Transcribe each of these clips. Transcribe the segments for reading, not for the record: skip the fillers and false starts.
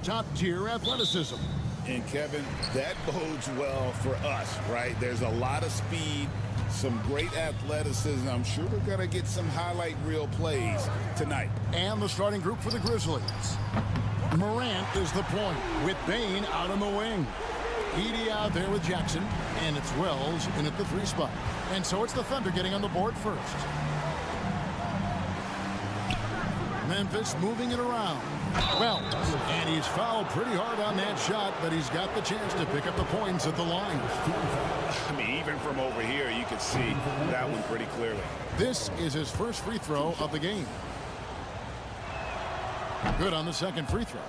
top-tier athleticism. And, Kevin, that bodes well for us, right? There's a lot of speed, some great athleticism. I'm sure we're going to get some highlight reel plays tonight. And the starting group for the Grizzlies. Morant is the point with Bane out on the wing. Edey out there with Jackson, and it's Wells in at the 3 spot. And so it's the Thunder getting on the board first. Memphis moving it around. Wells, and he's fouled pretty hard on that shot, but he's got the chance to pick up the points at the line. I mean, even from over here, you can see that one pretty clearly. This is his first free throw of the game. Good on the second free throw.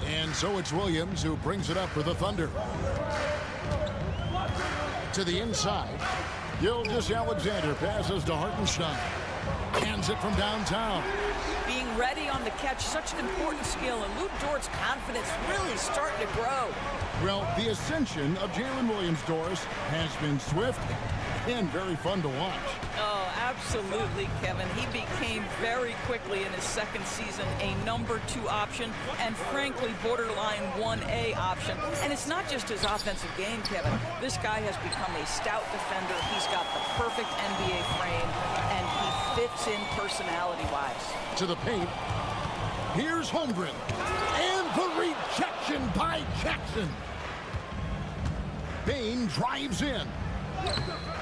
And so it's Williams who brings it up for the Thunder. To the inside. Gilgeous-Alexander passes to Hartenstein. Hands it from downtown. Being ready on the catch, such an important skill, and Lou Dort's confidence really starting to grow. Well, the ascension of Jalen Williams-Doris has been swift and very fun to watch. Oh, absolutely, Kevin. He became very quickly in his second season a number 2 option and, frankly, borderline 1A option. And it's not just his offensive game, Kevin. This guy has become a stout defender. He's got the perfect NBA frame, and he fits in personality-wise. To the paint. Here's Holmgren. And the rejection by Jackson. Bane drives in.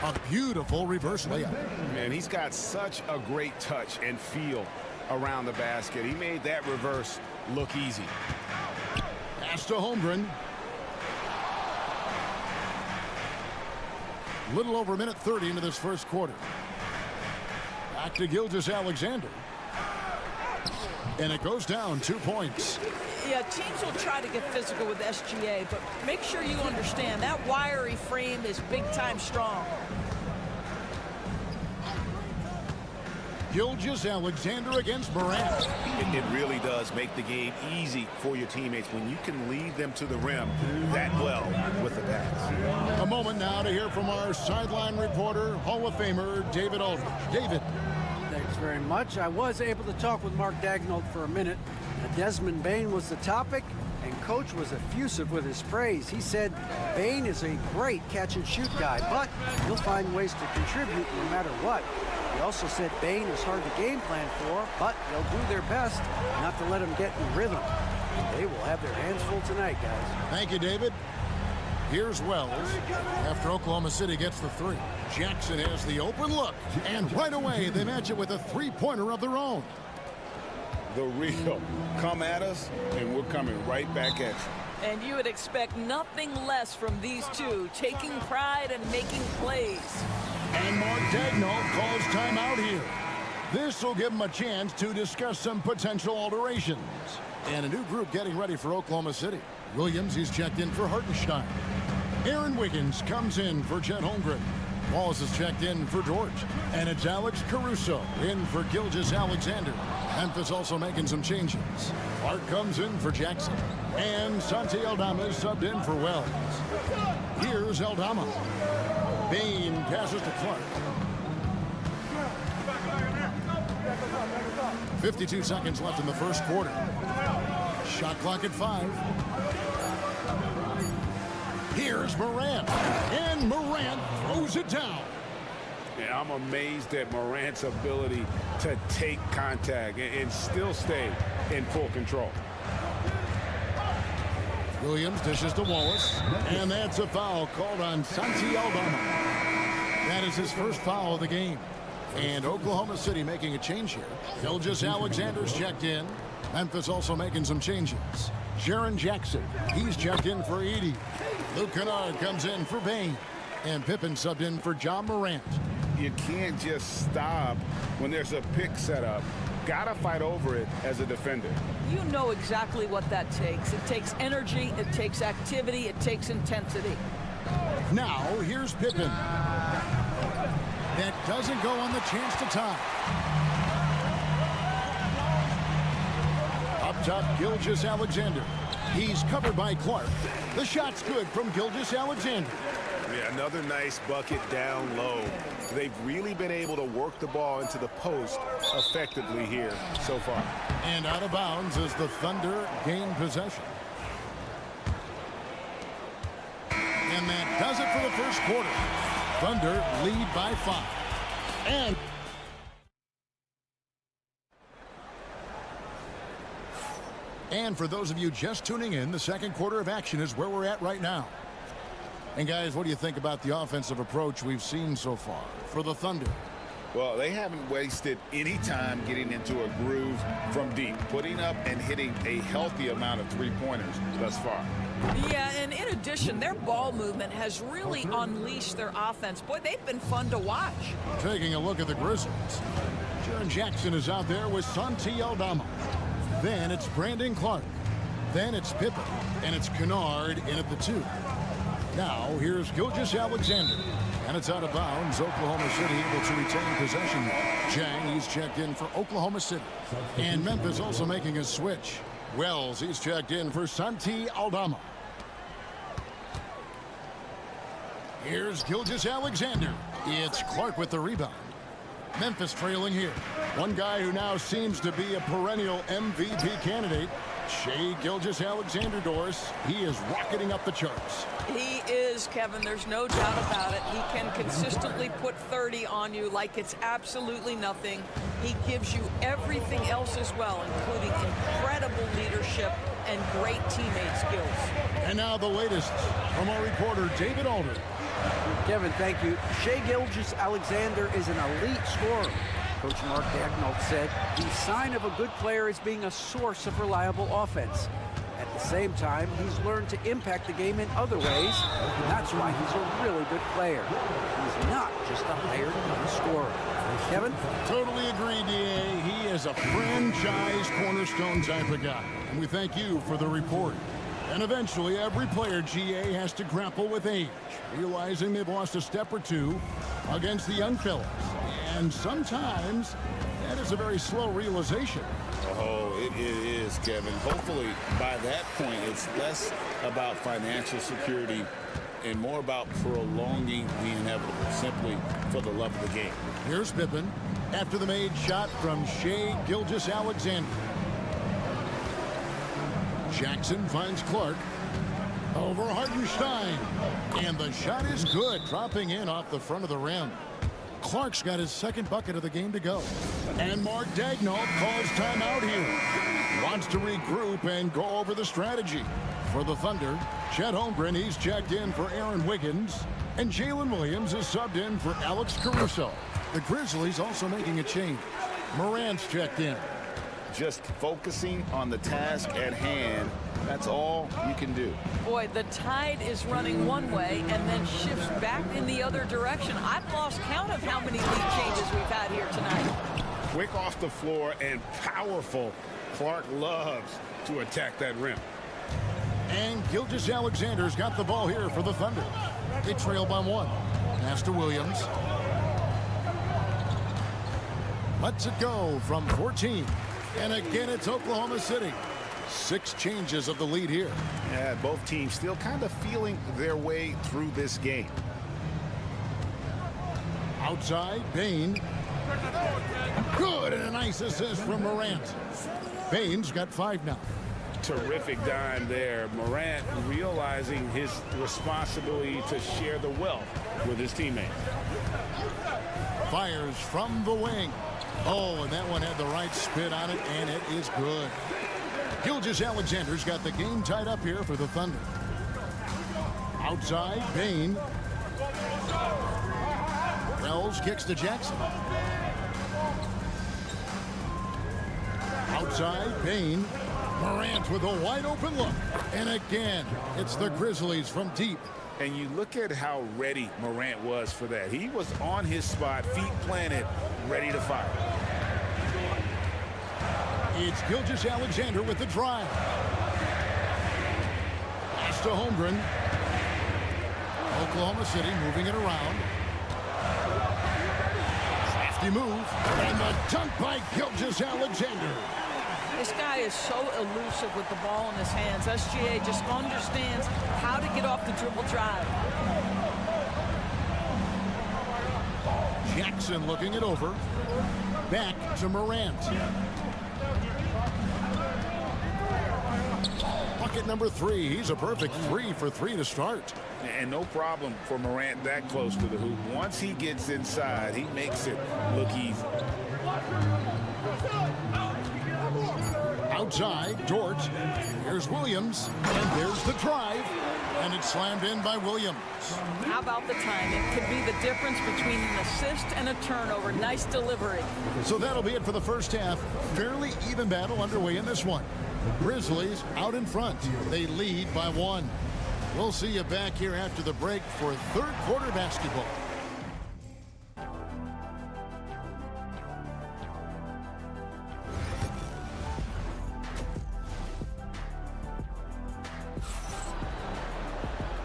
A beautiful reverse layup. Man, he's got such a great touch and feel around the basket. He made that reverse look easy. Pass to Holmgren. Little over a minute 30 into this first quarter. Back to Gilgeous-Alexander. And it goes down 2 points. Yeah, teams will try to get physical with SGA, but make sure you understand that wiry frame is big-time strong. Gilgeous-Alexander against Morant. It really does make the game easy for your teammates when you can lead them to the rim that well with the pass. A moment now to hear from our sideline reporter, Hall of Famer David Aldridge. David. Thanks very much. I was able to talk with Mark Daigneault for a minute. Desmond Bane was the topic, and Coach was effusive with his praise. He said Bane is a great catch-and-shoot guy, but he'll find ways to contribute no matter what. He also said Bane is hard to game plan for, but they'll do their best not to let him get in rhythm. They will have their hands full tonight, guys. Thank you, David. Here's Wells. After Oklahoma City gets the 3. Jackson has the open look, and right away they match it with a 3-pointer of their own. The real. Come at us, and we're coming right back at you. And you would expect nothing less from these two, taking pride and making plays. And Mark Daigneault calls timeout here. This will give him a chance to discuss some potential alterations. And a new group getting ready for Oklahoma City. Williams, he's checked in for Hartenstein. Aaron Wiggins comes in for Chet Holmgren. Wallace is checked in for George. And it's Alex Caruso in for Gilgeous-Alexander. Memphis also making some changes. Clark comes in for Jackson. And Santi Aldama is subbed in for Wells. Here's Aldama. Bane passes to Clark. 52 seconds left in the first quarter. Shot clock at 5. Here's Morant. And Morant throws it down. Yeah, I'm amazed at Morant's ability to take contact and still stay in full control. Williams dishes to Wallace. And that's a foul called on Santi Aldama. That is his first foul of the game. And Oklahoma City making a change here. Gilgeous-Alexander's checked in. Memphis also making some changes. Jaren Jackson, he's checked in for Edey. Luke Kennard comes in for Bane. And Pippen subbed in for John Morant. You can't just stop when there's a pick set up. Gotta fight over it as a defender. You know exactly what that takes. It takes energy, it takes activity, it takes intensity. Now, here's Pippen. That doesn't go on the chance to tie. Up top, Gilgeous-Alexander. He's covered by Clark. The shot's good from Gilgeous-Alexander. Yeah, another nice bucket down low. They've really been able to work the ball into the post effectively here so far. And out of bounds as the Thunder gain possession. And that does it for the first quarter. Thunder lead by 5. And for those of you just tuning in, the second quarter of action is where we're at right now. And guys, what do you think about the offensive approach we've seen so far for the Thunder? Well, they haven't wasted any time getting into a groove from deep, putting up and hitting a healthy amount of three-pointers thus far. Yeah, and in addition, their ball movement has really unleashed their offense. Boy, they've been fun to watch. Taking a look at the Grizzlies. Jaren Jackson is out there with Santi Aldama. Then it's Brandon Clark. Then it's Pippen. And it's Kennard in at the 2. Now, here's Gilgeous-Alexander. And it's out of bounds. Oklahoma City able to retain possession. Jang, he's checked in for Oklahoma City. And Memphis also making a switch. Wells, he's checked in for Santi Aldama. Here's Gilgeous-Alexander. It's Clark with the rebound. Memphis trailing here. One guy who now seems to be a perennial MVP candidate, Shai Gilgeous-Alexander, Doris. He is rocketing up the charts. He is, Kevin. There's no doubt about it. He can consistently put 30 on you like it's absolutely nothing. He gives you everything else as well, including incredible leadership and great teammate skills. And now the latest from our reporter, David Alder. Kevin, thank you. Shai Gilgeous-Alexander is an elite scorer. Coach Mark Daigneault said the sign of a good player is being a source of reliable offense. At the same time, he's learned to impact the game in other ways, and that's why he's a really good player. He's not just a hired gun scorer. Kevin? Totally agree, D.A. He is a franchise cornerstone type of guy. And we thank you for the report. And eventually, every player, GA, has to grapple with age, realizing they've lost a step or two against the young fellas. And sometimes, that is a very slow realization. Oh, it is, Kevin. Hopefully, by that point, it's less about financial security and more about prolonging the inevitable, simply for the love of the game. Here's Pippen after the made shot from Shai Gilgeous-Alexander. Jackson finds Clark over Hartenstein. And the shot is good, dropping in off the front of the rim. Clark's got his second bucket of the game to go. And Mark Daigneault calls timeout here. Wants to regroup and go over the strategy. For the Thunder, Chet Holmgren, he's checked in for Aaron Wiggins. And Jalen Williams is subbed in for Alex Caruso. The Grizzlies also making a change. Morant's checked in. Just focusing on the task at hand, that's all you can do. Boy, the tide is running one way and then shifts back in the other direction. I've lost count of how many lead changes we've had here tonight. Quick off the floor and powerful. Clark loves to attack that rim. And Gilgeous-Alexander's got the ball here for the Thunder. They trail by 1. Pass to Williams. Lets it go from 14. And again, it's Oklahoma City. 6 changes of the lead here. Yeah, both teams still kind of feeling their way through this game. Outside, Bane. Good, and a nice assist from Morant. Bane's got 5 now. Terrific dime there. Morant realizing his responsibility to share the wealth with his teammates. Fires from the wing. Oh, and that one had the right spin on it, and it is good. Gilgeous-Alexander's got the game tied up here for the Thunder. Outside, Bane. Wells kicks to Jackson. Outside, Bane. Morant with a wide open look. And again, it's the Grizzlies from deep. And you look at how ready Morant was for that. He was on his spot, feet planted, ready to fire. It's Gilgeous-Alexander with the drive. Pass to Holmgren. Oklahoma City moving it around. Crafty move. And the dunk by Gilgeous-Alexander. This guy is so elusive with the ball in his hands. SGA just understands how to get off the dribble drive. Jackson looking it over. Back to Morant. Bucket number 3. He's a perfect 3 for 3 to start. And no problem for Morant that close to the hoop. Once he gets inside, he makes it look easy. Outside, Dort. Here's Williams. And there's the drive. And it's slammed in by Williams. How about the timing? Could be the difference between an assist and a turnover. Nice delivery. So that'll be it for the first half. Fairly even battle underway in this one. Grizzlies out in front. They lead by 1. We'll see you back here after the break for third quarter basketball.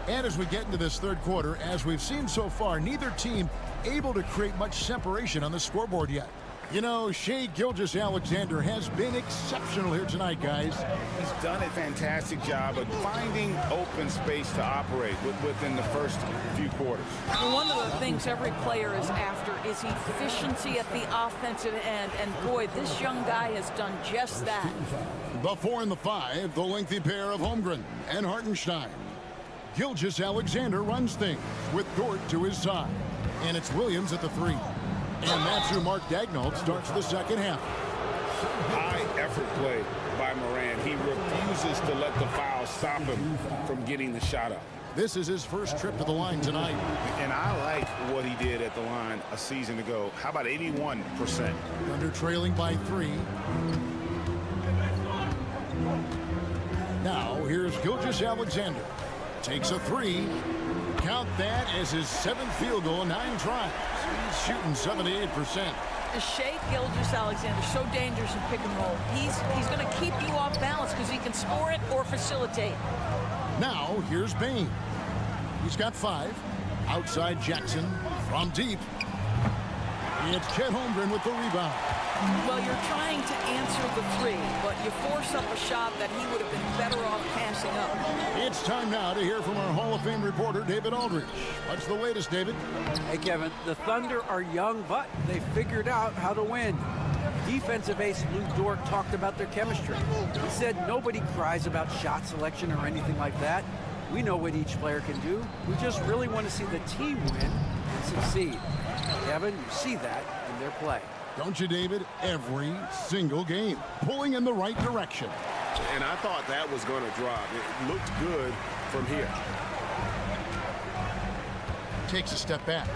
And as we get into this third quarter, as we've seen so far, neither team able to create much separation on the scoreboard yet. You know, Shai Gilgeous-Alexander has been exceptional here tonight, guys. He's done a fantastic job of finding open space to operate within the first few quarters. One of the things every player is after is efficiency at the offensive end. And boy, this young guy has done just that. The 4 and the 5, the lengthy pair of Holmgren and Hartenstein. Gilgeous-Alexander runs things with Dort to his side. And it's Williams at the 3. And that's who Mark Daigneault starts the second half. High effort play by Morant. He refuses to let the foul stop him from getting the shot up. This is his first trip to the line tonight. And I like what he did at the line a season ago. How about 81%? Thunder trailing by 3. Now here's Gilgeous-Alexander. Takes a 3. Count that as his 7th field goal in 9 tries. He's shooting 78%. Shai Gilgeous-Alexander, so dangerous in pick and roll. He's going to keep you off balance because he can score it or facilitate. Now here's Bane. He's got 5. Outside Jackson from deep. It's Chet Holmgren with the rebound. Well, you're trying to answer the 3, but you force up a shot that he would have been better off passing up. It's time now to hear from our Hall of Fame reporter, David Aldridge. What's the latest, David? Hey, Kevin, the Thunder are young, but they figured out how to win. Defensive ace Lou Dort talked about their chemistry. He said nobody cries about shot selection or anything like that. We know what each player can do. We just really want to see the team win and succeed. Kevin, you see that in their play. Don't you, David? Every single game, pulling in the right direction. And I thought that was going to drop. It looked good from here. Takes a step back.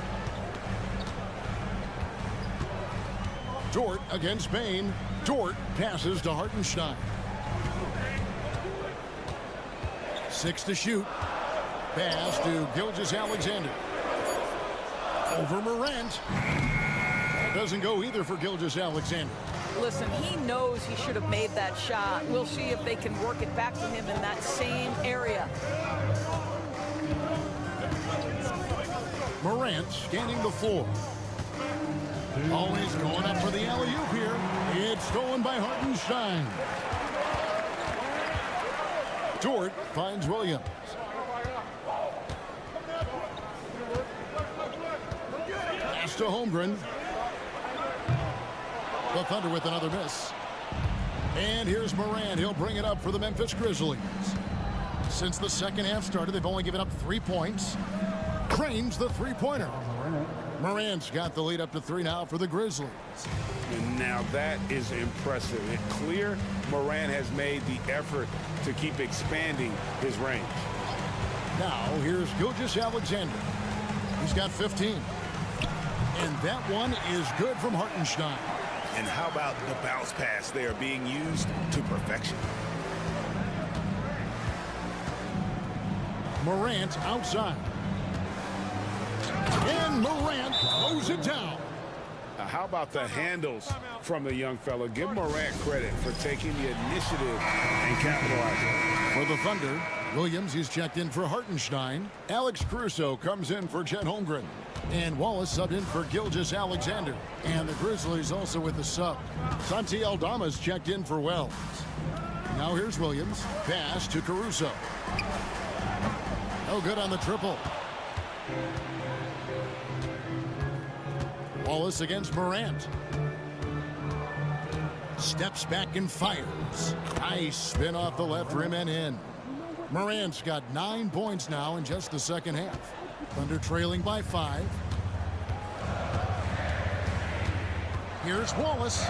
Dort against Bane. Dort passes to Hartenstein. 6 to shoot. Pass to Gilgeous-Alexander. Over Morant. That doesn't go either for Gilgeous-Alexander. Listen, he knows he should have made that shot. We'll see if they can work it back to him in that same area. Morant scanning the floor. Always going up for the alley-oop here. It's stolen by Hartenstein. Dort finds Williams. Pass to Holmgren. The Thunder with another miss. And here's Morant. He'll bring it up for the Memphis Grizzlies. Since the second half started, they've only given up 3 points. Cranes the three-pointer. Morant's got the lead up to 3 now for the Grizzlies. And now that is impressive. It's clear Morant has made the effort to keep expanding his range. Now here's Gilgeous-Alexander. He's got 15. And that one is good from Hartenstein. And how about the bounce pass? They are being used to perfection. Morant outside. And Morant throws it down. Now, how about the handles from the young fella? Give Morant credit for taking the initiative and capitalizing. For the Thunder, Williams is checked in for Hartenstein. Alex Caruso comes in for Chet Holmgren. And Wallace subbed in for Gilgeous-Alexander. And the Grizzlies also with the sub. Santi Aldama's checked in for Wells. Now here's Williams. Pass to Caruso. No good on the triple. Wallace against Morant. Steps back and fires. Nice spin off the left rim and in. Morant's got 9 points now in just the second half. Thunder trailing by 5. Here's Wallace.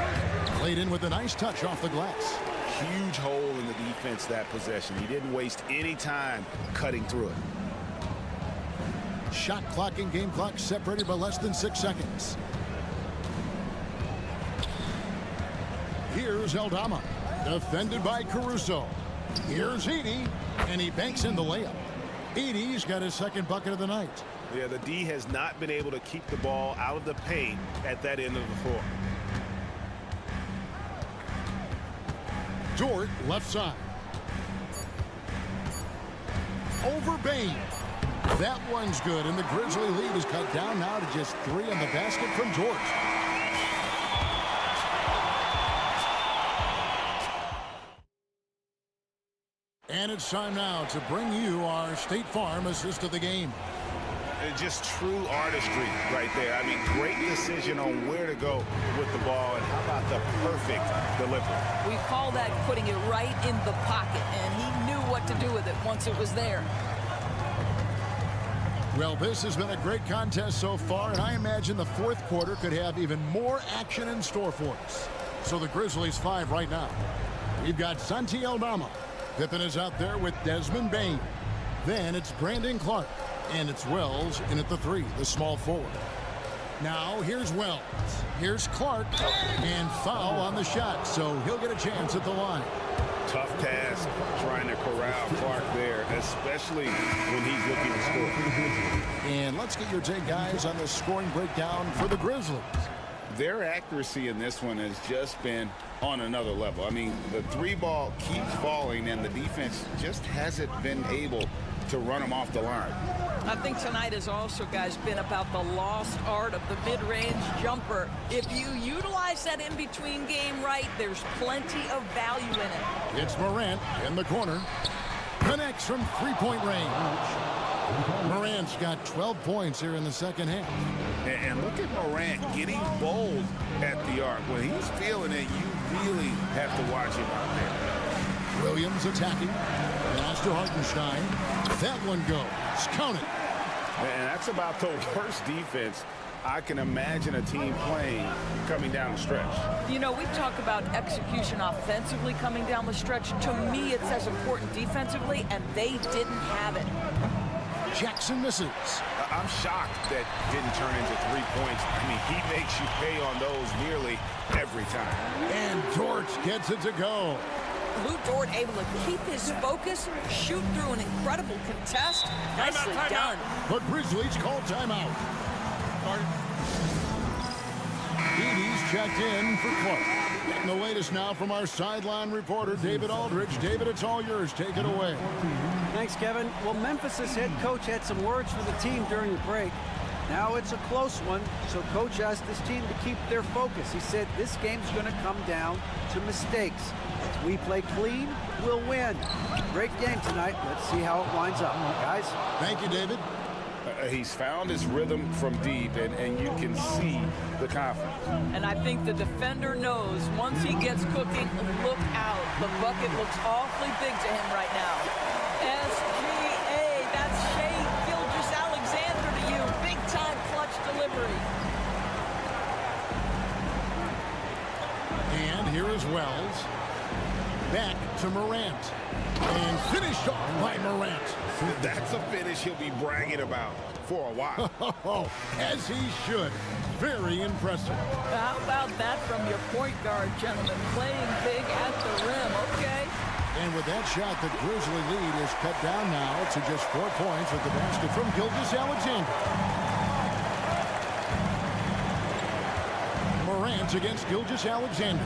Laid in with a nice touch off the glass. Huge hole in the defense that possession. He didn't waste any time cutting through it. Shot clock and game clock separated by less than 6 seconds. Here's Aldama. Defended by Caruso. Here's Edey. And he banks in the layup. Edey's got his second bucket of the night. Yeah, the D has not been able to keep the ball out of the paint at that end of the floor. Dort, left side. Over Bane. That one's good, and the Grizzly lead is cut down now to just 3 on the basket from Dort. And it's time now to bring you our State Farm assist of the game. Just true artistry right there. I mean, great decision on where to go with the ball, and how about the perfect delivery? We call that putting it right in the pocket, and he knew what to do with it once it was there. Well, this has been a great contest so far, and I imagine the fourth quarter could have even more action in store for us. So the Grizzlies 5 right now. We've got Santi Aldama. Pippen is out there with Desmond Bane. Then it's Brandon Clark. And it's Wells in at the 3, the small forward. Now here's Wells. Here's Clark. And foul on the shot, so he'll get a chance at the line. Tough task trying to corral Clark there, especially when he's looking to score. And let's get your take, guys, on the scoring breakdown for the Grizzlies. Their accuracy in this one has just been on another level. I mean, the 3-ball keeps falling, and the defense just hasn't been able to run them off the line. I think tonight has also, guys, been about the lost art of the mid-range jumper. If you utilize that in-between game right, there's plenty of value in it. It's Morant in the corner. Connects from 3-point range. Morant's got 12 points here in the second half. And look at Morant getting bold at the arc. When he's feeling it, you really have to watch him out there. Williams attacking. Pass to Hartenstein. That one goes. Count it. And that's about the worst defense I can imagine a team playing coming down the stretch. You know, we talk about execution offensively coming down the stretch. To me, it's as important defensively, and they didn't have it. Jackson misses. I'm shocked that didn't turn into 3 points. I mean, he makes you pay on those nearly every time. And Dort gets it to go. Lou Dort able to keep his focus, shoot through an incredible contest. Nicely done. The Grizzlies call timeout. Edey's checked in for Clark. Getting the latest now from our sideline reporter, David Aldridge. David, it's all yours. Take it away. Thanks, Kevin. Well, Memphis' head coach had some words for the team during the break. Now it's a close one, so coach asked his team to keep their focus. He said this game's going to come down to mistakes. If we play clean, we'll win. Great game tonight. Let's see how it winds up, guys. Thank you, David. He's found his rhythm from deep, and you can see the confidence. And I think the defender knows once he gets cooking, look out. The bucket looks awfully big to him right now. SGA, that's Shea Gilgeous-Alexander to you. Big-time clutch delivery. And here is Wells. Back to Morant. And finished off by Morant. That's a finish he'll be bragging about for a while. As he should. Very impressive. How about that from your point guard, gentlemen? Playing big at the rim, okay? And with that shot, the Grizzly lead is cut down now to just 4 points with the basket from Gilgeous-Alexander. Morant against Gilgeous-Alexander.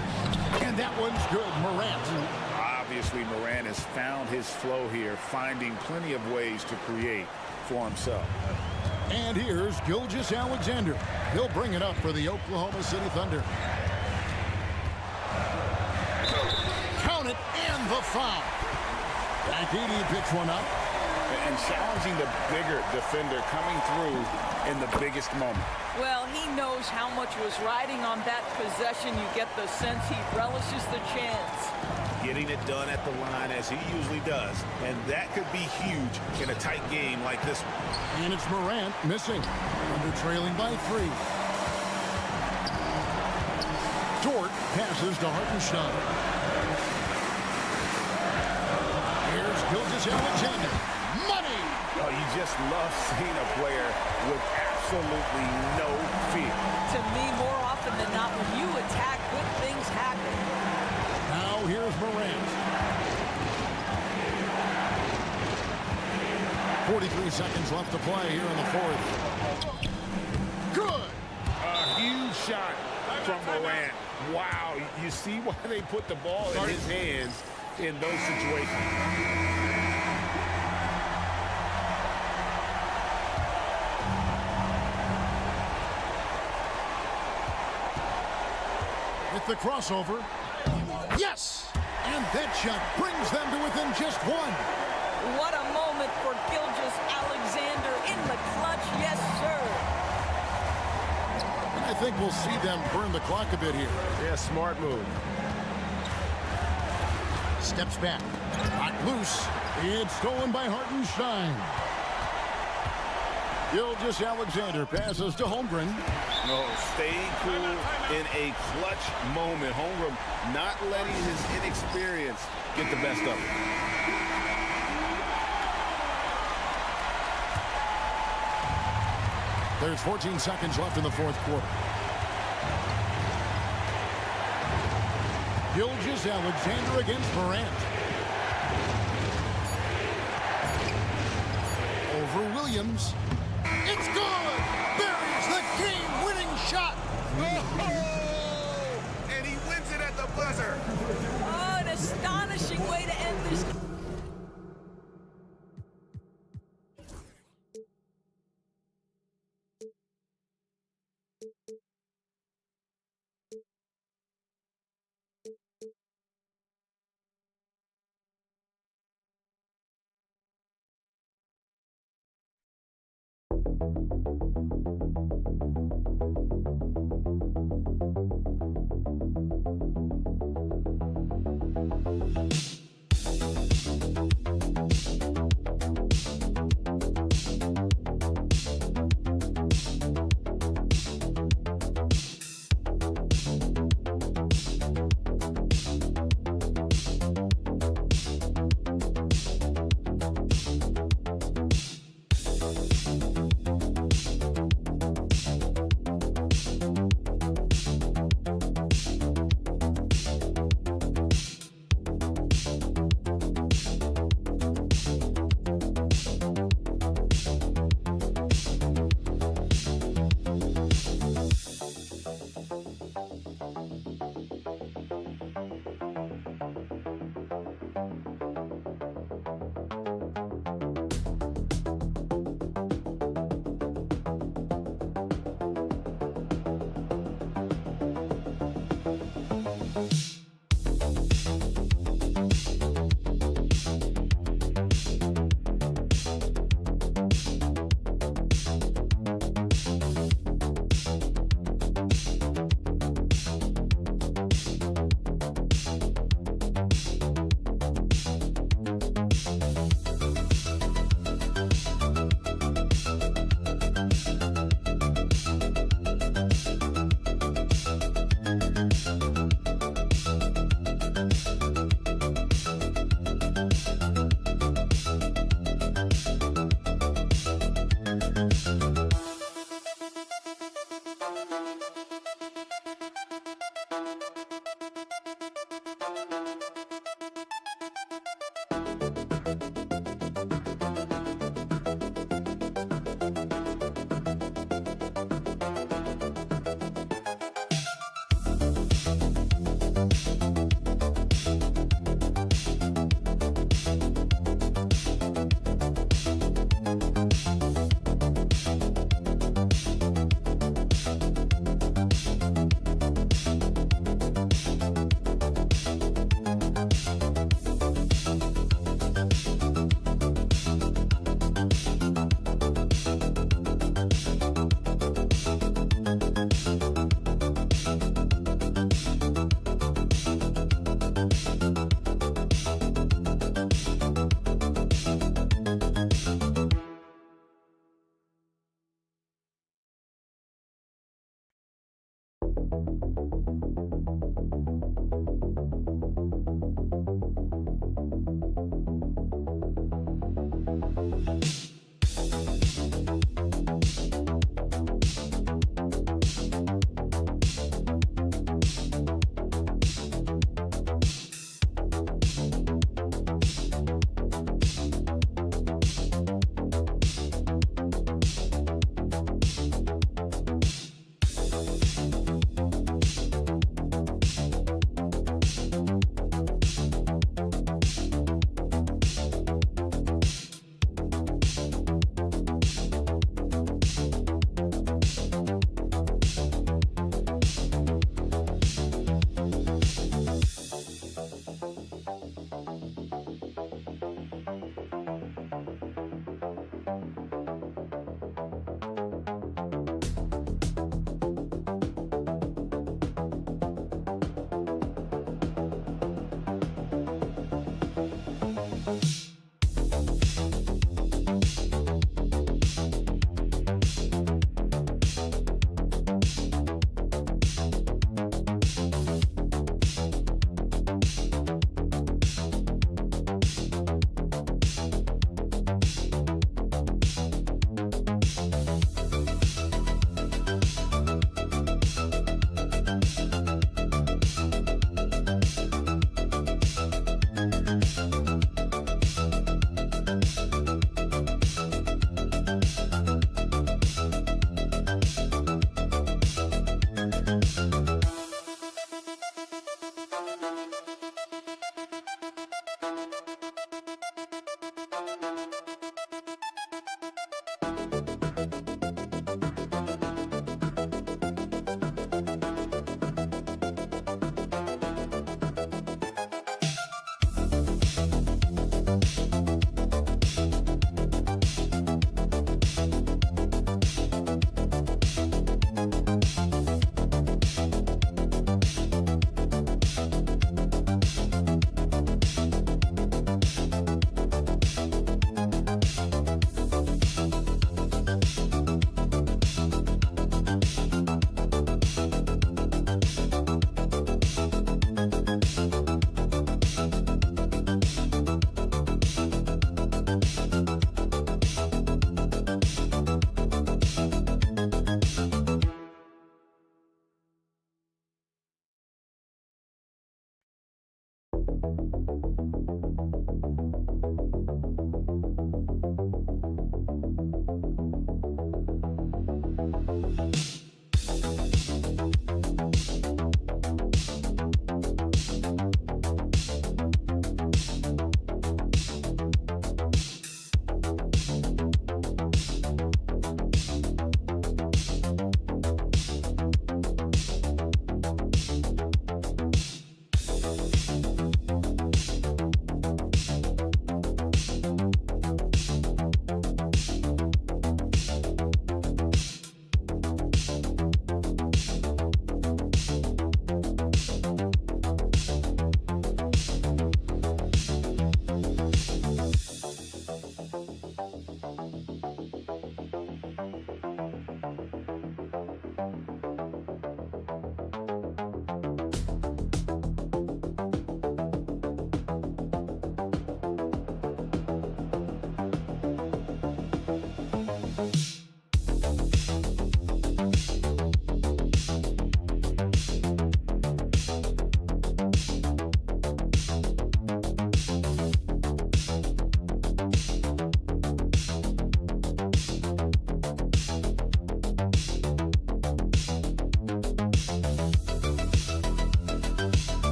And that one's good, Morant. Obviously, Morant has found his flow here, finding plenty of ways to create for himself. And here's Gilgeous-Alexander. He'll bring it up for the Oklahoma City Thunder. Count it, and the foul. Edey picks one up. and challenging the bigger defender coming through in the biggest moment. Well, he knows how much was riding on that possession. You get the sense he relishes the chance. Getting it done at the line as he usually does, and that could be huge in a tight game like this one. And it's Morant missing. Under trailing by 3. Dort passes to Hartenstein. Here's Gilgeous-Alexander. Money! Oh, you just love seeing a player with absolutely no fear. To me, more often than not, when you attack, good things happen. Now here's Morant. 43 seconds left to play here in the fourth. Good! A huge shot from Morant. Wow, you see why they put the ball in his hands in those situations. With the crossover. Yes! And that shot brings them to within just 1. What a moment for Gilgeous-Alexander in the clutch. Yes, sir. And I think we'll see them burn the clock a bit here. Yeah, smart move. Steps back. Knocked loose. It's stolen by Hartenstein. Gilgeous-Alexander passes to Holmgren. No, staying cool in a clutch moment. Holmgren not letting his inexperience get the best of him. There's 14 seconds left in the fourth quarter. Gilgeous-Alexander against Morant. Over Williams. It's good! Buries the game-winning shot! Oh! And he wins it at the buzzer. Oh, an astonishing way to end this.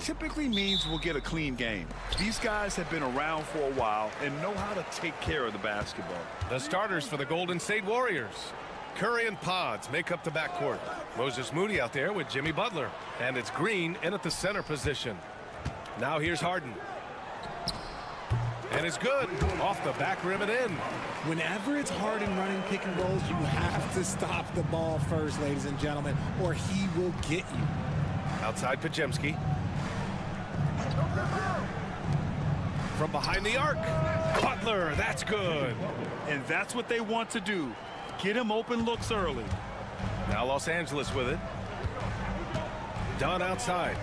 typically means we'll get a clean game. These guys have been around for a while and know how to take care of the basketball. The starters for the Golden State Warriors. Curry and Pods make up the backcourt. Moses Moody out there with Jimmy Butler. And it's Green in at the center position. Now here's Harden. And it's good. Off the back rim and in. Whenever it's Harden running pick and rolls, you have to stop the ball first, ladies and gentlemen, or he will get you. Outside Pajemski. From behind the arc. Butler, that's good. And that's what they want to do. Get him open looks early. Now Los Angeles with it. Dunn outside.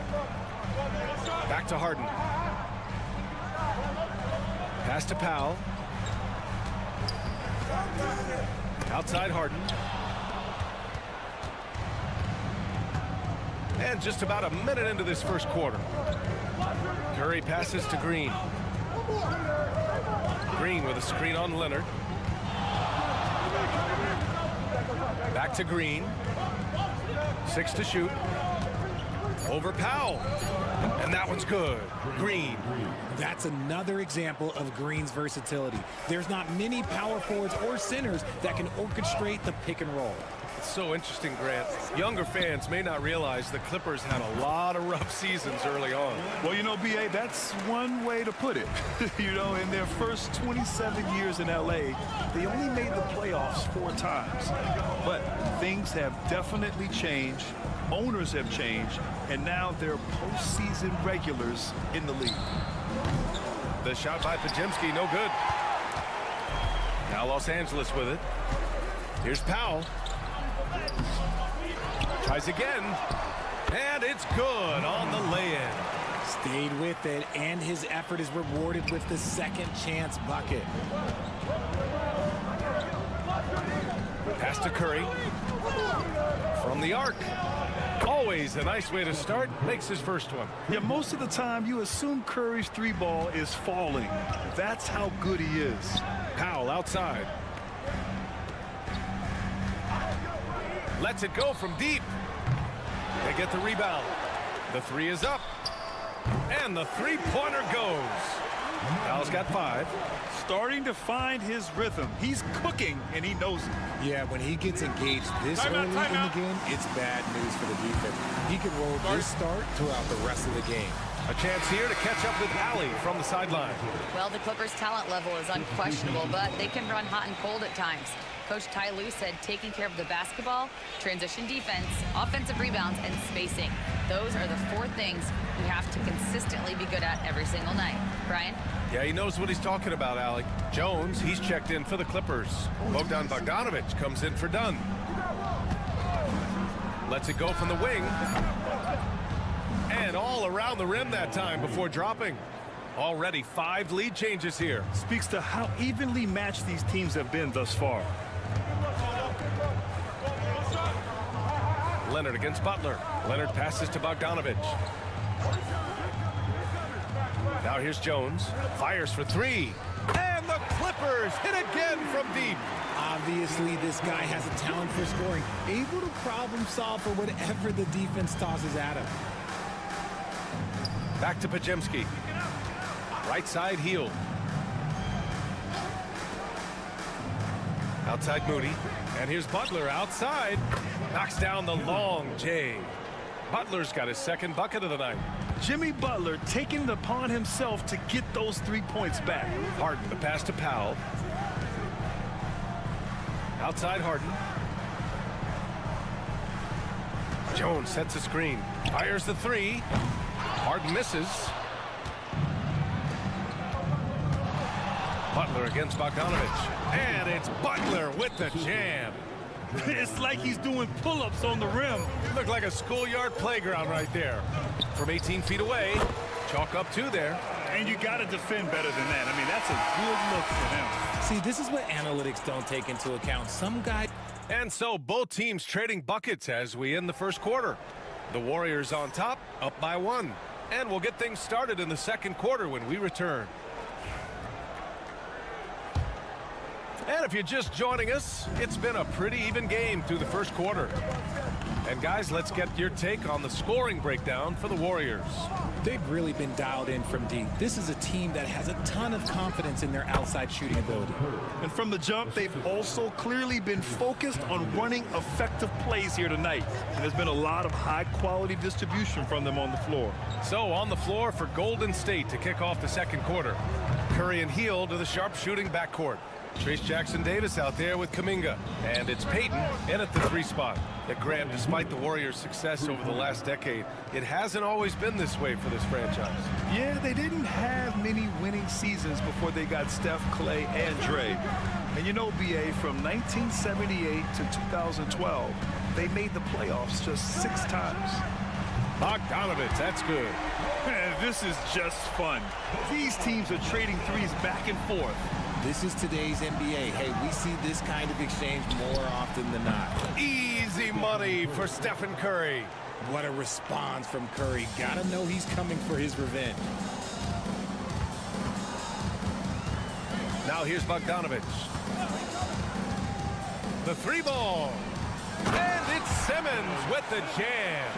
Back to Harden. Pass to Powell. Outside Harden. And just about a minute into this first quarter. Curry passes to Green. Green with a screen on Leonard. Back to Green. 6 to shoot. Over Powell. And that one's good. Green. That's another example of Green's versatility. There's not many power forwards or centers that can orchestrate the pick and roll. It's so interesting, Grant. Younger fans may not realize the Clippers had a lot of rough seasons early on. Well, you know, B.A., that's one way to put it. You know, in their first 27 years in L.A., they only made the playoffs 4 times. But things have definitely changed. Owners have changed. And now they're postseason regulars in the league. The shot by Pajemski, no good. Now Los Angeles with it. Here's Powell. Tries again. And it's good on the lay-in. Stayed with it, and his effort is rewarded with the second chance bucket. Pass to Curry. From the arc. Always a nice way to start. Makes his first one. Yeah, most of the time you assume Curry's 3-ball is falling. That's how good he is. Powell outside. Lets it go from deep. They get the rebound. The 3 is up. And the 3-pointer goes. Powell's got 5. Starting to find his rhythm. He's cooking, and he knows it. Yeah, when he gets engaged this early in the game, it's bad news for the defense. He can roll this start throughout the rest of the game. A chance here to catch up with Allie from the sideline. Well, the Clippers' talent level is unquestionable, but they can run hot and cold at times. Coach Ty Lue said taking care of the basketball, transition defense, offensive rebounds, and spacing. Those are the 4 things you have to consistently be good at every single night. Brian? Yeah, he knows what he's talking about, Alec. Jones, he's checked in for the Clippers. Bogdan Bogdanovic comes in for Dunn. Lets it go from the wing. And all around the rim that time before dropping. Already 5 lead changes here. Speaks to how evenly matched these teams have been thus far. Leonard against Butler. Leonard passes to Bogdanovic. Now here's Jones. Fires for 3. And the Clippers hit again from deep. Obviously, this guy has a talent for scoring, able to problem solve for whatever the defense tosses at him. Back to Pajemski. Right side heel. Outside Moody. And here's Butler outside. Knocks down the long J. Butler's got his second bucket of the night. Jimmy Butler taking it upon himself to get those 3 points back. Harden, the pass to Powell. Outside Harden. Jones sets a screen. Fires the 3. Harden misses. Butler against Bogdanovic. And it's Butler with the jam. It's like he's doing pull-ups on the rim. Looked like a schoolyard playground right there. From 18 feet away, chalk up 2 there. And you got to defend better than that. I mean, that's a good look for him. See, this is what analytics don't take into account. Some guys... And so both teams trading buckets as we end the first quarter. The Warriors on top, up by 1. And we'll get things started in the second quarter when we return. And if you're just joining us, it's been a pretty even game through the first quarter. And guys, let's get your take on the scoring breakdown for the Warriors. They've really been dialed in from deep. This is a team that has a ton of confidence in their outside shooting ability. And from the jump, they've also clearly been focused on running effective plays here tonight. And there's been a lot of high-quality distribution from them on the floor. So on the floor for Golden State to kick off the second quarter. Curry and Hield to the sharp-shooting backcourt. Trace Jackson-Davis out there with Kuminga. And it's Payton in at the 3 spot. That Grant, despite the Warriors' success over the last decade, it hasn't always been this way for this franchise. Yeah, they didn't have many winning seasons before they got Steph, Clay, and Dre. And you know, B.A., from 1978 to 2012, they made the playoffs just 6 times. Bogdanovich, that's good. Man, this is just fun. These teams are trading threes back and forth. This is today's NBA. Hey, we see this kind of exchange more often than not. Easy money for Stephen Curry. What a response from Curry. Gotta know he's coming for his revenge. Now here's Bogdanovich. The 3 ball. And it's Simmons with the jam.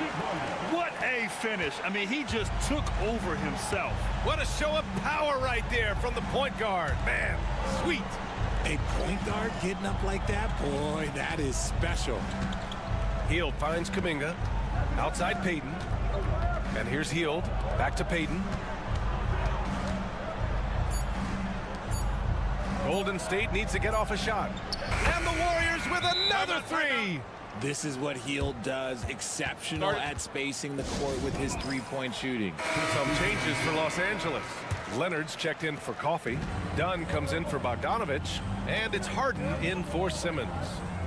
What a finish. I mean, he just took over himself. What a show of power right there from the point guard. Man, sweet. A point guard getting up like that? Boy, that is special. Hield finds Kuminga. Outside Payton. And here's Hield. Back to Payton. Golden State needs to get off a shot. And the Warriors with another 3. This is what Hield does. Exceptional at spacing the court with his three-point shooting. Some changes for Los Angeles. Leonard's checked in for Coffey. Dunn comes in for Bogdanovich. And it's Harden in for Simmons.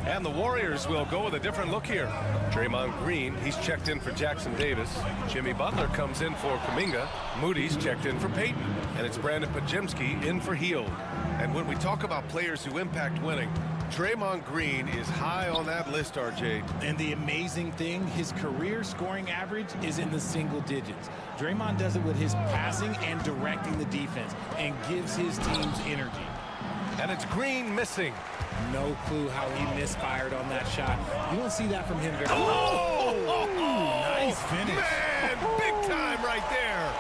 And the Warriors will go with a different look here. Draymond Green, he's checked in for Jackson Davis. Jimmy Butler comes in for Kuminga. Moody's checked in for Payton. And it's Brandon Pajemski in for Hield. And when we talk about players who impact winning, Draymond Green is high on that list, RJ. And the amazing thing, his career scoring average is in the single digits. Draymond does it with his passing and directing the defense and gives his teams energy. And it's Green missing. No clue how he misfired on that shot. You don't see that from him very nice finish. Man, big time right there.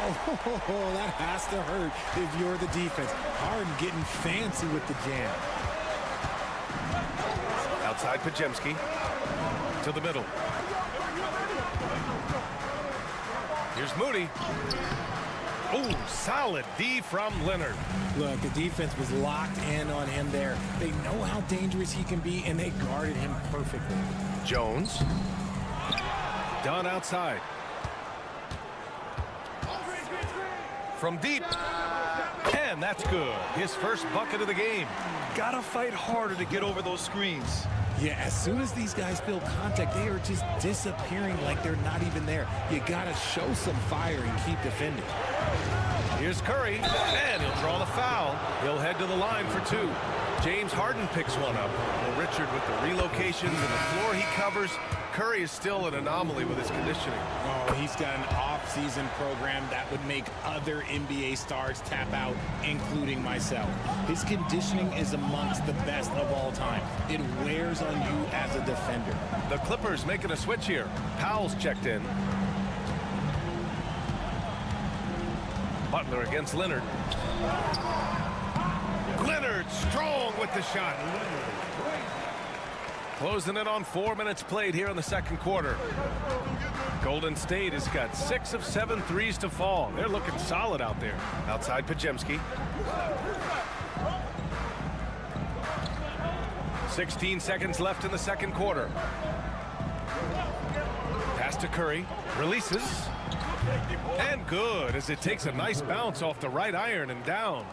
Oh, that has to hurt if you're the defense. Harden getting fancy with the jam. Outside Pajemski to the middle. Here's Moody. Oh, solid D from Leonard. Look, the defense was locked in on him there. They know how dangerous he can be, and they guarded him perfectly. Jones. Dunn outside. From deep. And that's good. His first bucket of the game. Gotta fight harder to get over those screens. Yeah, as soon as these guys feel contact, they are just disappearing like they're not even there. You gotta show some fire and keep defending. Here's Curry, and he'll draw the foul. He'll head to the line for 2. James Harden picks one up. Well, Richard, with the relocations and the floor he covers, Curry is still an anomaly with his conditioning. Oh, he's got an off-season program that would make other NBA stars tap out, including myself. His conditioning is amongst the best of all time. It wears on you as a defender. The Clippers making a switch here. Powell's checked in. Butler against Leonard. Leonard strong with the shot. Closing in on 4 minutes played here in the second quarter. Golden State has got 6 of 7 threes to fall. They're looking solid out there. Outside Pajemski. 16 seconds left in the second quarter. Pass to Curry. Releases. And good as it takes a nice bounce off the right iron and down.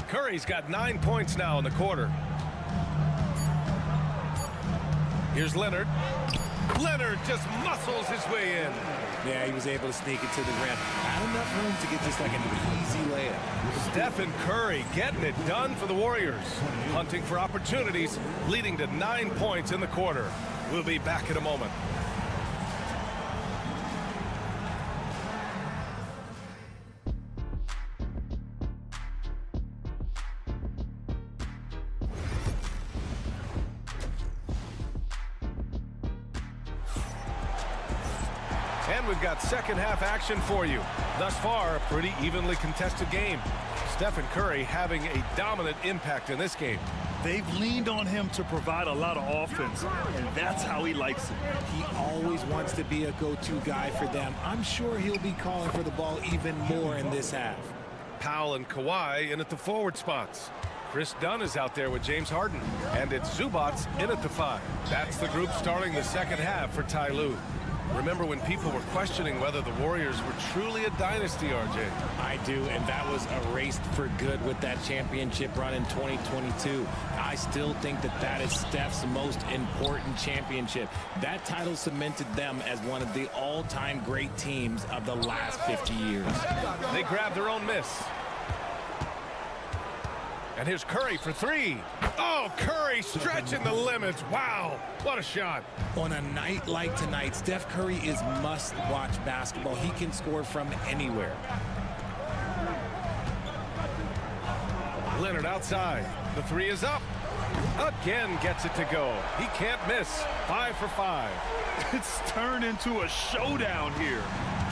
Curry's got 9 points now in the quarter. Here's Leonard. Leonard just muscles his way in. Yeah, he was able to sneak it to the rim. Not enough room to get just like an easy layup. Stephen Curry getting it done for the Warriors. Hunting for opportunities, leading to 9 points in the quarter. We'll be back in a moment. And we've got second half action for you. Thus far, a pretty evenly contested game. Stephen Curry having a dominant impact in this game. They've leaned on him to provide a lot of offense, and that's how he likes it. He always wants to be a go-to guy for them. I'm sure he'll be calling for the ball even more in this half. Powell and Kawhi in at the forward spots. Chris Dunn is out there with James Harden. And it's Zubats in at the 5. That's the group starting the second half for Ty Lue. Remember when people were questioning whether the Warriors were truly a dynasty, RJ? I do, and that was erased for good with that championship run in 2022. I still think that is Steph's most important championship. That title cemented them as one of the all-time great teams of the last 50 years. They grabbed their own miss. And here's Curry for 3. Oh, Curry stretching the limits. Wow, what a shot. On a night like tonight, Steph Curry is must-watch basketball. He can score from anywhere. Leonard outside. The 3 is up. Again gets it to go. He can't miss. 5 for 5. It's turned into a showdown here.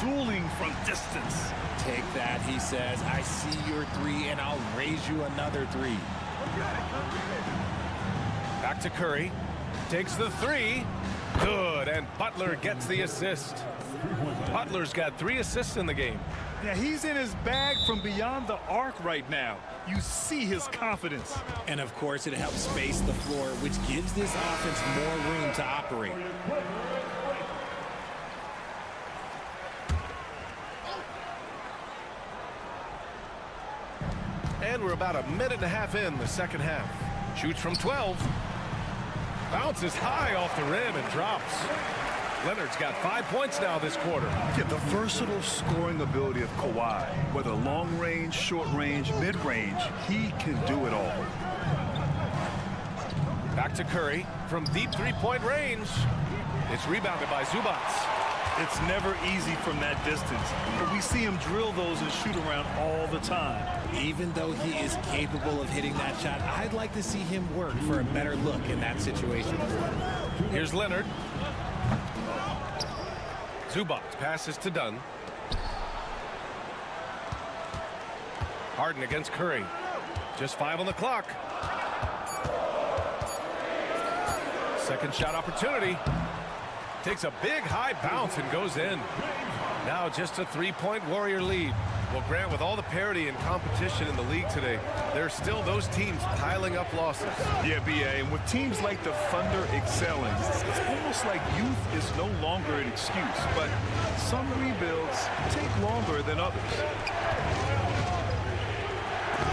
Dueling from distance. Take that, he says. I see your 3, and I'll raise you another 3. Back to Curry. Takes the 3. Good, and Butler gets the assist. Butler's got 3 assists in the game. Yeah, he's in his bag from beyond the arc right now. You see his confidence. And, of course, it helps space the floor, which gives this offense more room to operate. And we're about a minute and a half in the second half. Shoots from 12. Bounces high off the rim and drops. Leonard's got 5 points now this quarter. Yeah, the versatile scoring ability of Kawhi, whether long range, short range, mid range, he can do it all. Back to Curry from deep 3-point range. It's rebounded by Zubats. It's never easy from that distance, but we see him drill those and shoot around all the time. Even though he is capable of hitting that shot, I'd like to see him work for a better look in that situation. Here's Leonard. Zubats passes to Dunn. Harden against Curry. Just 5 on the clock. Second shot opportunity. Takes a big high bounce and goes in. Now just a 3-point Warrior lead. Well, Grant, with all the parity and competition in the league today, there are still those teams piling up losses. Yeah, B.A., and with teams like the Thunder excelling, it's almost like youth is no longer an excuse, but some rebuilds take longer than others.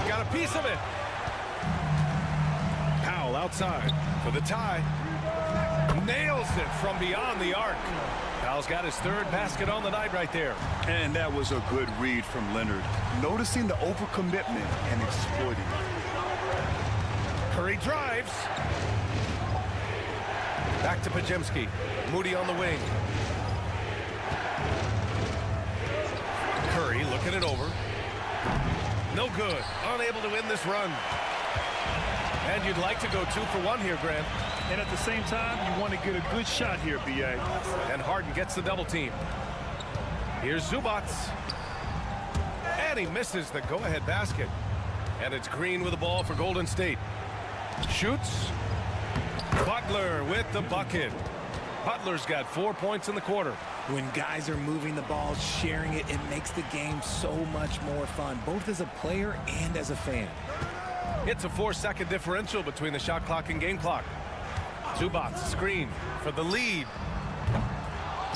Got a piece of it. Powell outside for the tie. Nails it from beyond the arc. Powell's got his 3rd basket on the night right there. And that was a good read from Leonard, noticing the overcommitment and exploiting it. Curry drives. Back to Pajemski. Moody on the wing. Curry looking it over. No good. Unable to win this run. And you'd like to go 2 for 1 here, Grant. And at the same time, you want to get a good shot here, B.A. And Harden gets the double team. Here's Zubats. And he misses the go-ahead basket. And it's Green with the ball for Golden State. Shoots. Butler with the bucket. Butler's got 4 points in the quarter. When guys are moving the ball, sharing it, it makes the game so much more fun, both as a player and as a fan. It's a 4-second differential between the shot clock and game clock. Zubats screen for the lead.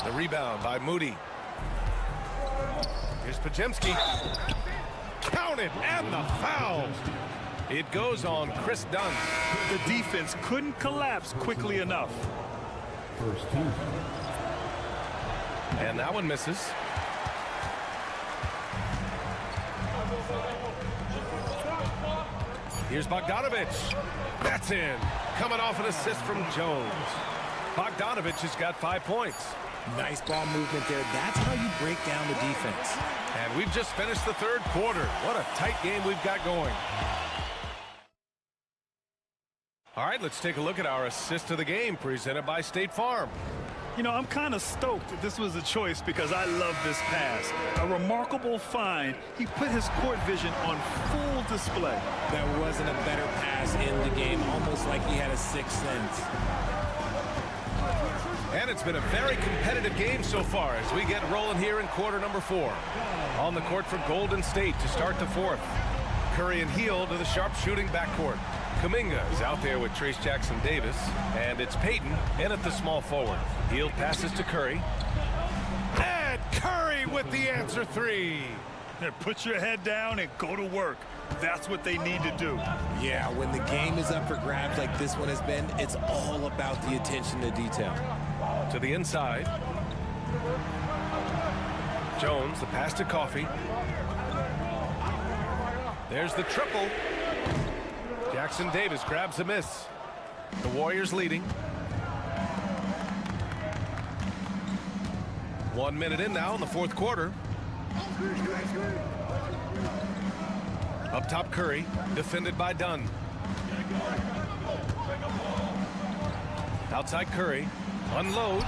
The rebound by Moody. Here's Pajemski. Counted, and the foul. It goes on Chris Dunn. The defense couldn't collapse quickly enough. And that one misses. Here's Bogdanovich. That's in. Coming off an assist from Jones. Bogdanovich has got 5 points. Nice ball movement there. That's how you break down the defense. And we've just finished the 3rd quarter. What a tight game we've got going. All right, let's take a look at our assist of the game presented by State Farm. You know, I'm kind of stoked that this was a choice because I love this pass. A remarkable find. He put his court vision on full display. There wasn't a better pass in the game, almost like he had a sixth sense. And it's been a very competitive game so far as we get rolling here in quarter number 4. On the court for Golden State to start the 4th. Curry and Hield to the sharpshooting backcourt. Kuminga is out there with Trace Jackson-Davis, and it's Payton in at the small forward. Hield passes to Curry. And Curry with the answer 3. Put your head down and go to work. That's what they need to do. Yeah, when the game is up for grabs like this one has been, it's all about the attention to detail. To the inside. Jones, the pass to Coffey. There's the triple. Jackson-Davis grabs a miss. The Warriors leading. 1 minute in now in the 4th quarter. Up top Curry, defended by Dunn. Outside Curry, unloads.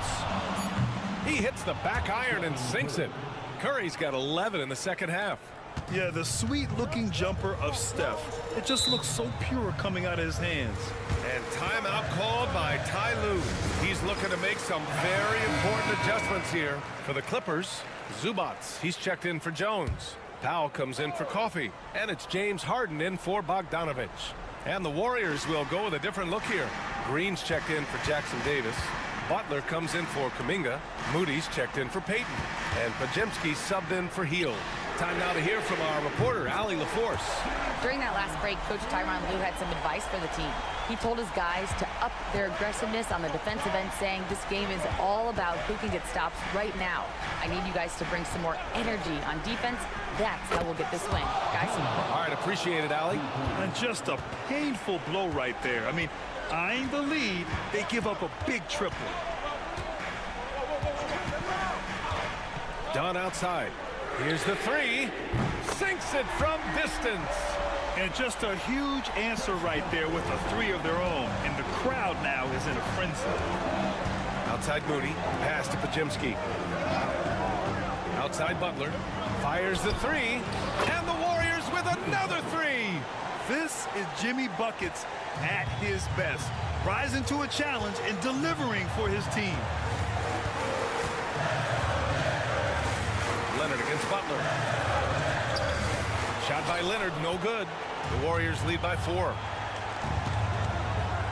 He hits the back iron and sinks it. Curry's got 11 in the second half. Yeah, the sweet-looking jumper of Steph. It just looks so pure coming out of his hands. And timeout called by Ty Lue. He's looking to make some very important adjustments here. For the Clippers, Zubats. He's checked in for Jones. Powell comes in for Coffey. And it's James Harden in for Bogdanovich. And the Warriors will go with a different look here. Green's checked in for Jackson-Davis. Butler comes in for Kuminga. Moody's checked in for Payton. And Pajemski subbed in for Hield. Time now to hear from our reporter, Allie LaForce. During that last break, Coach Tyronn Lue had some advice for the team. He told his guys to up their aggressiveness on the defensive end, saying this game is all about who can get stops right now. I need you guys to bring some more energy on defense. That's how we'll get this win. Guys? All right, appreciate it, Allie. And just a painful blow right there. I mean, eyeing the lead, they give up a big triple. Dunn outside. Here's the 3. Sinks it from distance. And just a huge answer right there with a 3 of their own. And the crowd now is in a frenzy. Outside Moody. Pass to Pajemski. Outside Butler. Fires the 3. And the Warriors with another 3. This is Jimmy Buckets at his best. Rising to a challenge and delivering for his team. Leonard against Butler. Shot by Leonard, no good. The Warriors lead by 4.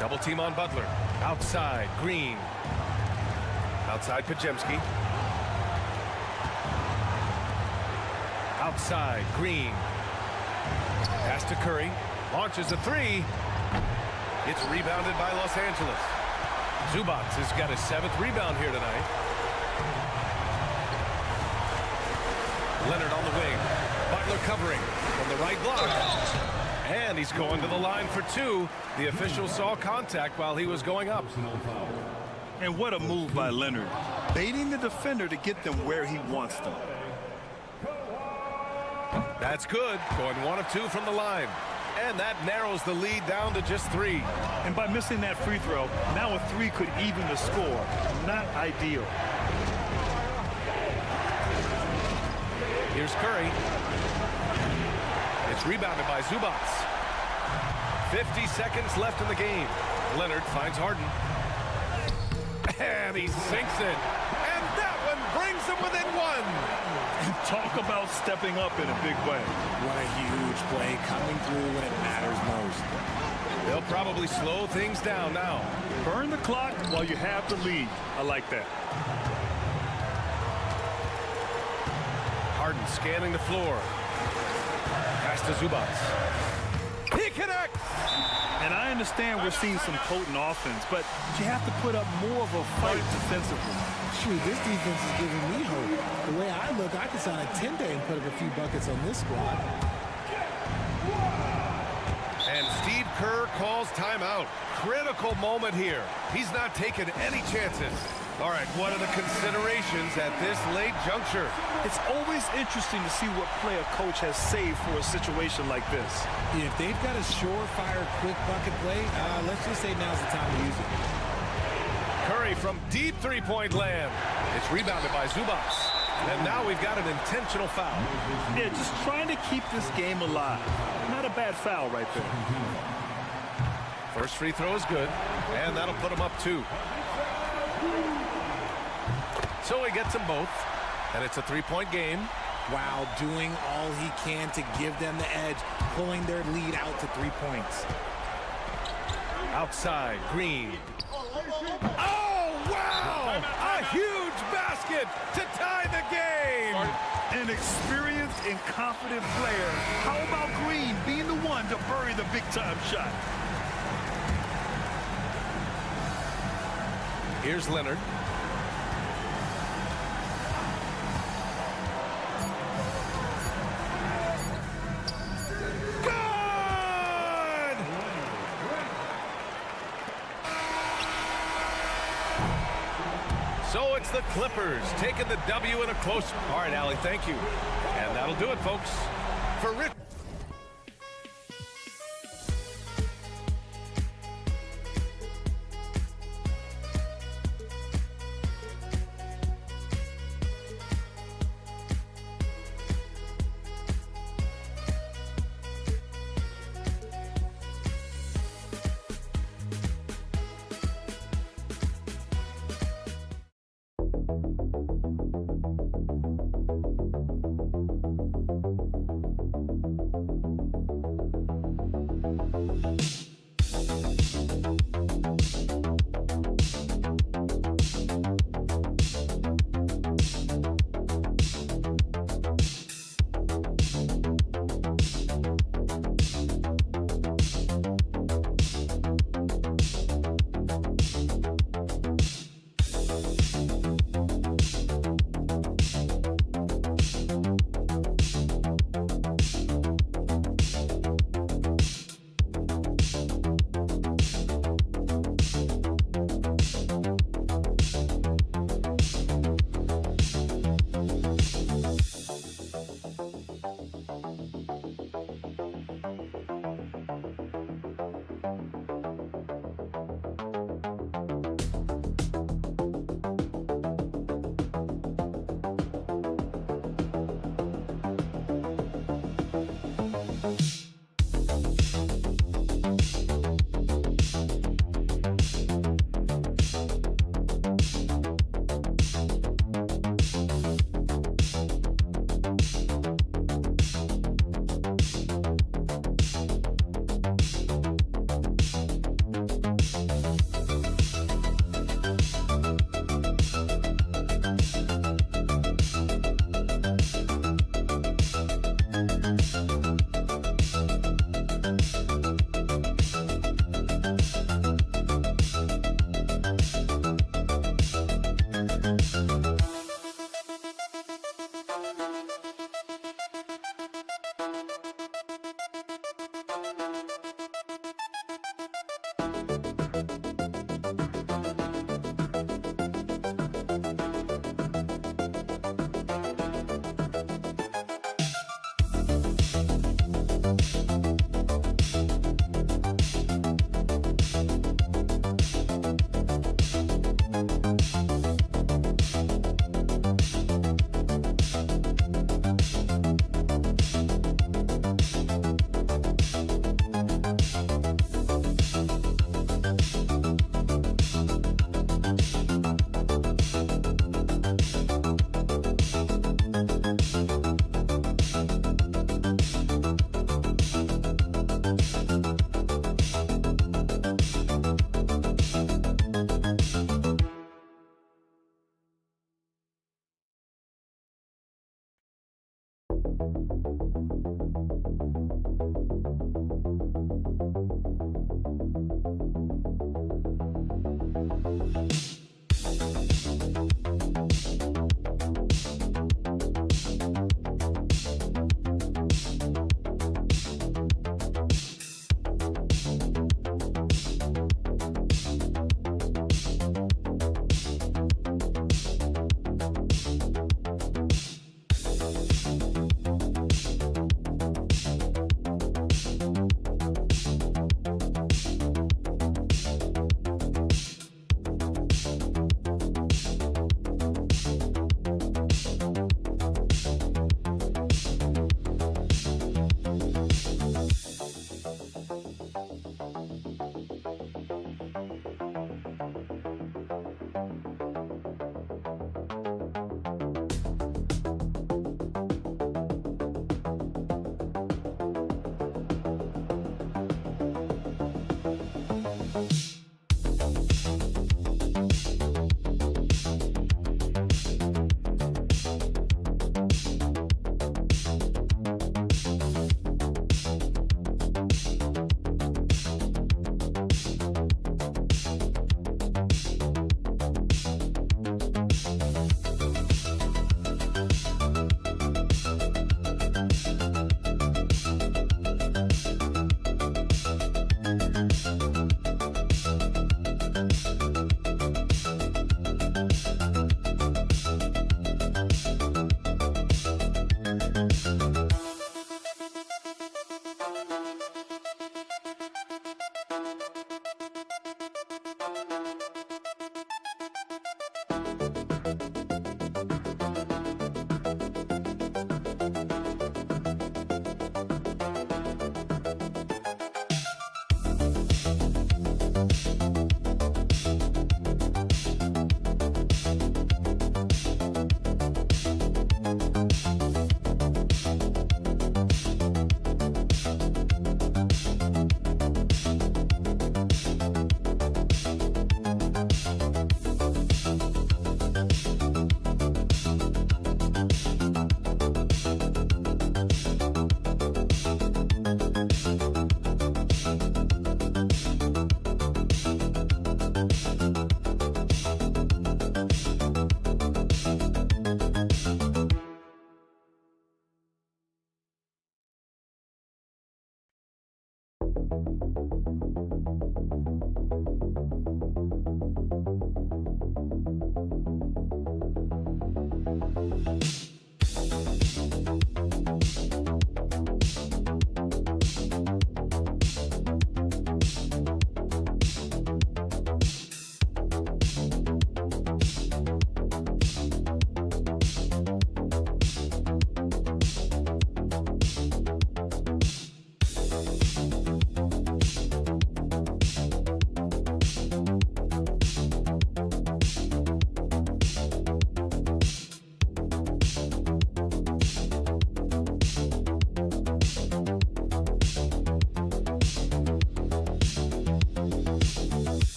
Double team on Butler. Outside, Green. Outside, Pajemski. Outside, Green. Pass to Curry. Launches a 3. It's rebounded by Los Angeles. Zubats has got his 7th rebound here tonight. Leonard on the wing. Butler covering from the right block. And he's going to the line for 2. The official saw contact while he was going up. And what a move by Leonard. Baiting the defender to get them where he wants them. That's good. Going 1 of 2 from the line. And that narrows the lead down to just 3. And by missing that free throw, now a 3 could even the score. Not ideal. Here's Curry. It's rebounded by Zubats. 50 seconds left in the game. Leonard finds Harden. And he sinks it. And that one brings him within 1. And talk about stepping up in a big way. What a huge play coming through when it matters most. They'll probably slow things down now. Burn the clock while you have the lead. I like that. Harden scanning the floor. Pass to Zubats. He connects! And I understand we're seeing some potent offense, but you have to put up more of a fight defensively. Shoot, this defense is giving me hope. The way I look, I could sign a 10-day and put up a few buckets on this squad. And Steve Kerr calls timeout. Critical moment here. He's not taking any chances. All right, what are the considerations at this late juncture? It's always interesting to see what play a coach has saved for a situation like this. If they've got a surefire, quick bucket play, let's just say now's the time to use it. Curry from deep three-point land. It's rebounded by Zubas. And now we've got an intentional foul. Yeah, just trying to keep this game alive. Not a bad foul right there. First free throw is good, and that'll put him up 2. So he gets them both, and it's a 3-point game. Wow, doing all he can to give them the edge, pulling their lead out to 3 points. Outside, Green. Oh, wow! A huge basket to tie the game! An experienced and confident player. How about Green being the one to bury the big-time shot? Here's Leonard. So it's the Clippers taking the W in a close. All right, Allie, thank you. And that'll do it, folks. For Rich.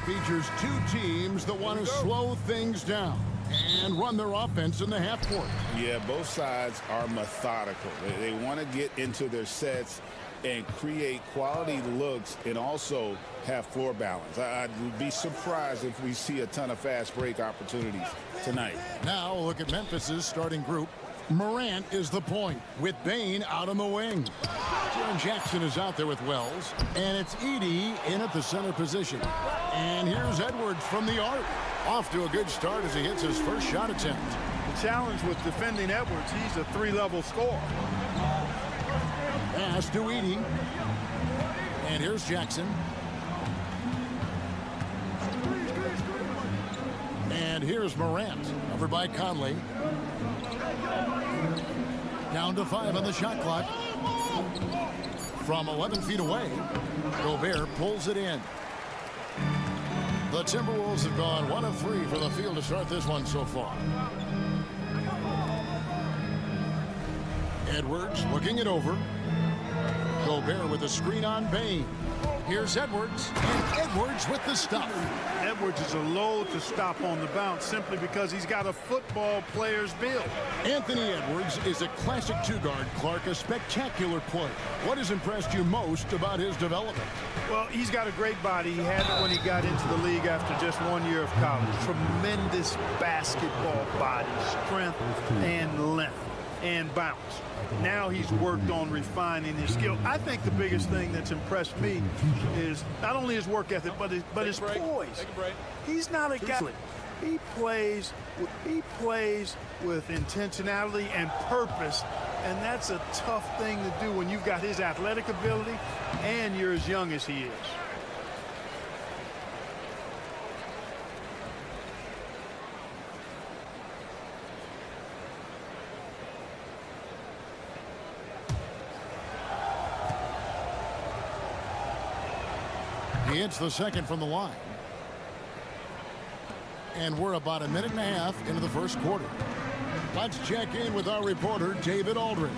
Features two teams that want to slow things down and run their offense in the half court. Yeah, both sides are methodical. They want to get into their sets and create quality looks and also have floor balance. I'd be surprised if we see a ton of fast break opportunities tonight. Now look at Memphis's starting group. Morant is the point with Bane out on the wing. Jaren Jackson is out there with Wells, and it's Edey in at the center position. And here's Edwards from the arc. Off to a good start as he hits his first shot attempt. The challenge with defending Edwards, he's a three-level scorer. Pass to Edey. And here's Jackson. And here's Morant, covered by Conley. Down to 5 on the shot clock. From 11 feet away, Gobert pulls it in. The Timberwolves have gone 1 of 3 from the field to start this one so far. Edwards looking it over. Gobert with a screen on Bane. Here's Edwards, and Edwards with the stop. Edwards is a load to stop on the bounce simply because he's got a football player's build. Anthony Edwards is a classic two-guard, Clark, a spectacular player. What has impressed you most about his development? Well, he's got a great body. He had it when he got into the league after just 1 year of college. Tremendous basketball body, strength and length and bounce. Now he's worked on refining his skill. I think the biggest thing that's impressed me is not only his work ethic, but his poise. He's not a guy. He plays with intentionality and purpose, and that's a tough thing to do when you've got his athletic ability and you're as young as he is. He hits the second from the line. And we're about a minute and a half into the first quarter. Let's check in with our reporter, David Aldridge.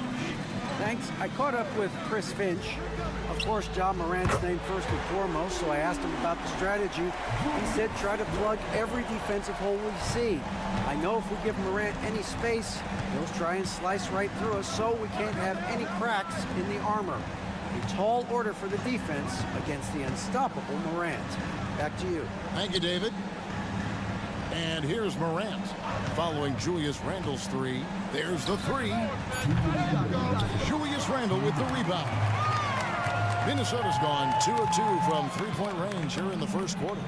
Thanks. I caught up with Chris Finch. Of course, John Morant's named first and foremost, so I asked him about the strategy. He said try to plug every defensive hole we see. I know if we give Morant any space, he'll try and slice right through us, so we can't have any cracks in the armor. A tall order for the defense against the unstoppable Morant. Back to you. Thank you, David. And here's Morant. Following Julius Randle's three, there's the three. Julius Randle with the rebound. Minnesota's gone 2 of 2 from three-point range here in the first quarter.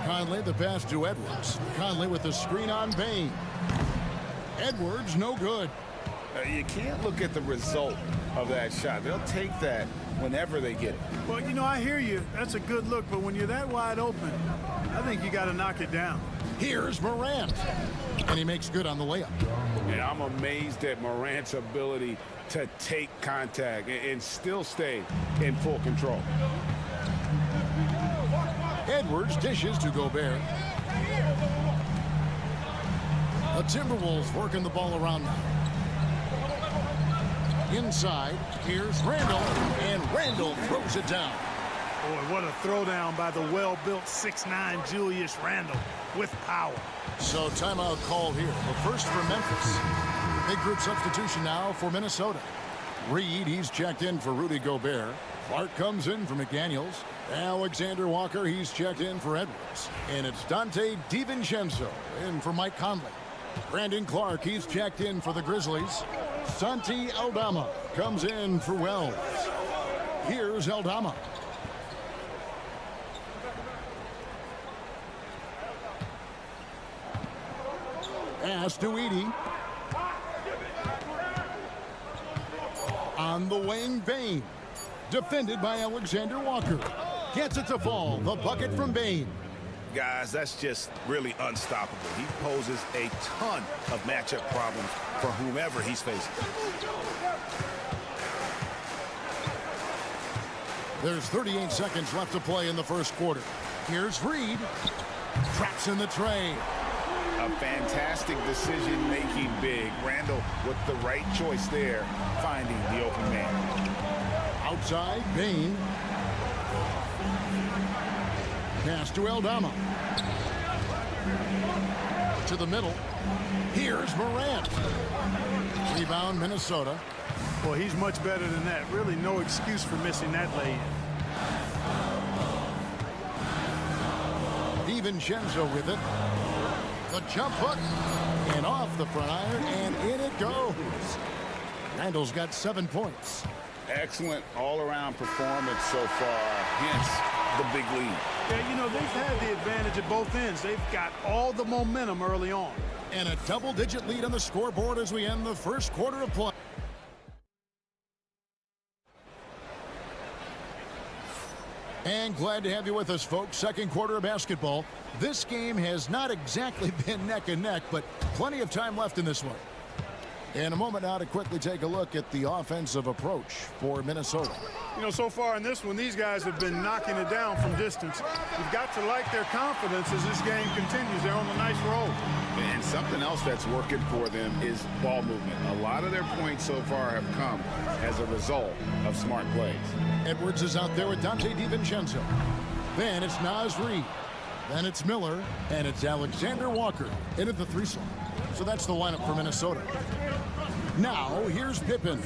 Conley the pass to Edwards. Conley with the screen on Bane. Edwards no good. You can't look at the result of that shot. They'll take that whenever they get it. Well, you know, I hear you. That's a good look, but when you're that wide open, I think you got to knock it down. Here's Morant. And he makes good on the layup. And I'm amazed at Morant's ability to take contact and still stay in full control. Edwards dishes to Gobert. The Timberwolves working the ball around now. Inside, here's Randle, and Randle throws it down. Boy, what a throwdown by the well-built 6'9" Julius Randle with power. So timeout call here. The first for Memphis. Big group substitution now for Minnesota. Reed, he's checked in for Rudy Gobert. Clark comes in for McDaniels. Alexander Walker, he's checked in for Edwards. And it's Dante DiVincenzo in for Mike Conley. Brandon Clark, he's checked in for the Grizzlies. Santi Aldama comes in for Wells. Here's Aldama. Pass to Edey. On the wing, Bane. Defended by Alexander Walker. Gets it to fall. The bucket from Bane. Guys, that's just really unstoppable. He poses a ton of matchup problems for whomever he's facing. There's 38 seconds left to play in the first quarter. Here's Reed. Traps in the tray. A fantastic decision-making big. Randle with the right choice there, finding the open man. Outside, Bane. Pass to Aldama. To the middle. Here's Morant. Rebound, Minnesota. Well, he's much better than that. Really no excuse for missing that lay-in. DiVincenzo with it. The jump hook. And off the front iron, and in it goes. Randle's got 7 points. Excellent all-around performance so far, hence the big lead. Yeah, you know, they've had the advantage at both ends. They've got all the momentum early on. And a double-digit lead on the scoreboard as we end the first quarter of play. And glad to have you with us, folks. Second quarter of basketball. This game has not exactly been neck and neck, but plenty of time left in this one. In a moment now to quickly take a look at the offensive approach for Minnesota. You know, so far in this one, these guys have been knocking it down from distance. You've got to like their confidence as this game continues. They're on a nice roll. And something else that's working for them is ball movement. A lot of their points so far have come as a result of smart plays. Edwards is out there with Dante DiVincenzo. Then it's Naz Reid. Then it's Miller. And it's Alexander Walker into the three slot. So that's the lineup for Minnesota. Now, here's Pippen.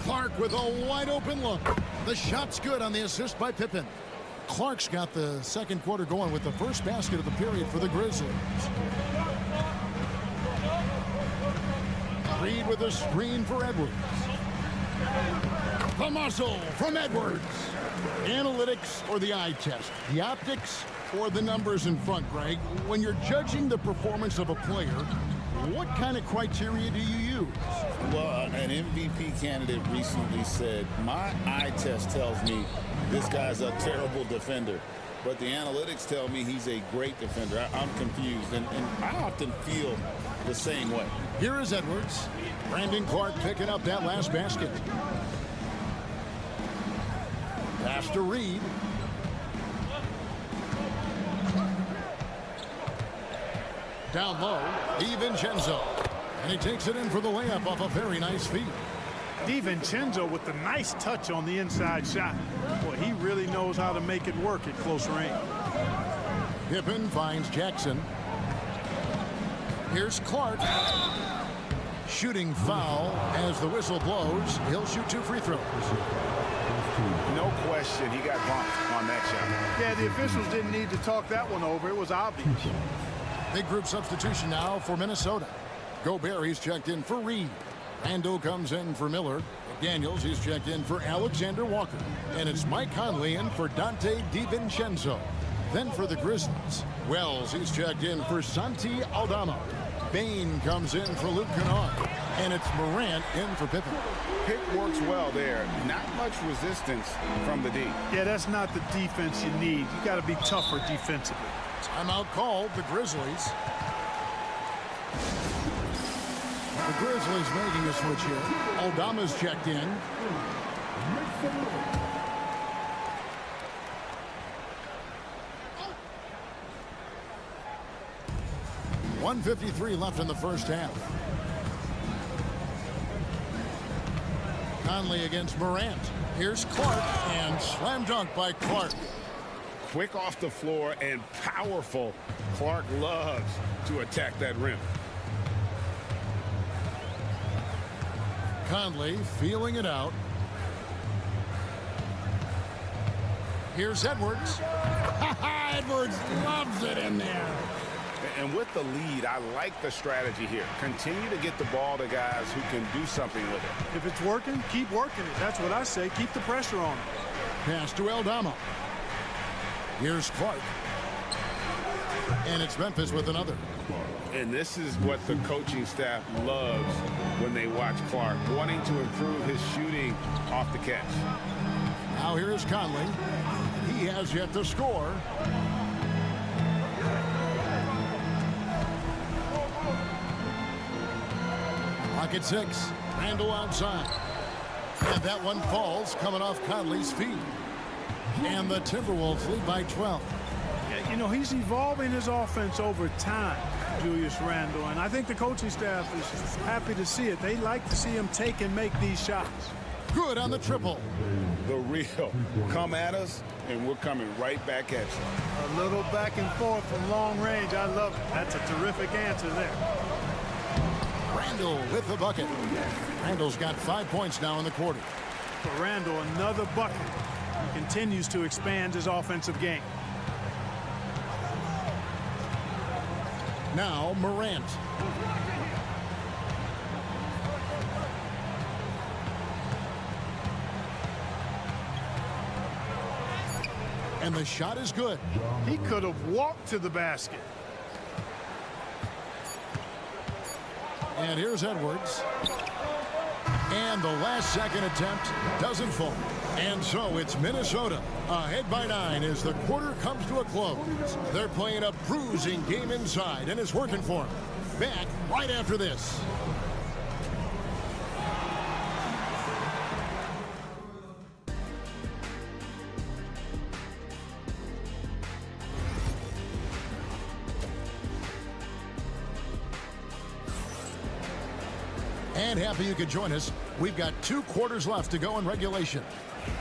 Clark with a wide open look. The shot's good on the assist by Pippen. Clark's got the second quarter going with the first basket of the period for the Grizzlies. Reed with a screen for Edwards. The muscle from Edwards. Analytics or the eye test? The optics or the numbers in front, Greg? When you're judging the performance of a player, what kind of criteria do you use? Well, an MVP candidate recently said, my eye test tells me this guy's a terrible defender, but the analytics tell me he's a great defender. I'm confused, and I often feel the same way. Here is Edwards. Brandon Clark picking up that last basket. Pass to Reed. Down low, DiVincenzo. And he takes it in for the layup off a very nice feed. DiVincenzo with a nice touch on the inside shot. Boy, he really knows how to make it work at close range. Pippen finds Jackson. Here's Clark. Shooting foul as the whistle blows. He'll shoot 2 free throws. No question, he got bumped on that shot. Yeah, the officials didn't need to talk that one over. It was obvious. Big group substitution now for Minnesota. Gobert, he's checked in for Reed. Randall comes in for Miller. McDaniels, he's checked in for Alexander Walker. And it's Mike Conley in for Dante DiVincenzo. Then for the Grizzlies, Wells, he's checked in for Santi Aldama. Bain comes in for Luke Kennard. And it's Morant in for Pippen. Pick works well there. Not much resistance from the D. Yeah, that's not the defense you need. You got to be tougher defensively. Timeout called, the Grizzlies. The Grizzlies making a switch here. Aldama's checked in. .153 left in the first half. Conley against Morant. Here's Clark, and slam dunk by Clark. Quick off the floor and powerful. Clark loves to attack that rim. Conley feeling it out. Here's Edwards. Edwards loves it in there. And with the lead, I like the strategy here. Continue to get the ball to guys who can do something with it. If it's working, keep working it. That's what I say. Keep the pressure on him. Pass to Aldama. Here's Clark. And it's Memphis with another. And this is what the coaching staff loves when they watch Clark, wanting to improve his shooting off the catch. Now here is Conley. He has yet to score. Pocket 6. Randall outside. And that one falls coming off Conley's feet. And the Timberwolves lead by 12. Yeah, you know, he's evolving his offense over time, Julius Randle, and I think the coaching staff is happy to see it. They like to see him take and make these shots. Good on the triple. The real. Come at us, and we're coming right back at you. A little back and forth from long range. I love it. That's a terrific answer there. Randall with the bucket. Randall's got 5 points now in the quarter. For Randall, another bucket. He continues to expand his offensive game. Now Morant. And the shot is good. He could have walked to the basket. And here's Edwards. And the last second attempt doesn't fall. And so it's Minnesota ahead by 9 as the quarter comes to a close. They're playing a bruising game inside, and it's working for them. Back right after this. And happy you could join us. We've got 2 quarters left to go in regulation.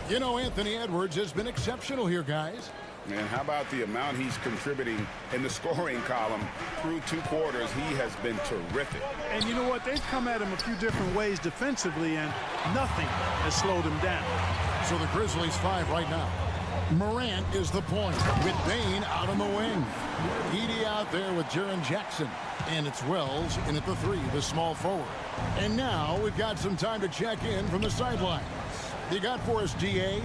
You know, Anthony Edwards has been exceptional here, guys. And how about the amount he's contributing in the scoring column through 2 quarters? He has been terrific. And you know what? They've come at him a few different ways defensively, and nothing has slowed him down. So the Grizzlies 5 right now. Morant is the point with Bain out on the wing. Edey out there with Jaren Jackson. And it's Wells in at the 3, the small forward. And now we've got some time to check in from the sidelines. You got for us, DA?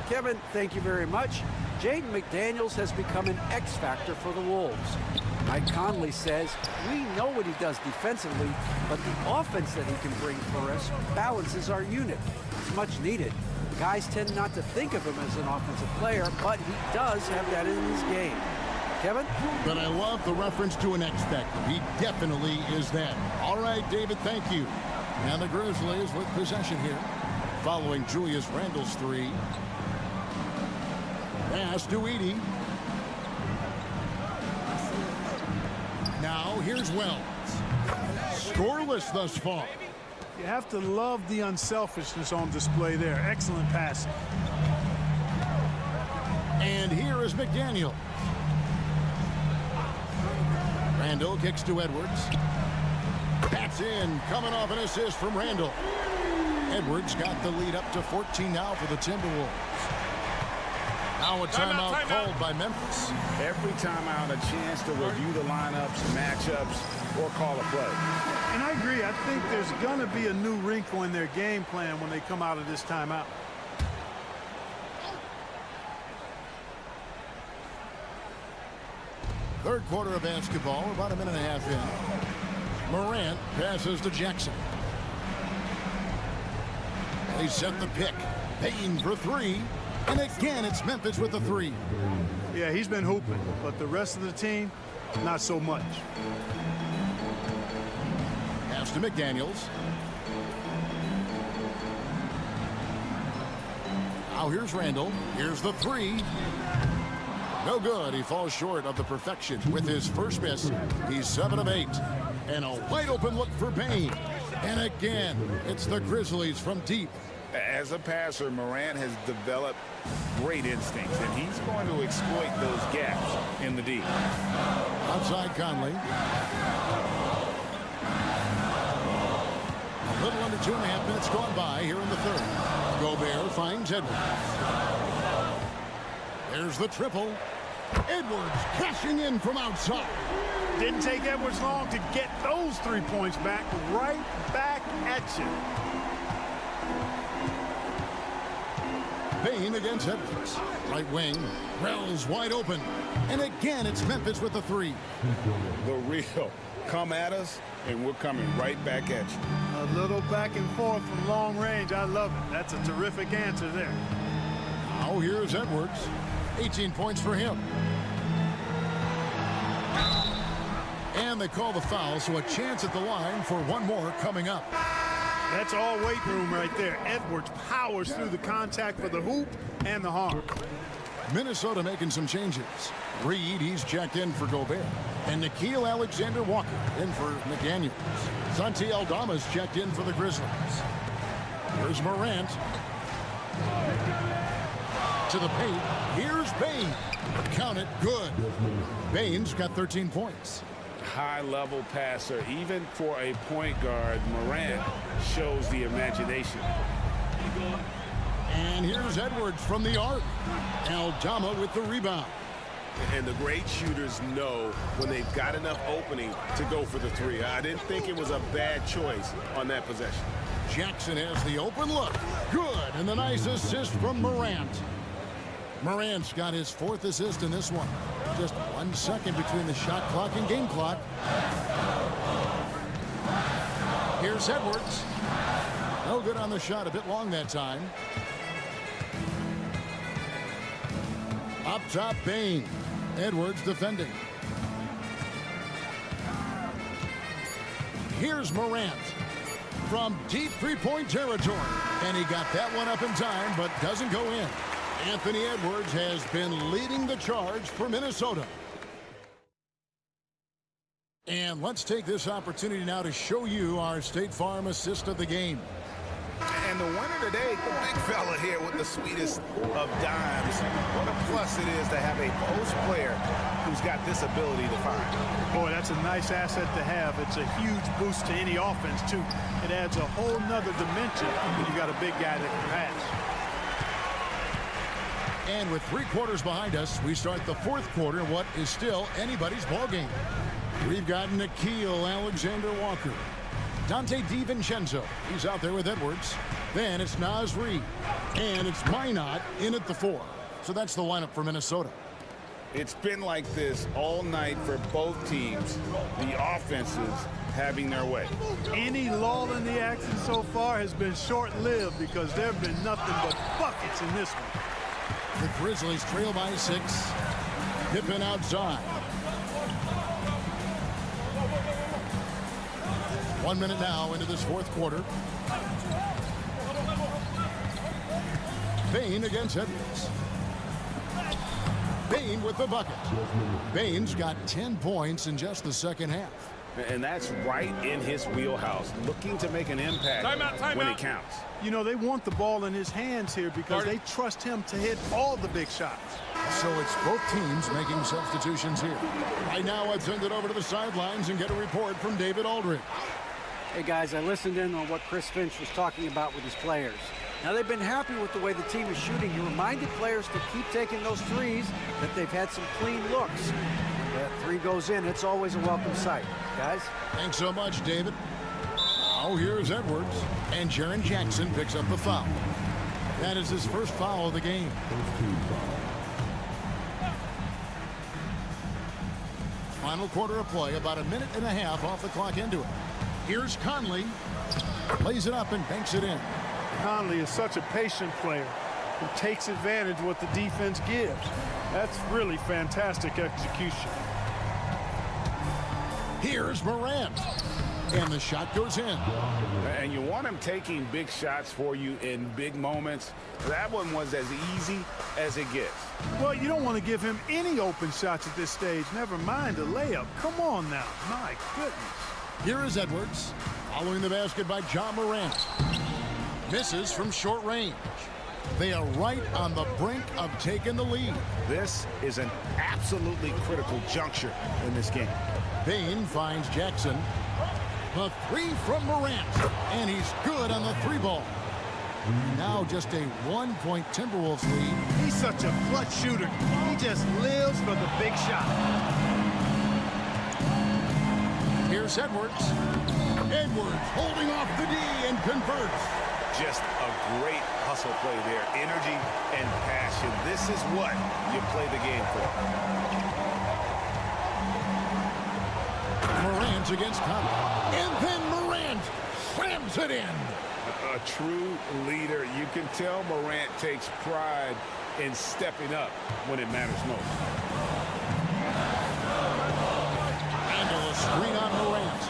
Kevin, thank you very much. Jaden McDaniels has become an X factor for the Wolves. Mike Conley says, we know what he does defensively, but the offense that he can bring for us balances our unit. It's much needed. Guys tend not to think of him as an offensive player, but he does have that in his game. Kevin? But I love the reference to an X factor. He definitely is that. All right, David, thank you. And the Grizzlies with possession here. Following Julius Randle's 3. Pass to Edey. Now here's Wells. Scoreless thus far. You have to love the unselfishness on display there. Excellent passing. And here is McDaniel. Randall kicks to Edwards. That's in, coming off an assist from Randall. Edwards got the lead up to 14 now for the Timberwolves. Now a timeout called by Memphis. Every timeout, a chance to review the lineups, matchups, or call a play. And I agree. I think there's going to be a new wrinkle in their game plan when they come out of this timeout. Third quarter of basketball, about a minute and a half in. Morant passes to Jackson. They set the pick. Payne for three. And again, it's Memphis with the three. Yeah, he's been hooping, but the rest of the team, not so much. Pass to McDaniels. Now here's Randall. Here's the three. No good. He falls short of the perfection with his first miss. He's 7 of 8. And a wide open look for Payne. And again, it's the Grizzlies from deep. As a passer, Morant has developed great instincts, and he's going to exploit those gaps in the D. Outside Conley. A little under 2.5 minutes gone by here in the third. Gobert finds Edwards. There's the triple. Edwards cashing in from outside. Didn't take Edwards long to get those 3 points back. Right back at you. Payne against Edwards. Right wing. Wells wide open. And again, it's Memphis with the three. The real. Come at us, and we're coming right back at you. A little back and forth from long range. I love it. That's a terrific answer there. Now here's Edwards. 18 points for him. And they call the foul, so a chance at the line for one more coming up. That's all weight room right there. Edwards powers through the contact for the hoop and the harm. Minnesota making some changes. Reed, he's checked in for Gobert. And Nickeil Alexander-Walker in for McDaniels. Santi Aldama's checked in for the Grizzlies. Here's Morant. To the paint. Here's Payne. Count it. Good. Payne's got 13 points. High-level passer. Even for a point guard, Morant shows the imagination. And here's Edwards from the arc. Aldama with the rebound. And the great shooters know when they've got enough opening to go for the three. I didn't think it was a bad choice on that possession. Jackson has the open look. Good. And the nice assist from Morant. Morant's got his 4th assist in this one. Just 1 second between the shot clock and game clock. Here's Edwards. No good on the shot. A bit long that time. Up top, Payne. Edwards defending. Here's Morant from deep three-point territory. And he got that one up in time, but doesn't go in. Anthony Edwards has been leading the charge for Minnesota. And let's take this opportunity now to show you our State Farm assist of the game. And the winner today, the big fella here with the sweetest of dimes. What a plus it is to have a post player who's got this ability to find. Boy, that's a nice asset to have. It's a huge boost to any offense, too. It adds a whole nother dimension when you got a big guy that can pass. And with 3 quarters behind us, we start the 4th quarter, what is still anybody's ballgame. We've got Nickeil Alexander-Walker. Dante DiVincenzo, he's out there with Edwards. Then it's Naz Reid. And it's Minot in at the 4. So that's the lineup for Minnesota. It's been like this all night for both teams. The offenses having their way. Any lull in the action so far has been short-lived because there have been nothing but buckets in this one. The Grizzlies trail by 6. Pippen outside. 1 minute now into this 4th quarter. Payne against Edwards. Bane with the bucket. Bane's got 10 points in just the second half. And that's right in his wheelhouse, looking to make an impact when it counts. You know, they want the ball in his hands here because they trust him to hit all the big shots. So it's both teams making substitutions here. Right now, I'd send it over to the sidelines and get a report from David Aldridge. Hey, guys, I listened in on what Chris Finch was talking about with his players. Now, they've been happy with the way the team is shooting. He reminded players to keep taking those threes, that they've had some clean looks. When that three goes in, it's always a welcome sight. Guys? Thanks so much, David. Now here's Edwards, and Jaren Jackson picks up the foul. That is his first foul of the game. Final quarter of play, about a minute and a half off the clock into it. Here's Conley. Lays it up and banks it in. Conley is such a patient player who takes advantage of what the defense gives. That's really fantastic execution. Here's Morant. And the shot goes in. And you want him taking big shots for you in big moments. That one was as easy as it gets. Well, you don't want to give him any open shots at this stage. Never mind a layup. Come on now. My goodness. Here is Edwards. Following the basket by Ja Morant. Misses from short range. They are right on the brink of taking the lead. This is an absolutely critical juncture in this game. Bane finds Jackson. The three from Morant. And he's good on the three ball. Now just a 1-point Timberwolves lead. He's such a clutch shooter. He just lives for the big shot. Here's Edwards. Edwards holding off the D and converts. Just a great hustle play there. Energy and passion. This is what you play the game for. Morant against Conley. And then Morant slams it in. A true leader. You can tell Morant takes pride in stepping up when it matters most. Handle a screen on Morant.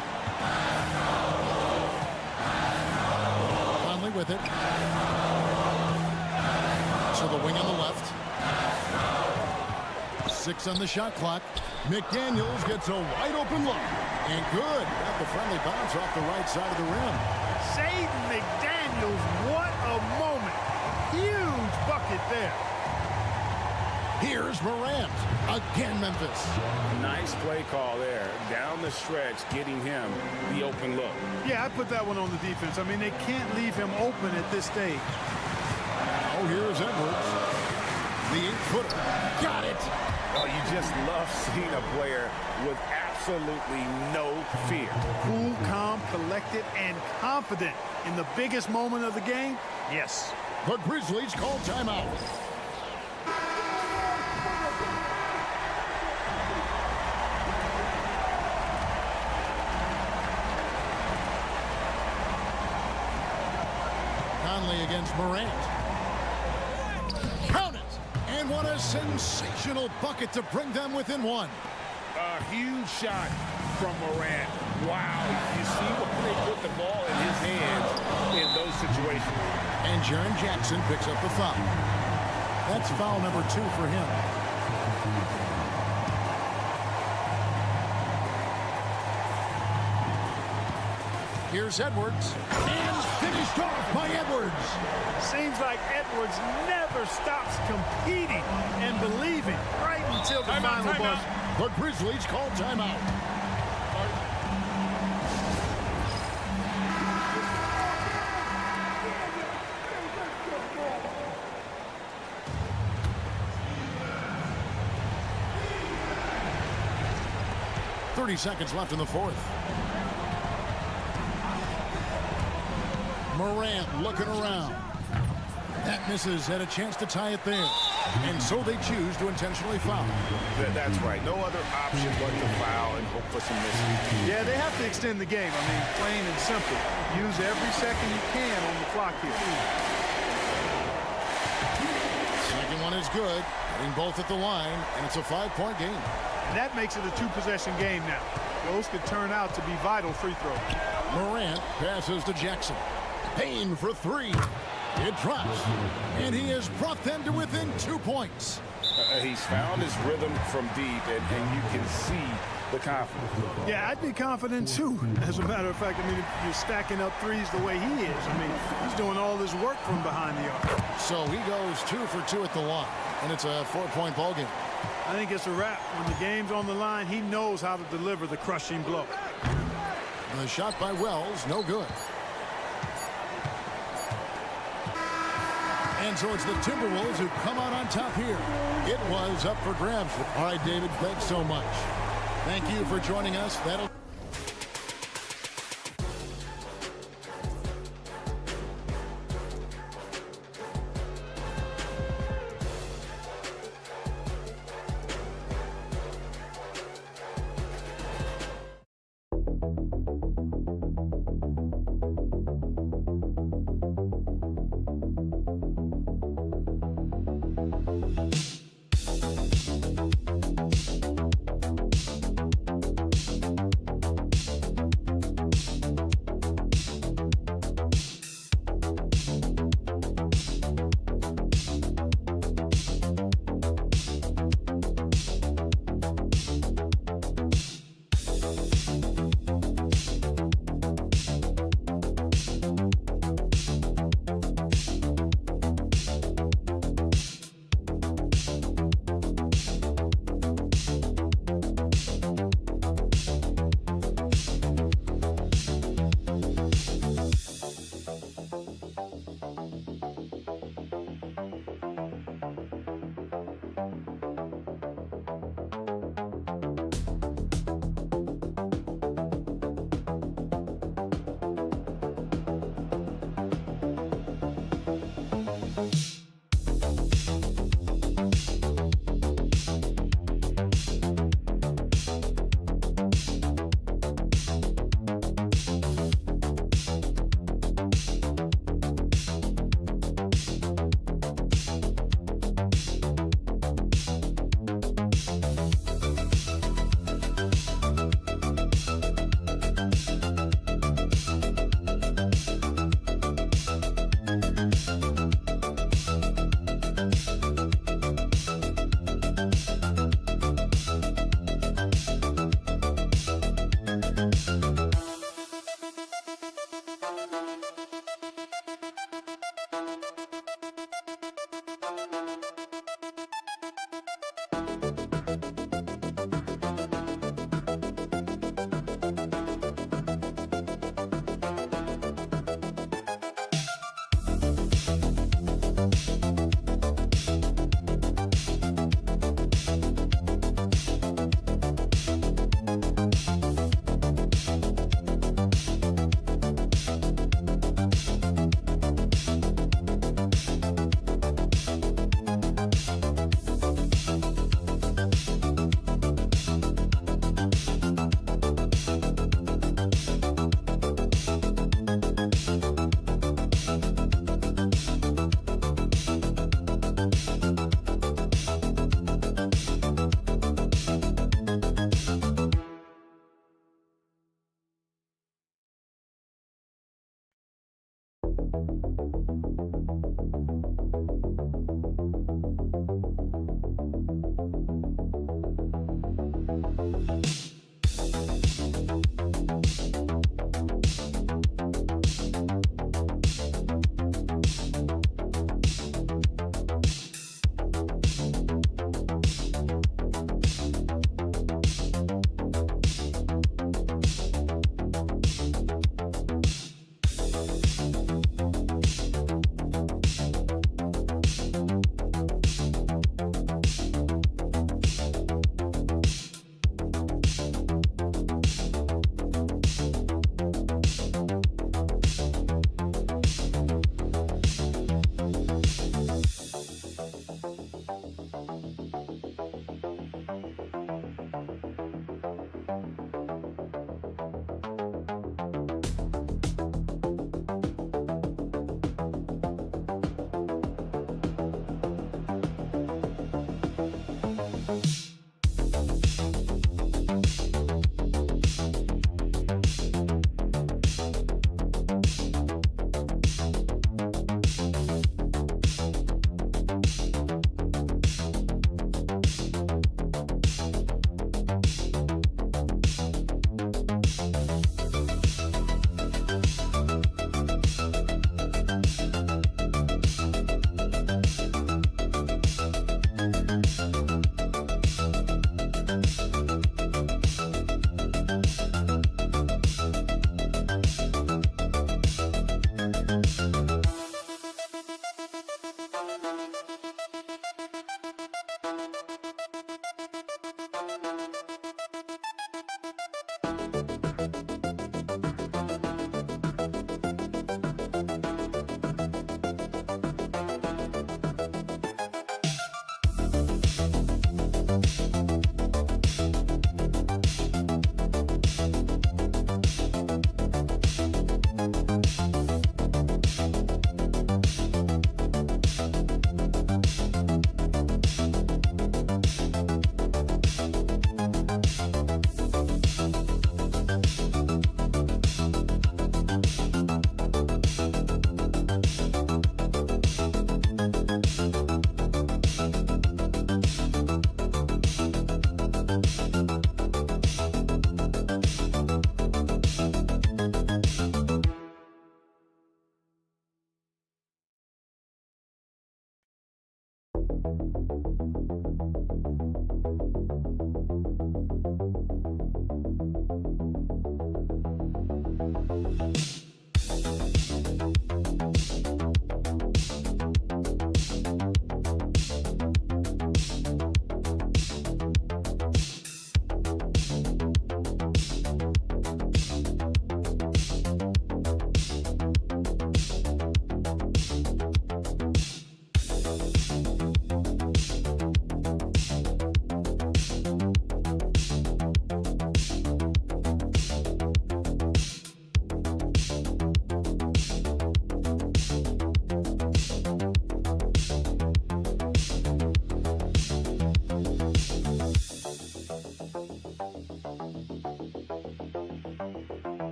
Conley with it. So the wing on the left. 6 on the shot clock. McDaniels gets a wide open look. And good. Got the friendly bounce off the right side of the rim. Shaden McDaniels, what a moment. Huge bucket there. Here's Morant. Again, Memphis. Nice play call there. Down the stretch, getting him the open look. Yeah, I put that one on the defense. I mean, they can't leave him open at this stage. Oh, here's Edwards. The 8-footer. Got it. Oh, you just love seeing a player with absolutely no fear. Cool, calm, collected, and confident in the biggest moment of the game. Yes. The Grizzlies call timeout. Conley against Morant. Count it! And what a sensational bucket to bring them within one. A huge shot from Morant. Wow, you see when they put the ball in his hands in those situations. And Jaren Jackson picks up the foul. That's foul number 2 for him. Here's Edwards. And finished off by Edwards. Seems like Edwards never stops competing and believing right until the final buzzer. The Grizzlies call timeout. Seconds left in the fourth. Morant looking around. That misses. Had a chance to tie it there. And so they choose to intentionally foul. That's right. No other option but to foul and hope for some misses. Yeah, they have to extend the game. I mean, plain and simple. Use every second you can on the clock here. Second one is good. Hitting both at the line, and it's a 5-point game. And that makes it a 2-possession game now. Those could turn out to be vital free throws. Morant passes to Jackson. Payne for 3. It drops. And he has brought them to within 2 points. He's found his rhythm from deep, and you can see the confidence. Yeah, I'd be confident too. As a matter of fact, I mean, if you're stacking up threes the way he is, I mean, he's doing all his work from behind the arc. So he goes 2 for 2 at the line, and it's a 4-point ball game. I think it's a wrap. When the game's on the line, he knows how to deliver the crushing blow. The shot by Wells, no good. And so it's the Timberwolves who come out on top here. It was up for grabs. All right, David, thanks so much. Thank you for joining us. That'll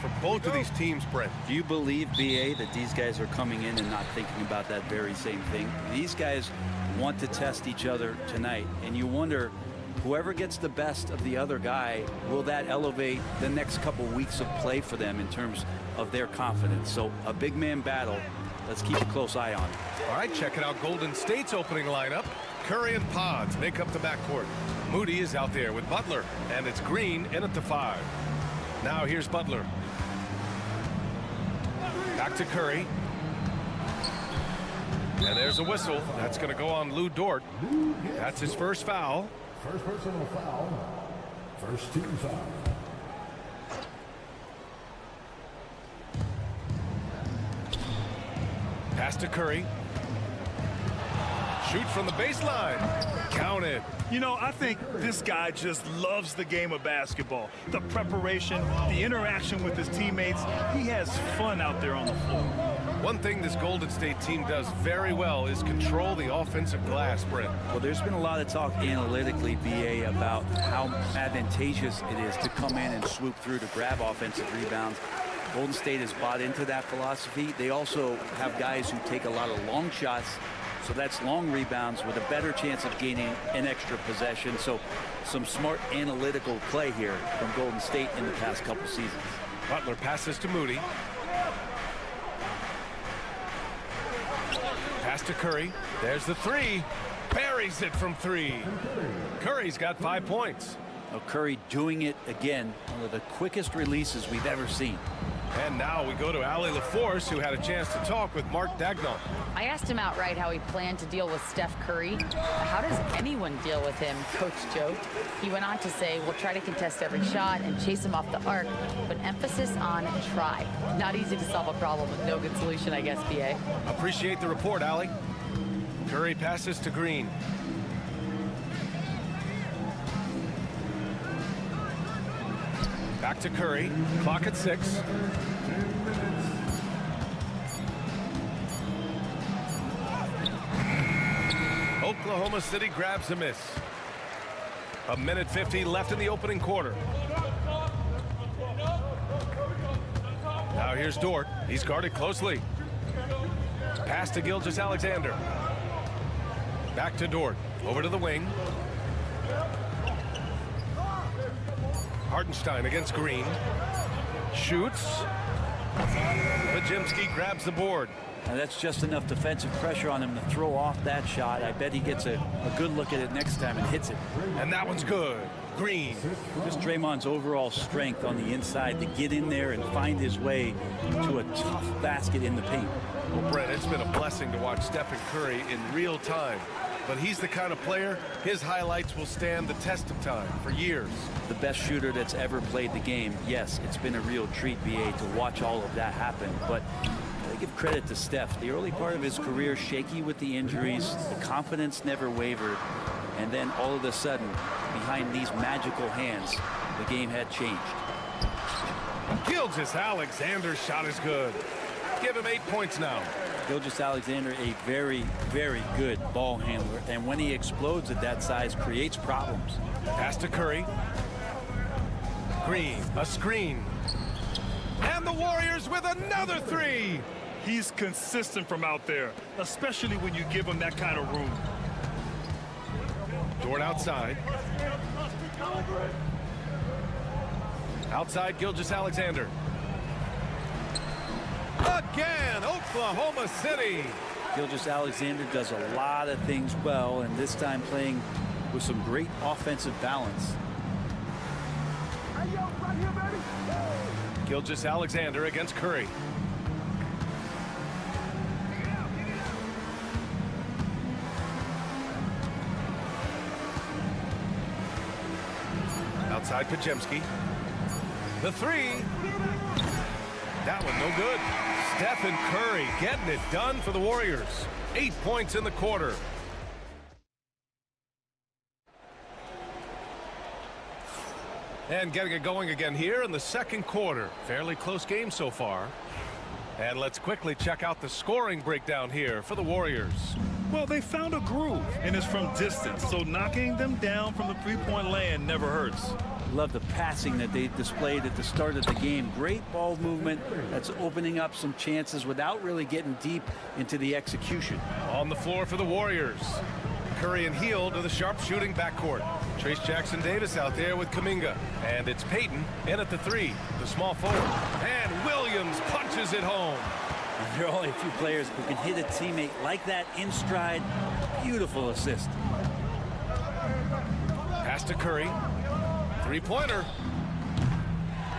For both of these teams, Brent. Do you believe, BA, that these guys are coming in and not thinking about that very same thing? These guys want to test each other tonight, and you wonder, whoever gets the best of the other guy, will that elevate the next couple weeks of play for them in terms of their confidence? So a big man battle. Let's keep a close eye on it. All right, checking out Golden State's opening lineup. Curry and Pods make up the backcourt. Moody is out there with Butler, and it's Green in at the 5. Now here's Butler. Back to Curry. And there's a whistle. That's going to go on Lou Dort. That's his first foul. First personal foul. First team foul. Pass to Curry. Shoot from the baseline. Count it. You know, I think this guy just loves the game of basketball. The preparation, the interaction with his teammates. He has fun out there on the floor. One thing this Golden State team does very well is control the offensive glass, Brent. Well, there's been a lot of talk analytically, BA, about how advantageous it is to come in and swoop through to grab offensive rebounds. Golden State has bought into that philosophy. They also have guys who take a lot of long shots. So that's long rebounds with a better chance of gaining an extra possession. So some smart analytical play here from Golden State in the past couple seasons. Butler passes to Moody. Pass to Curry. There's the 3. Buries it from 3. Curry's got 5 points. Now Curry doing it again. One of the quickest releases we've ever seen. And now we go to Allie LaForce, who had a chance to talk with Mark Daigneault. I asked him outright how he planned to deal with Steph Curry. How does anyone deal with him, Coach joked. He went on to say, we'll try to contest every shot and chase him off the arc, but emphasis on try. Not easy to solve a problem with no good solution, I guess, BA. Appreciate the report, Allie. Curry passes to Green. Back to Curry. Clock at 6. Oklahoma City grabs a miss. 1:50 left in the opening quarter. Now here's Dort. He's guarded closely. Pass to Gilgeous-Alexander. Back to Dort. Over to the wing. Hartenstein against Green. Shoots. Podziemski grabs the board. Now that's just enough defensive pressure on him to throw off that shot. I bet he gets a good look at it next time and hits it. And that one's good. Green. Just Draymond's overall strength on the inside to get in there and find his way to a tough basket in the paint. Well, Brent, it's been a blessing to watch Stephen Curry in real time. But he's the kind of player, his highlights will stand the test of time for years. The best shooter that's ever played the game. Yes, it's been a real treat, BA, to watch all of that happen. But I give credit to Steph. The early part of his career, shaky with the injuries, the confidence never wavered. And then all of a sudden, behind these magical hands, the game had changed. Gilgeous-Alexander's shot is good. Give him 8 points now. Gilgeous-Alexander, a very, very good ball handler, and when he explodes at that size, creates problems. Pass to Curry. Green, a screen. And the Warriors with another three. He's consistent from out there, especially when you give him that kind of room. Dort outside. Outside Gilgeous-Alexander. Again, Oklahoma City. Gilgeous-Alexander does a lot of things well, and this time playing with some great offensive balance. Gilgeous-Alexander against Curry. Outside Pajemski. The three. That one no good. Stephen Curry getting it done for the Warriors. 8 points in the quarter. And getting it going again here in the second quarter. Fairly close game so far. And let's quickly check out the scoring breakdown here for the Warriors. Well, they found a groove, and it's from distance, so knocking them down from the three-point land never hurts. Love the passing that they displayed at the start of the game. Great ball movement that's opening up some chances without really getting deep into the execution. On the floor for the Warriors. Curry and Hield to the sharpshooting backcourt. Trace Jackson-Davis out there with Kuminga. And it's Payton in at the three, the small forward. And Williams punches it home. And there are only a few players who can hit a teammate like that in stride. Beautiful assist. Pass to Curry. Three-pointer.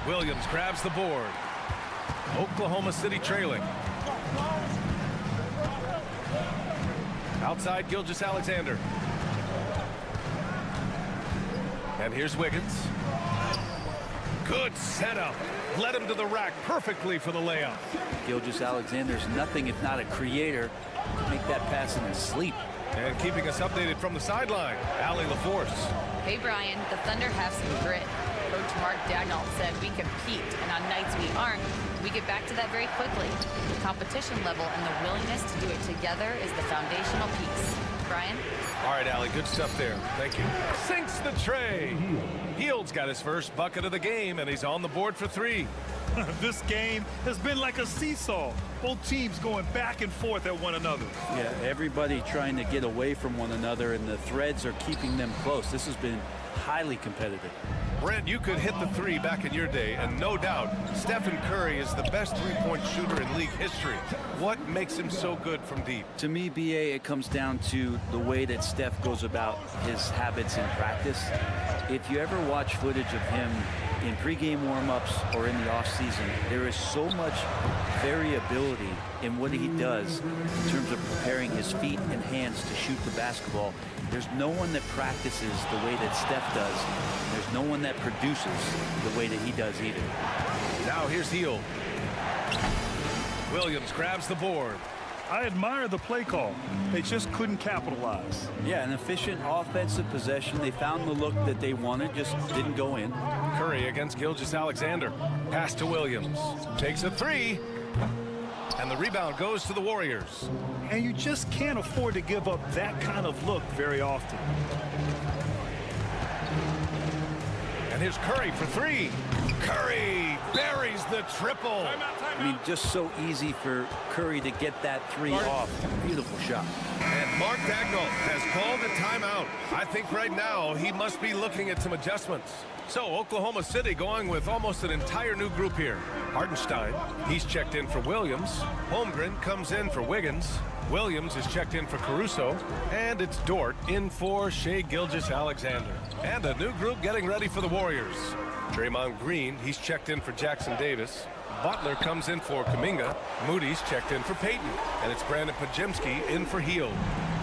Williams grabs the board. Oklahoma City trailing. Outside Gilgeous-Alexander. And here's Wiggins. Good setup. Led him to the rack perfectly for the layup. Gilgeous-Alexander's nothing if not a creator. Make that pass in his sleep. And keeping us updated from the sideline, Allie LaForce. Hey, Brian, the Thunder have some grit. Coach Mark Daigneault said we compete, and on nights we aren't, we get back to that very quickly. The competition level and the willingness to do it together is the foundational piece. Brian? All right, Allie, good stuff there. Thank you. Sinks the tray. Hield's got his first bucket of the game, and he's on the board for three. This game has been like a seesaw. Both teams going back and forth at one another. Yeah, everybody trying to get away from one another, and the threads are keeping them close. This has been highly competitive. Brent, you could hit the three back in your day, and no doubt, Stephen Curry is the best three-point shooter in league history. What makes him so good from deep? To me, BA, it comes down to the way that Steph goes about his habits in practice. If you ever watch footage of him in pregame warm-ups or in the offseason, there is so much variability in what he does in terms of preparing his feet and hands to shoot the basketball. There's no one that practices the way that Steph does. There's no one that produces the way that he does either. Now here's Hield. Williams grabs the board. I admire the play call. They just couldn't capitalize. Yeah, an efficient offensive possession. They found the look that they wanted, just didn't go in. Curry against Gilgeous-Alexander. Pass to Williams. Takes a three. And the rebound goes to the Warriors. And you just can't afford to give up that kind of look very often. And here's Curry for three. Curry buries the triple. I mean, just so easy for Curry to get that three off. Beautiful shot. And Mark Daigneault has called a timeout. I think right now he must be looking at some adjustments. So Oklahoma City going with almost an entire new group here. Hartenstein, he's checked in for Williams. Holmgren comes in for Wiggins. Williams is checked in for Caruso. And it's Dort in for Shai Gilgeous-Alexander. And a new group getting ready for the Warriors. Draymond Green, he's checked in for Jackson-Davis. Butler comes in for Kuminga. Moody's checked in for Payton. And it's Brandon Pajemski in for Hield.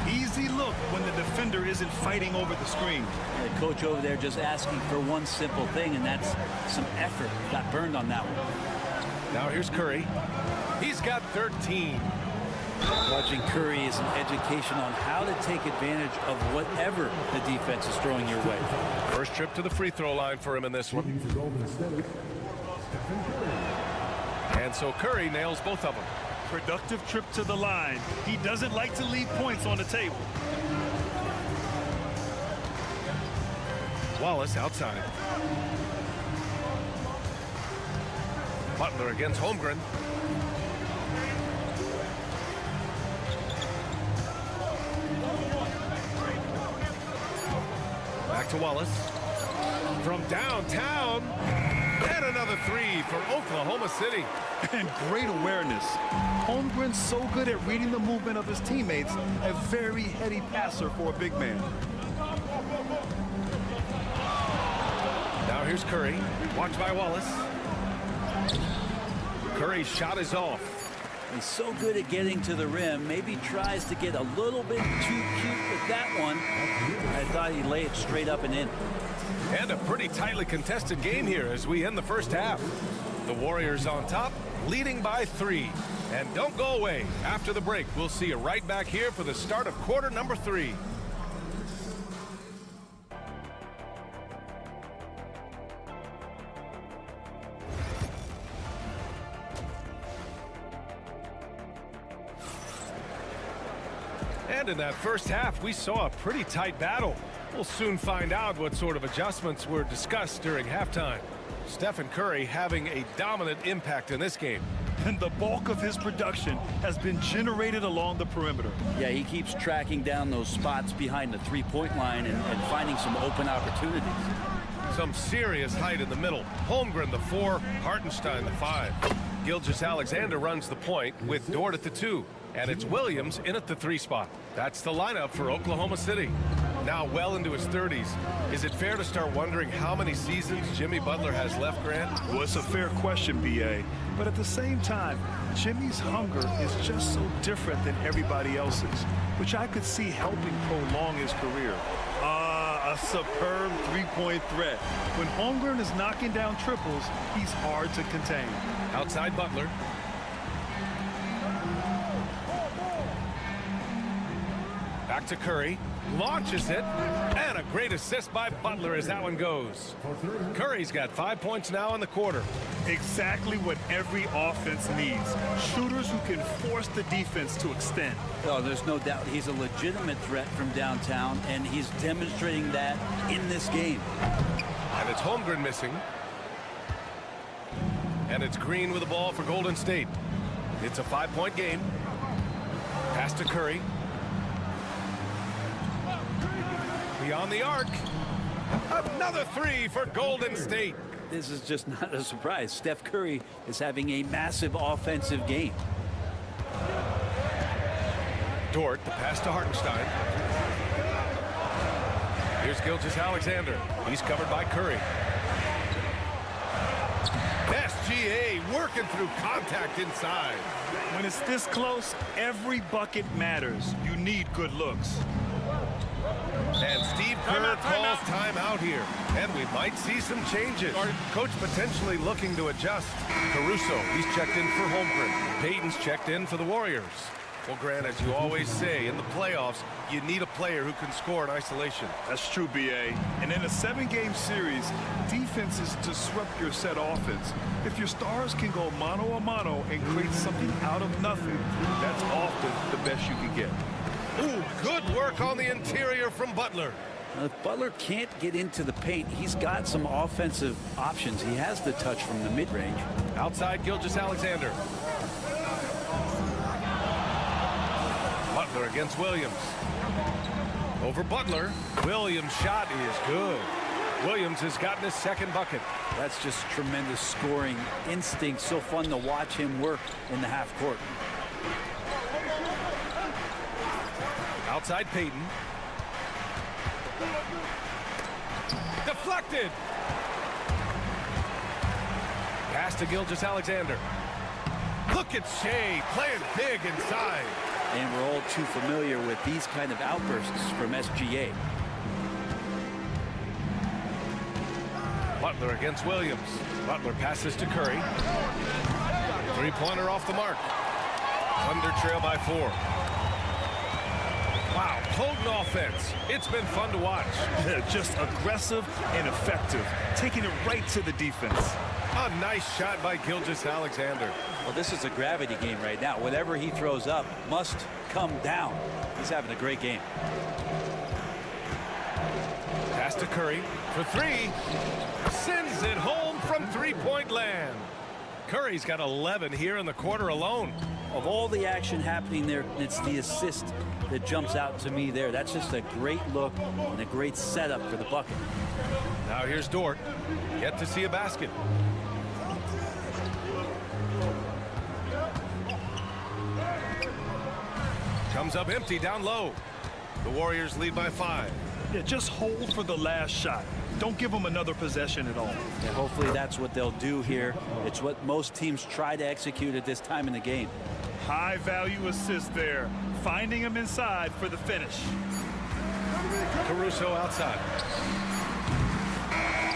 Easy look when the defender isn't fighting over the screen. The coach over there just asking for one simple thing, and that's some effort. Got burned on that one. Now here's Curry. He's got 13. Watching Curry is an education on how to take advantage of whatever the defense is throwing your way. First trip to the free throw line for him in this one. And so Curry nails both of them. productive trip to the line. He doesn't like to leave points on the table. Wallace outside. Butler against Holmgren. Back to Wallace. From downtown. And another three for Oklahoma City. And great awareness. Holmgren's so good at reading the movement of his teammates. A very heady passer for a big man. Now here's Curry. Watched by Wallace. Curry's shot is off. He's so good at getting to the rim. Maybe tries to get a little bit too cute with that one. I thought he'd lay it straight up and in. And a pretty tightly contested game here as we end the first half. The Warriors on top, leading by 3. And don't go away. After the break, we'll see you right back here for the start of quarter number 3. And in that first half, we saw a pretty tight battle. We'll soon find out what sort of adjustments were discussed during halftime. Stephen Curry having a dominant impact in this game. And the bulk of his production has been generated along the perimeter. Yeah, he keeps tracking down those spots behind the three-point line and finding some open opportunities. Some serious height in the middle. Holmgren the 4, Hartenstein the 5. Gilgeous-Alexander runs the point with Dort at the 2. And it's Williams in at the 3 spot. That's the lineup for Oklahoma City. Now well into his 30s. Is it fair to start wondering how many seasons Jimmy Butler has left, Grant? Well, it's a fair question, B.A. But at the same time, Jimmy's hunger is just so different than everybody else's, which I could see helping prolong his career. A superb three-point threat. When Holmgren is knocking down triples, he's hard to contain. Outside Butler. Back to Curry, launches it, and a great assist by Butler as that one goes. Curry's got 5 points now in the quarter. Exactly what every offense needs. Shooters who can force the defense to extend. Oh, there's no doubt he's a legitimate threat from downtown, and he's demonstrating that in this game. And it's Holmgren missing. And it's Green with the ball for Golden State. It's a 5-point game. Pass to Curry. Beyond the arc. Another 3 for Golden State. This is just not a surprise. Steph Curry is having a massive offensive game. Dort, the pass to Hartenstein. Here's Gilgeous-Alexander. He's covered by Curry. SGA working through contact inside. When it's this close, every bucket matters. You need good looks. And Steve Kerr calls timeout here. And we might see some changes. Coach potentially looking to adjust. Caruso, he's checked in for Holmgren. Payton's checked in for the Warriors. Well, Grant, as you always say, in the playoffs, you need a player who can score in isolation. That's true, B.A. And in a 7-game series, defenses disrupt your set offense. If your stars can go mano-a-mano and create something out of nothing, that's often the best you can get. Ooh, good work on the interior from Butler. If Butler can't get into the paint, he's got some offensive options. He has the touch from the mid-range. Outside Gilgeous-Alexander. Butler against Williams. Over Butler. Williams' shot is good. Williams has gotten his second bucket. That's just tremendous scoring instinct. So fun to watch him work in the half court. Outside Payton. Deflected. Pass to Gilgeous-Alexander. Look at Shea playing big inside. And we're all too familiar with these kind of outbursts from SGA. Butler against Williams. Butler passes to Curry. Three-pointer off the mark. Thunder trail by 4. Wow, potent offense. It's been fun to watch. Just aggressive and effective, taking it right to the defense. A nice shot by Gilgeous-Alexander. Well, this is a gravity game right now. Whatever he throws up must come down. He's having a great game. Pass to Curry for three. Sends it home from three-point land. Curry's got 11 here in the quarter alone. Of all the action happening there, it's the assist that jumps out to me there. That's just a great look and a great setup for the bucket. Now here's Dort. Yet to see a basket. Comes up empty down low. The Warriors lead by 5. Yeah, just hold for the last shot. Don't give them another possession at all. And hopefully that's what they'll do here. It's what most teams try to execute at this time in the game. High value assist there. Finding him inside for the finish. Caruso outside.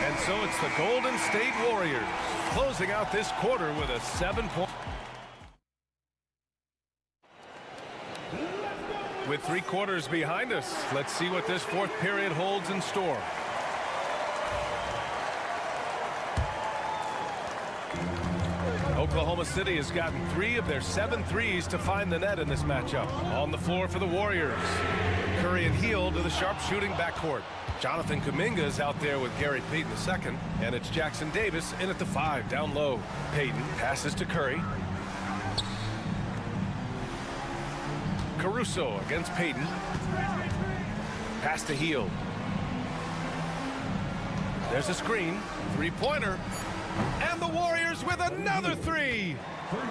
And so it's the Golden State Warriors closing out this quarter with a 7-point. With 3 quarters behind us, let's see what this fourth period holds in store. Oklahoma City has gotten 3 of their 7 threes to find the net in this matchup. On the floor for the Warriors. Curry and Hield to the sharpshooting backcourt. Jonathan Kuminga is out there with Gary Payton II, and it's Jackson Davis in at the 5 down low. Payton passes to Curry. Caruso against Payton. Pass to Hield. There's a screen. 3-pointer. And the Warriors with another 3.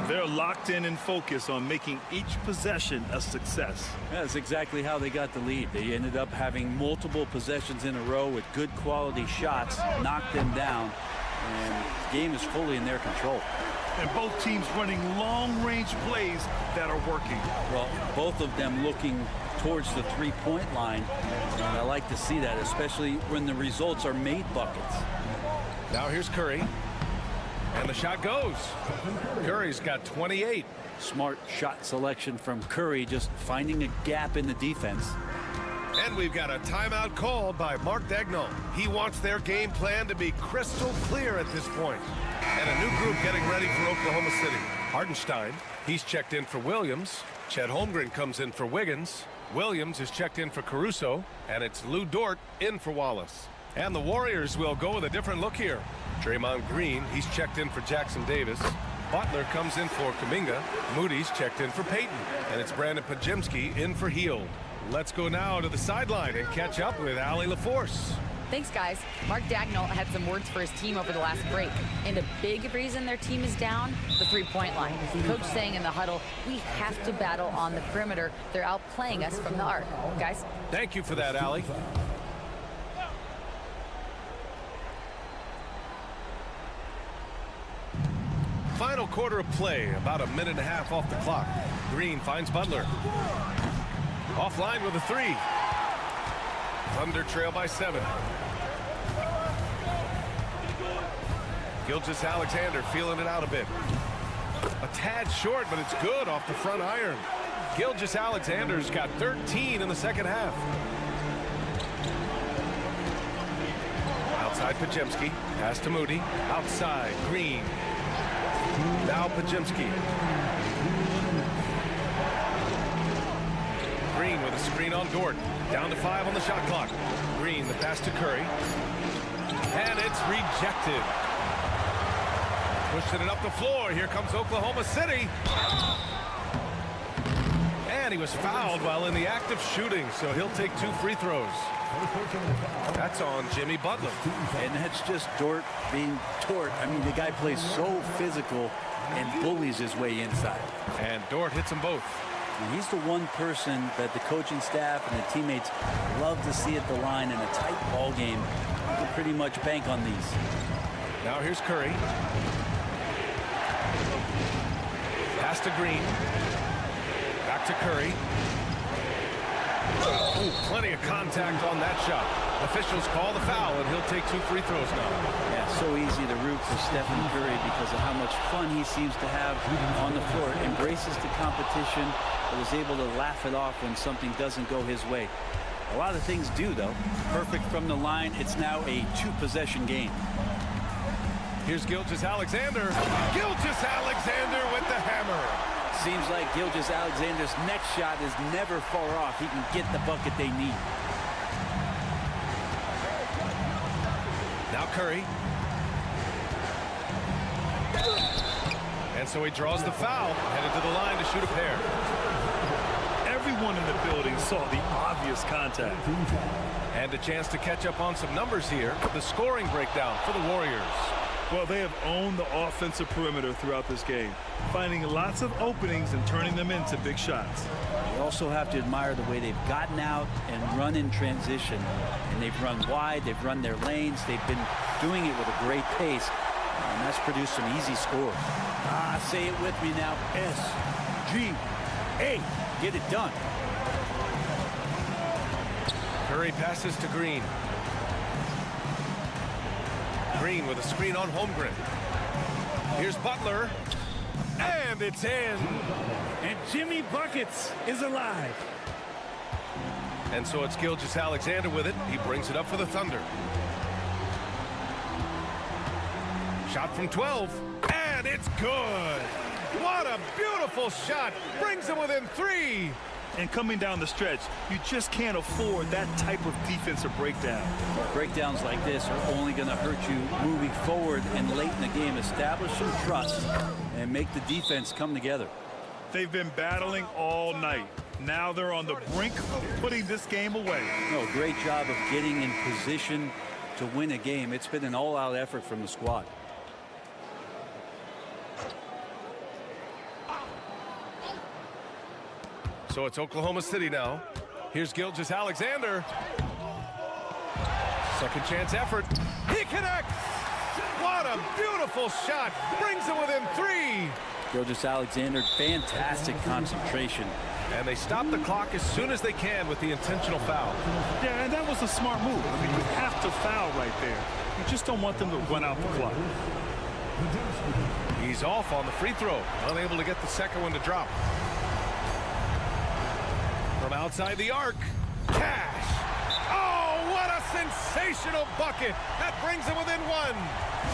They're locked in and focused on making each possession a success. That's exactly how they got the lead. They ended up having multiple possessions in a row with good quality shots, knocked them down, and the game is fully in their control. And both teams running long-range plays that are working. Well, both of them looking towards the three-point line. And I like to see that, especially when the results are made buckets. Now here's Curry. And the shot goes. Curry's got 28. Smart shot selection from Curry, just finding a gap in the defense. And we've got a timeout called by Mark Daigneault. He wants their game plan to be crystal clear at this point. And a new group getting ready for Oklahoma City. Hartenstein, he's checked in for Williams. Chet Holmgren comes in for Wiggins. Williams is checked in for Caruso. And it's Lou Dort in for Wallace. And the Warriors will go with a different look here. Draymond Green, he's checked in for Jackson Davis. Butler comes in for Kuminga. Moody's checked in for Payton. And it's Brandon Podziemski in for Hield. Let's go now to the sideline and catch up with Allie LaForce. Thanks, guys. Mark Daigneault had some words for his team over the last break. And a big reason their team is down, the three-point line. Coach saying in the huddle, we have to battle on the perimeter. They're outplaying us from the arc. Guys? Thank you for that, Allie. Final quarter of play, about a minute and a half off the clock. Green finds Butler. Offline with a 3. Thunder trail by 7. Gilgeous-Alexander feeling it out a bit. A tad short, but it's good off the front iron. Gilgeous-Alexander's got 13 in the second half. Outside Podziemski. Pass to Moody. Outside Green. Now Podziemski. Green with a screen on Dort. Down to 5 on the shot clock. Green, the pass to Curry. And it's rejected. Pushing it up the floor. Here comes Oklahoma City. And he was fouled while in the act of shooting, so he'll take 2 free throws. That's on Jimmy Butler. And that's just Dort being Dort. I mean, the guy plays so physical and bullies his way inside. And Dort hits them both. And he's the one person that the coaching staff and the teammates love to see at the line in a tight ball game. You can pretty much bank on these. Now here's Curry. Pass to Green. Back to Curry. Ooh, plenty of contact on that shot. Officials call the foul, and he'll take 2 free throws now. Yeah, so easy to root for Stephen Curry because of how much fun he seems to have on the floor. Embraces the competition, but is able to laugh it off when something doesn't go his way. A lot of things do, though. Perfect from the line. It's now a 2-possession game. Here's Gilgeous-Alexander. Gilgeous-Alexander with the hammer. Seems like Gilgeous-Alexander's next shot is never far off. He can get the bucket they need. Now Curry. And so he draws the foul, headed to the line to shoot a pair. Everyone in the building saw the obvious contact. And a chance to catch up on some numbers here. The scoring breakdown for the Warriors. Well, they have owned the offensive perimeter throughout this game, finding lots of openings and turning them into big shots. You also have to admire the way they've gotten out and run in transition. And they've run wide, they've run their lanes, they've been doing it with a great pace. And that's produced some easy scores. Say it with me now. S-G-A. Get it done. Curry passes to Green. Green with a screen on Holmgren. Here's Butler. And it's in. And Jimmy Buckets is alive. And so it's Gilgeous-Alexander with it. He brings it up for the Thunder. Shot from 12. And it's good. What a beautiful shot. Brings him within 3. And coming down the stretch, you just can't afford that type of defensive breakdown. Breakdowns like this are only going to hurt you moving forward and late in the game. Establish some trust and make the defense come together. They've been battling all night. Now they're on the brink of putting this game away. No, great job of getting in position to win a game. It's been an all-out effort from the squad. So it's Oklahoma City now. Here's Gilgeous-Alexander. Second chance effort. He connects! What a beautiful shot. Brings it within 3. Gilgeous-Alexander, fantastic concentration. And they stop the clock as soon as they can with the intentional foul. Yeah, and that was a smart move. I mean, you have to foul right there. You just don't want them to run out the clock. He's off on the free throw. Unable to get the second one to drop. From outside the arc, Cash. Oh, what a sensational bucket. That brings him within 1.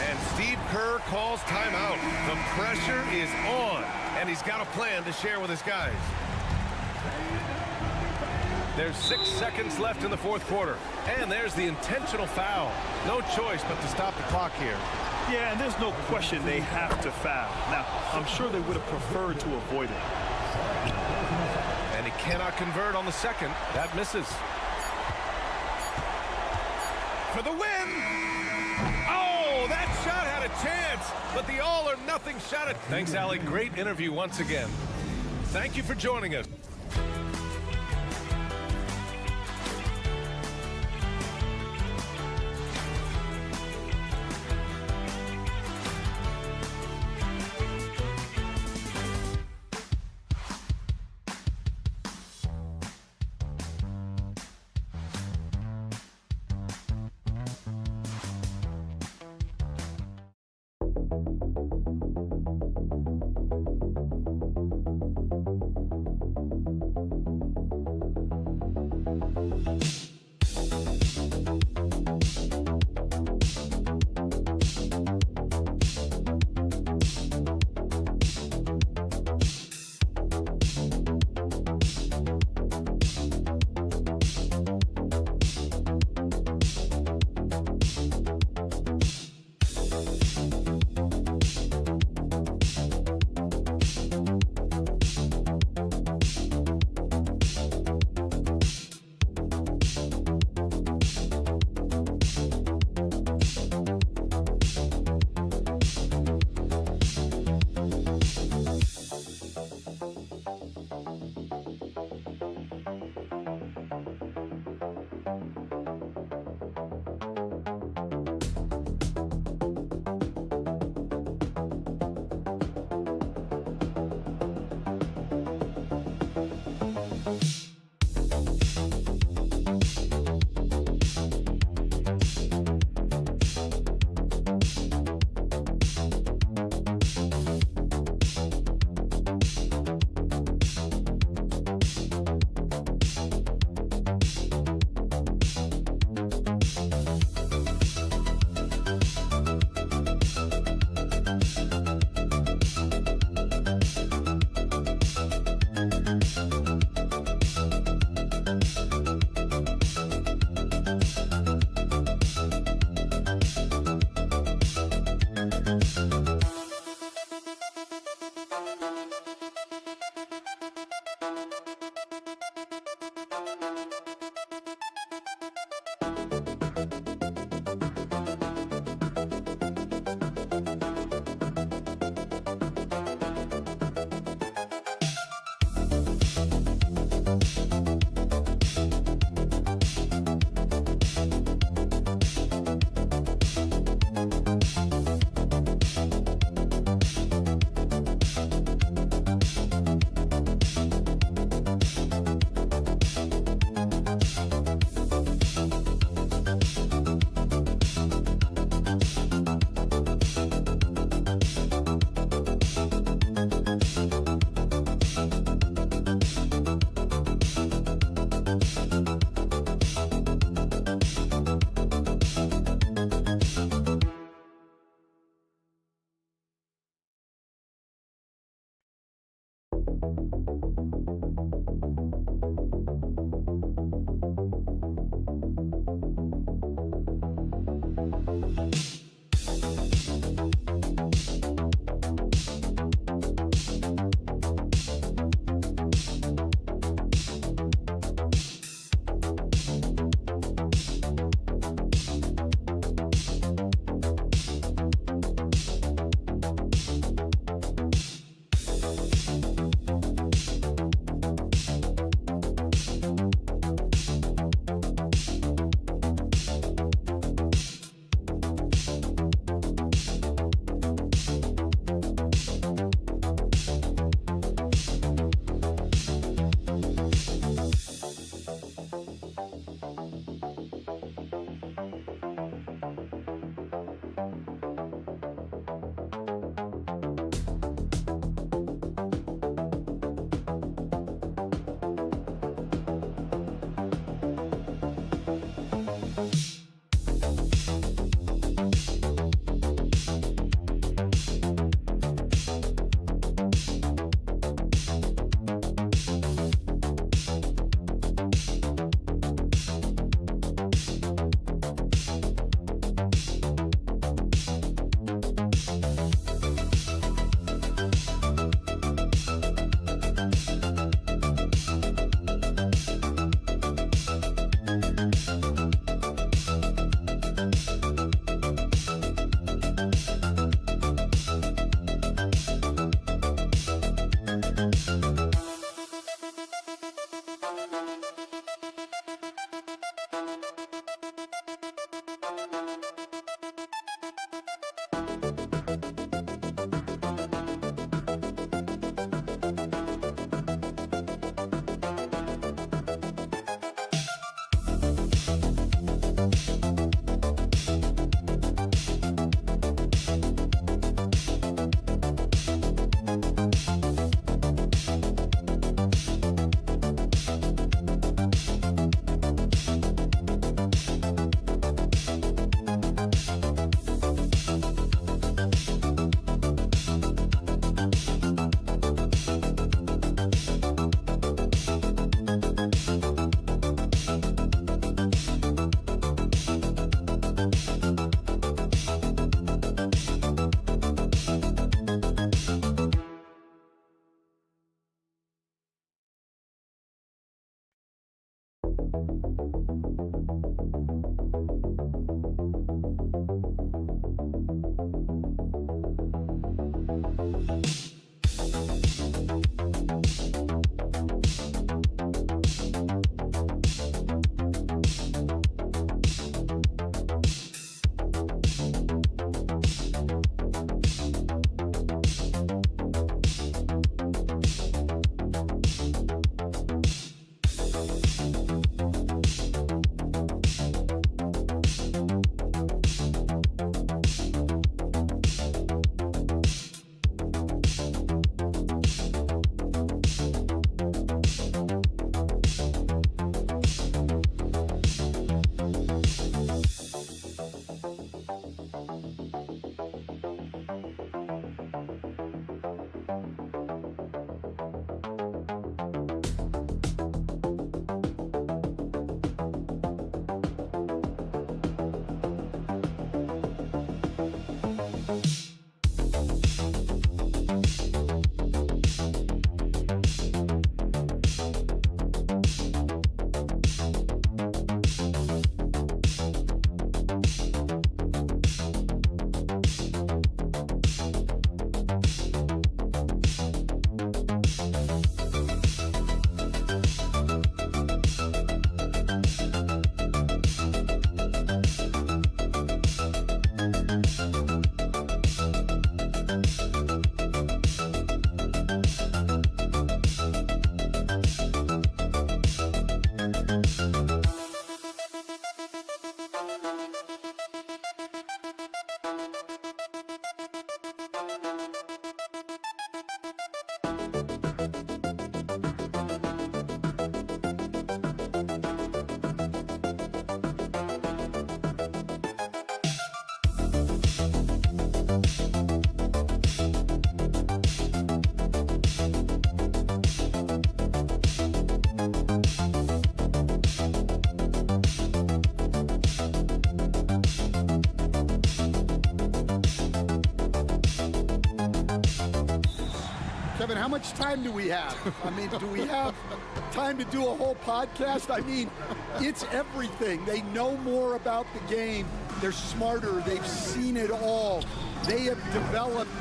And Steve Kerr calls timeout. The pressure is on, and he's got a plan to share with his guys. There's 6 seconds left in the fourth quarter, and there's the intentional foul. No choice but to stop the clock here. Yeah, and there's no question they have to foul. Now, I'm sure they would have preferred to avoid it. And he cannot convert on the second. That misses. For the win! Oh, that shot had a chance, but the all-or-nothing shot it. Thanks, Allie. Great interview once again. Thank you for joining us. Kevin, how much time do we have? I mean, do we have time to do a whole podcast? I mean, it's everything. They know more about the game. They're smarter. They've seen it all. They have developed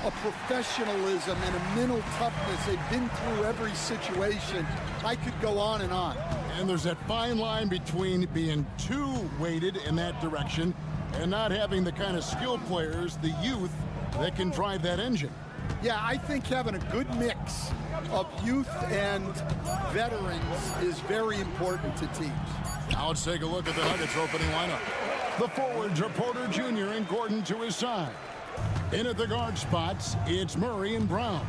a professionalism and a mental toughness. They've been through every situation. I could go on and on. And there's that fine line between being too weighted in that direction and not having the kind of skilled players, the youth, that can drive that engine. Yeah, I think having a good mix of youth and veterans is very important to teams. Now let's take a look at the Nuggets opening lineup. The forwards are Porter Jr. and Gordon to his side. In at the guard spots, it's Murray and Brown.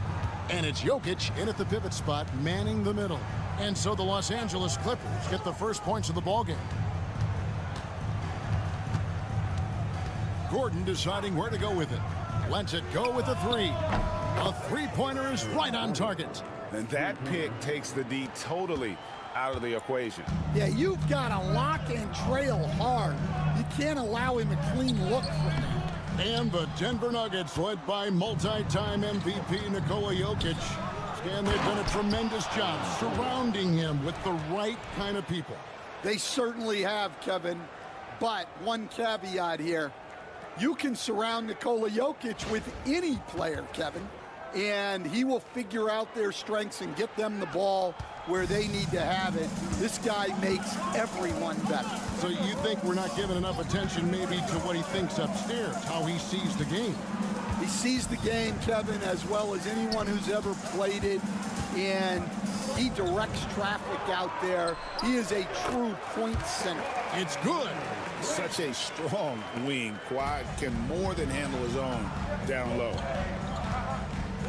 And it's Jokic in at the pivot spot, manning the middle. And so the Los Angeles Clippers get the first points of the ballgame. Gordon deciding where to go with it. Lets it go with a three. A three-pointer is right on target. And that pick takes the D totally out of the equation. Yeah, you've got to lock and trail hard. You can't allow him a clean look from that. And the Denver Nuggets, led by multi-time MVP Nikola Jokic. And they've done a tremendous job surrounding him with the right kind of people. They certainly have, Kevin. But one caveat here. You can surround Nikola Jokic with any player, Kevin, and he will figure out their strengths and get them the ball where they need to have it. This guy makes everyone better. So you think we're not giving enough attention maybe to what he thinks upstairs, how he sees the game? He sees the game, Kevin, as well as anyone who's ever played it, and he directs traffic out there. He is a true point center. It's good. Such a strong wing. Quad can more than handle his own down low.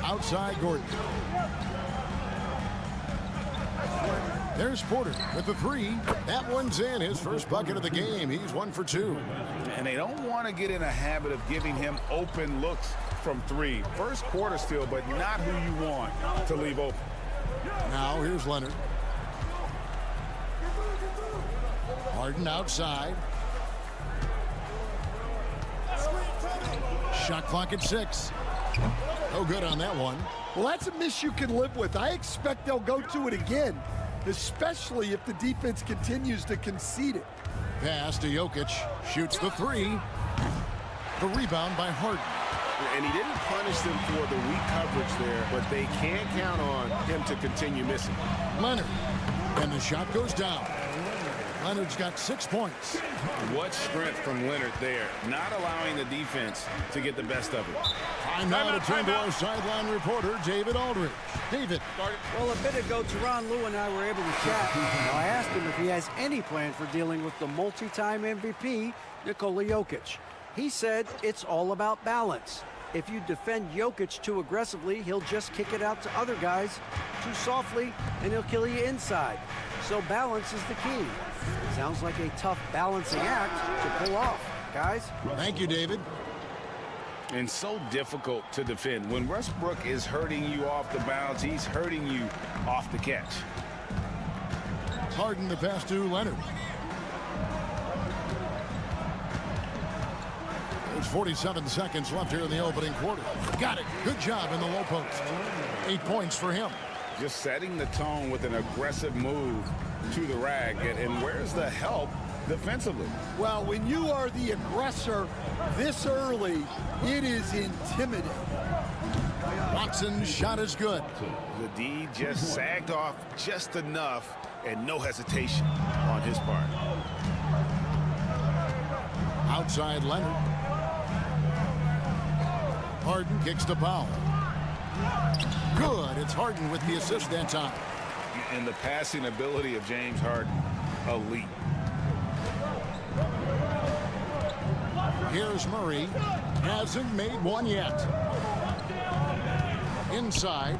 Outside Gordon. There's Porter with the three. That one's in, his first bucket of the game. He's 1 for 2. And they don't want to get in a habit of giving him open looks from three. First quarter still, but not who you want to leave open. Now here's Leonard. Harden outside. Shot clock at 6. No good on that one. Well, that's a miss you can live with. I expect they'll go to it again, especially if the defense continues to concede it. Pass to Jokic. Shoots the three. The rebound by Harden. And he didn't punish them for the weak coverage there, but they can't count on him to continue missing. Leonard. And the shot goes down. Leonard's got 6 points. What strength from Leonard there, not allowing the defense to get the best of it. Time now to turn to our sideline reporter, David Aldridge. David. Well, a bit ago, Teron Lue and I were able to chat. Now, I asked him if he has any plan for dealing with the multi-time MVP, Nikola Jokic. He said it's all about balance. If you defend Jokic too aggressively, he'll just kick it out to other guys too softly, and he'll kill you inside. So balance is the key. Sounds like a tough balancing act to pull off, guys. Thank you, David. And so difficult to defend. When Westbrook is hurting you off the bounce, he's hurting you off the catch. Harden the pass to Leonard. There's 47 seconds left here in the opening quarter. Got it. Good job in the low post. 8 points for him. Just setting the tone with an aggressive move to the rag. And where's the help defensively? Well, when you are the aggressor this early, it is intimidating. Watson's shot is good. The D just sagged off just enough, and no hesitation on his part. Outside Leonard. Harden kicks to Powell. Good. It's Harden with the assist that time. And the passing ability of James Harden, elite. Here's Murray. Hasn't made one yet. Inside.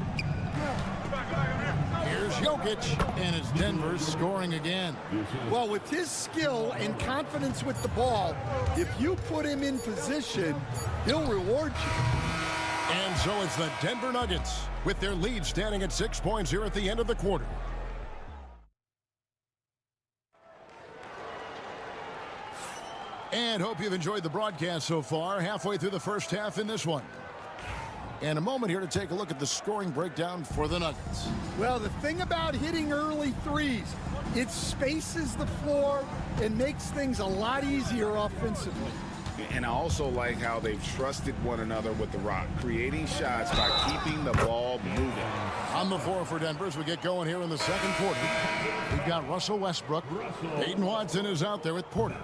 Here's Jokic, and it's Denver scoring again. Well, with his skill and confidence with the ball, if you put him in position, he'll reward you. And so it's the Denver Nuggets with their lead standing at 6 points here at the end of the quarter. And hope you've enjoyed the broadcast so far, halfway through the first half in this one. And a moment here to take a look at the scoring breakdown for the Nuggets. Well, the thing about hitting early threes, it spaces the floor and makes things a lot easier offensively. And I also like how they've trusted one another with the rock, creating shots by keeping the ball moving. On the floor for Denver as we get going here in the second quarter. We've got Russell Westbrook. Peyton Watson is out there with Porter.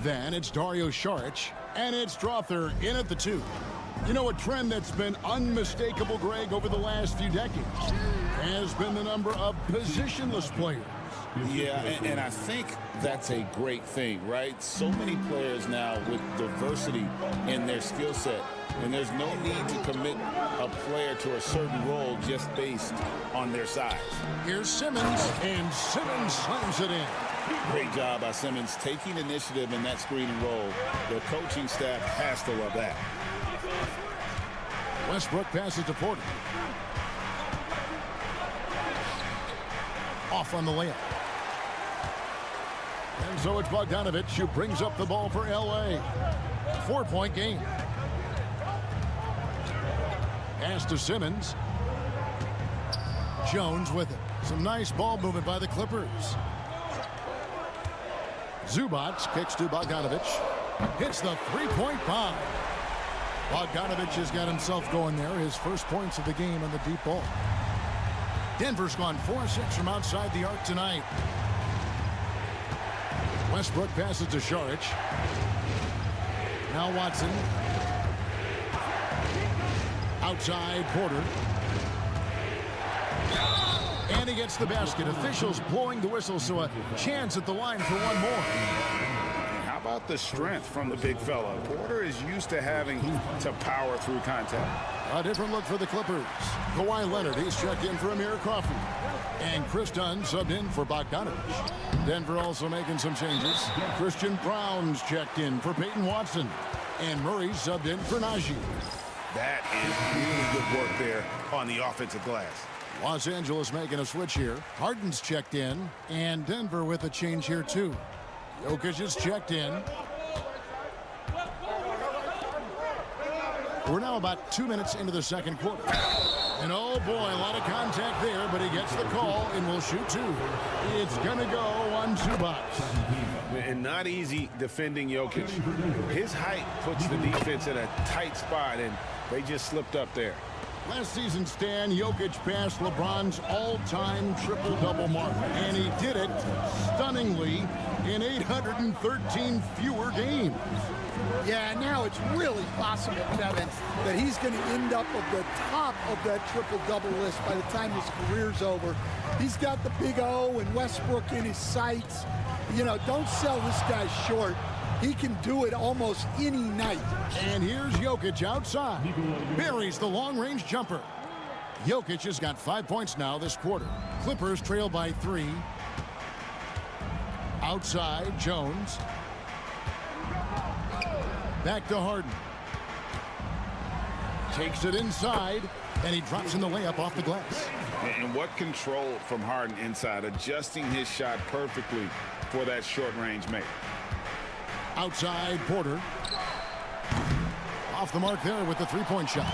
Then it's Dario Saric. And it's Strother in at the 2. You know, a trend that's been unmistakable, Greg, over the last few decades has been the number of positionless players. Yeah, and I think that's a great thing, right? So many players now with diversity in their skill set, and there's no need to commit a player to a certain role just based on their size. Here's Simmons, and Simmons slams it in. Great job by Simmons taking initiative in that screening role. The coaching staff has to love that. Westbrook passes to Porter. Off on the layup. And so it's Bogdanovich who brings up the ball for L.A. 4-point game. Pass to Simmons. Jones with it. Some nice ball movement by the Clippers. Zubac kicks to Bogdanovich. Hits the three-point bomb. Bogdanovich has got himself going there. His first points of the game on the deep ball. Denver's gone 4-6 from outside the arc tonight. Westbrook passes to Saric. Now Watson. Outside Porter. And he gets the basket. Officials blowing the whistle, so a chance at the line for one more. How about the strength from the big fella? Porter is used to having to power through contact. A different look for the Clippers. Kawhi Leonard, he's checked in for Amir Coffey. And Chris Dunn subbed in for Bogdanovich. Denver also making some changes. Christian Brown's checked in for Peyton Watson. And Murray subbed in for Najee. That is really good work there on the offensive glass. Los Angeles making a switch here. Harden's checked in. And Denver with a change here too. Jokic is checked in. We're now about 2 minutes into the second quarter. And oh boy, a lot of contact there, but he gets the call and will shoot 2. It's going to go on Zubac. And not easy defending Jokic. His height puts the defense in a tight spot, and they just slipped up there. Last season, Stan, Jokic passed LeBron's all-time triple-double mark, and he did it stunningly in 813 fewer games. Yeah, now it's really possible, Kevin, that he's going to end up at the top of that triple-double list by the time his career's over. He's got the big O and Westbrook in his sights. You know, don't sell this guy short. He can do it almost any night. And here's Jokic outside. Buries the long-range jumper. Jokic has got 5 points now this quarter. Clippers trail by 3. Outside, Jones. Back to Harden. Takes it inside, and he drops in the layup off the glass. And what control from Harden inside, adjusting his shot perfectly for that short-range make. Outside, Porter. Off the mark there with the three-point shot.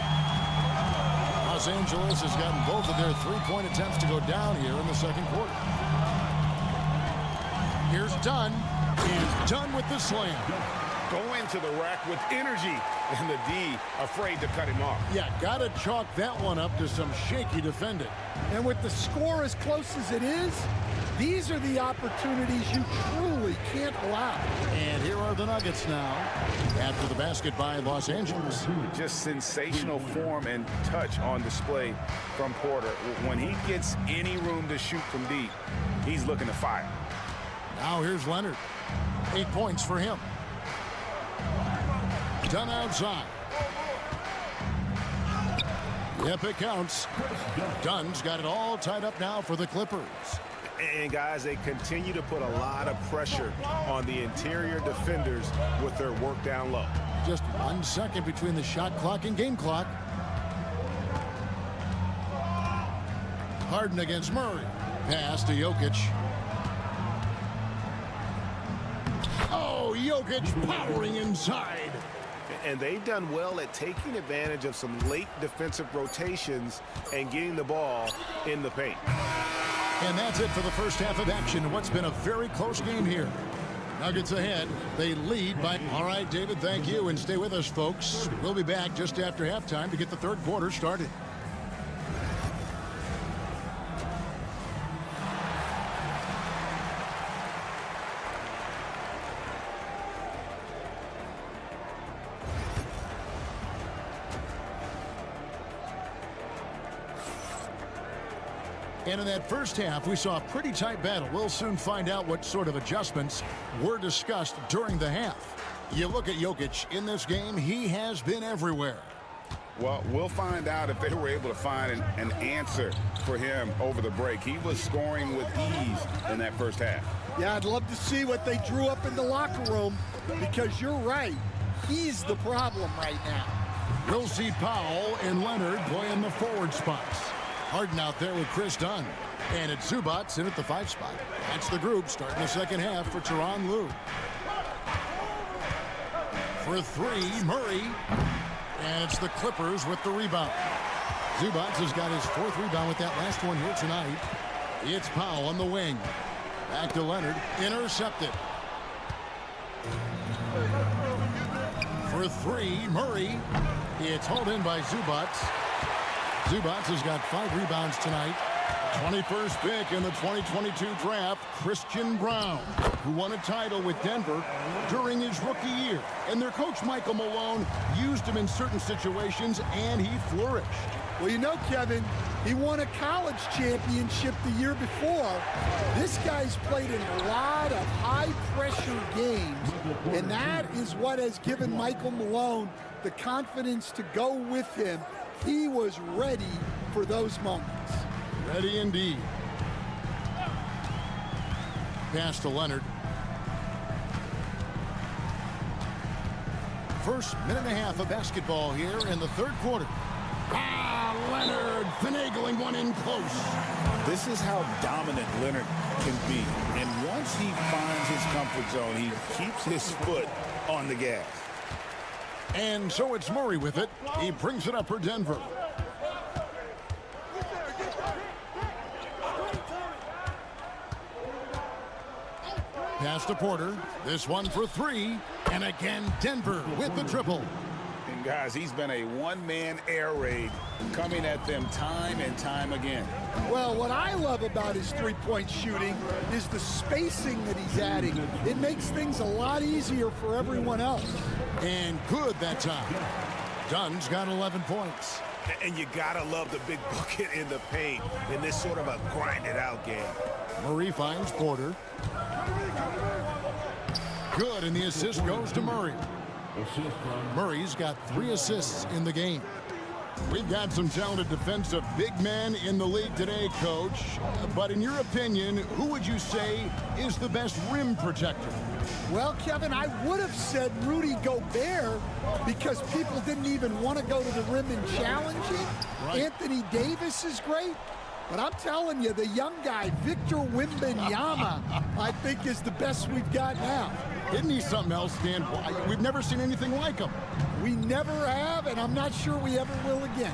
Los Angeles has gotten both of their three-point attempts to go down here in the second quarter. Here's Dunn. And Dunn with the slam. Going to the rack with energy, and the D afraid to cut him off. Yeah, got to chalk that one up to some shaky defending. And with the score as close as it is, these are the opportunities you truly can't allow. And here are the Nuggets now after the basket by Los Angeles. Just sensational form and touch on display from Porter. When he gets any room to shoot from deep, he's looking to fire. Now here's Leonard. 8 points for him. Dunn outside. Yep, it counts. Dunn's got it all tied up now for the Clippers. And guys, they continue to put a lot of pressure on the interior defenders with their work down low. Just 1 second between the shot clock and game clock. Harden against Murray. Pass to Jokic. Oh, Jokic powering inside. And they've done well at taking advantage of some late defensive rotations and getting the ball in the paint. And that's it for the first half of action. What's been a very close game here. Nuggets ahead. They lead by... All right, David, thank you. And stay with us, folks. We'll be back just after halftime to get the third quarter started. And in that first half, we saw a pretty tight battle. We'll soon find out what sort of adjustments were discussed during the half. You look at Jokic in this game, he has been everywhere. Well, we'll find out if they were able to find an answer for him over the break. He was scoring with ease in that first half. Yeah, I'd love to see what they drew up in the locker room, because you're right. He's the problem right now. We'll see Powell and Leonard play in the forward spots. Harden out there with Chris Dunn. And it's Zubats in at the 5 spot. That's the group starting the second half for Tyronn Lue. For 3, Murray. And it's the Clippers with the rebound. Zubats has got his 4th rebound with that last one here tonight. It's Powell on the wing. Back to Leonard. Intercepted. For 3, Murray. It's hauled in by Zubats. Zubats has got 5 rebounds tonight. 21st pick in the 2022 draft, Christian Brown, who won a title with Denver during his rookie year. And their coach, Michael Malone, used him in certain situations, and he flourished. Well, you know, Kevin, he won a college championship the year before. This guy's played in a lot of high-pressure games, and that is what has given Michael Malone the confidence to go with him. He was ready for those moments. Ready indeed. Pass to Leonard. First minute and a half of basketball here in the third quarter. Leonard finagling one in close. This is how dominant Leonard can be. And once he finds his comfort zone, he keeps his foot on the gas. And so it's Murray with it. He brings it up for Denver. Pass to Porter. This one for 3. And again, Denver with the triple. And guys, he's been a one-man air raid coming at them time and time again. Well, what I love about his three-point shooting is the spacing that he's adding. It makes things a lot easier for everyone else. And good that time. Dunn's got 11 points. And you gotta love the big bucket in the paint in this sort of a grinded-out game. Murray finds Porter. Good, and the assist goes to Murray. Murray's got 3 assists in the game. We've got some talented defensive big men in the league today, Coach. But in your opinion, who would you say is the best rim protector? Well, Kevin, I would have said Rudy Gobert because people didn't even want to go to the rim and challenge him. Right. Anthony Davis is great. But I'm telling you, the young guy, Victor Wembanyama, I think is the best we've got now. Isn't he something else, Dan? We've never seen anything like him. We never have, and I'm not sure we ever will again.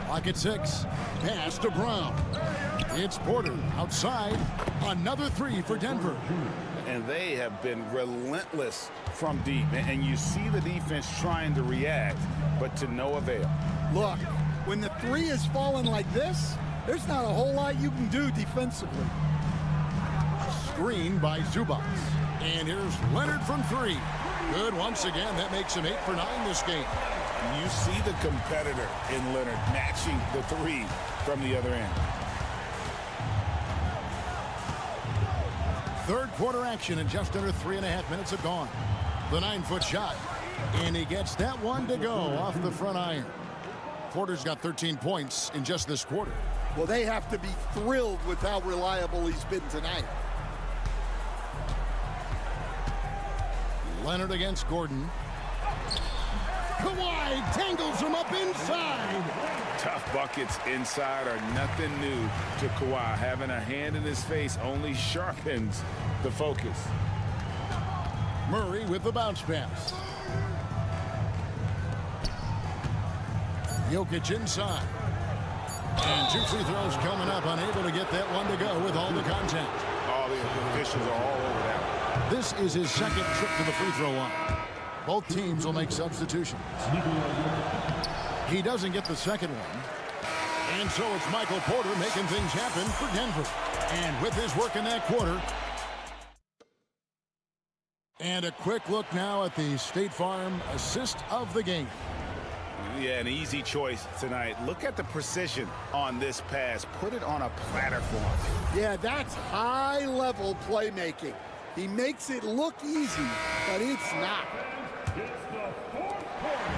Clock at 6. Pass to Brown. It's Porter outside. Another 3 for Denver. And they have been relentless from deep. And you see the defense trying to react, but to no avail. Look, when the 3 is falling like this, there's not a whole lot you can do defensively. Screen by Zubats. And here's Leonard from 3. Good once again. That makes him 8 for 9 this game. You see the competitor in Leonard matching the 3 from the other end. Third quarter action, and just under 3.5 minutes have gone. The 9-foot shot. And he gets that one to go off the front iron. Porter's got 13 points in just this quarter. Well, they have to be thrilled with how reliable he's been tonight. Leonard against Gordon. Kawhi tangles him up inside. Tough buckets inside are nothing new to Kawhi. Having a hand in his face only sharpens the focus. Murray with the bounce pass. Jokic inside. And 2 free throws coming up, unable to get that one to go with all the contact. All the officials are all over that. This is his second trip to the free throw line. Both teams will make substitutions. He doesn't get the second one. And so it's Michael Porter making things happen for Denver. And with his work in that quarter. And a quick look now at the State Farm assist of the game. Yeah, an easy choice tonight. Look at the precision on this pass. Put it on a platter for him. Yeah, that's high-level playmaking. He makes it look easy, but it's not.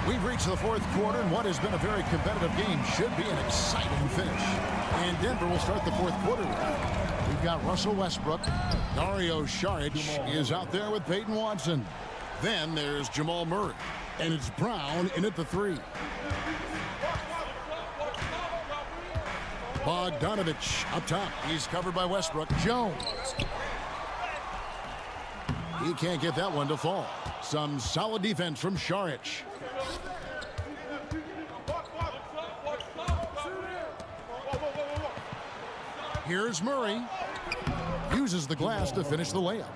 We've reached the fourth quarter, and what has been a very competitive game should be an exciting finish. And Denver will start the fourth quarter. We've got Russell Westbrook. Dario Saric is out there with Peyton Watson. Then there's Jamal Murray. And it's Brown in at the 3. Bogdanovich up top. He's covered by Westbrook. Jones. He can't get that one to fall. Some solid defense from Saric. Here's Murray. Uses the glass to finish the layup.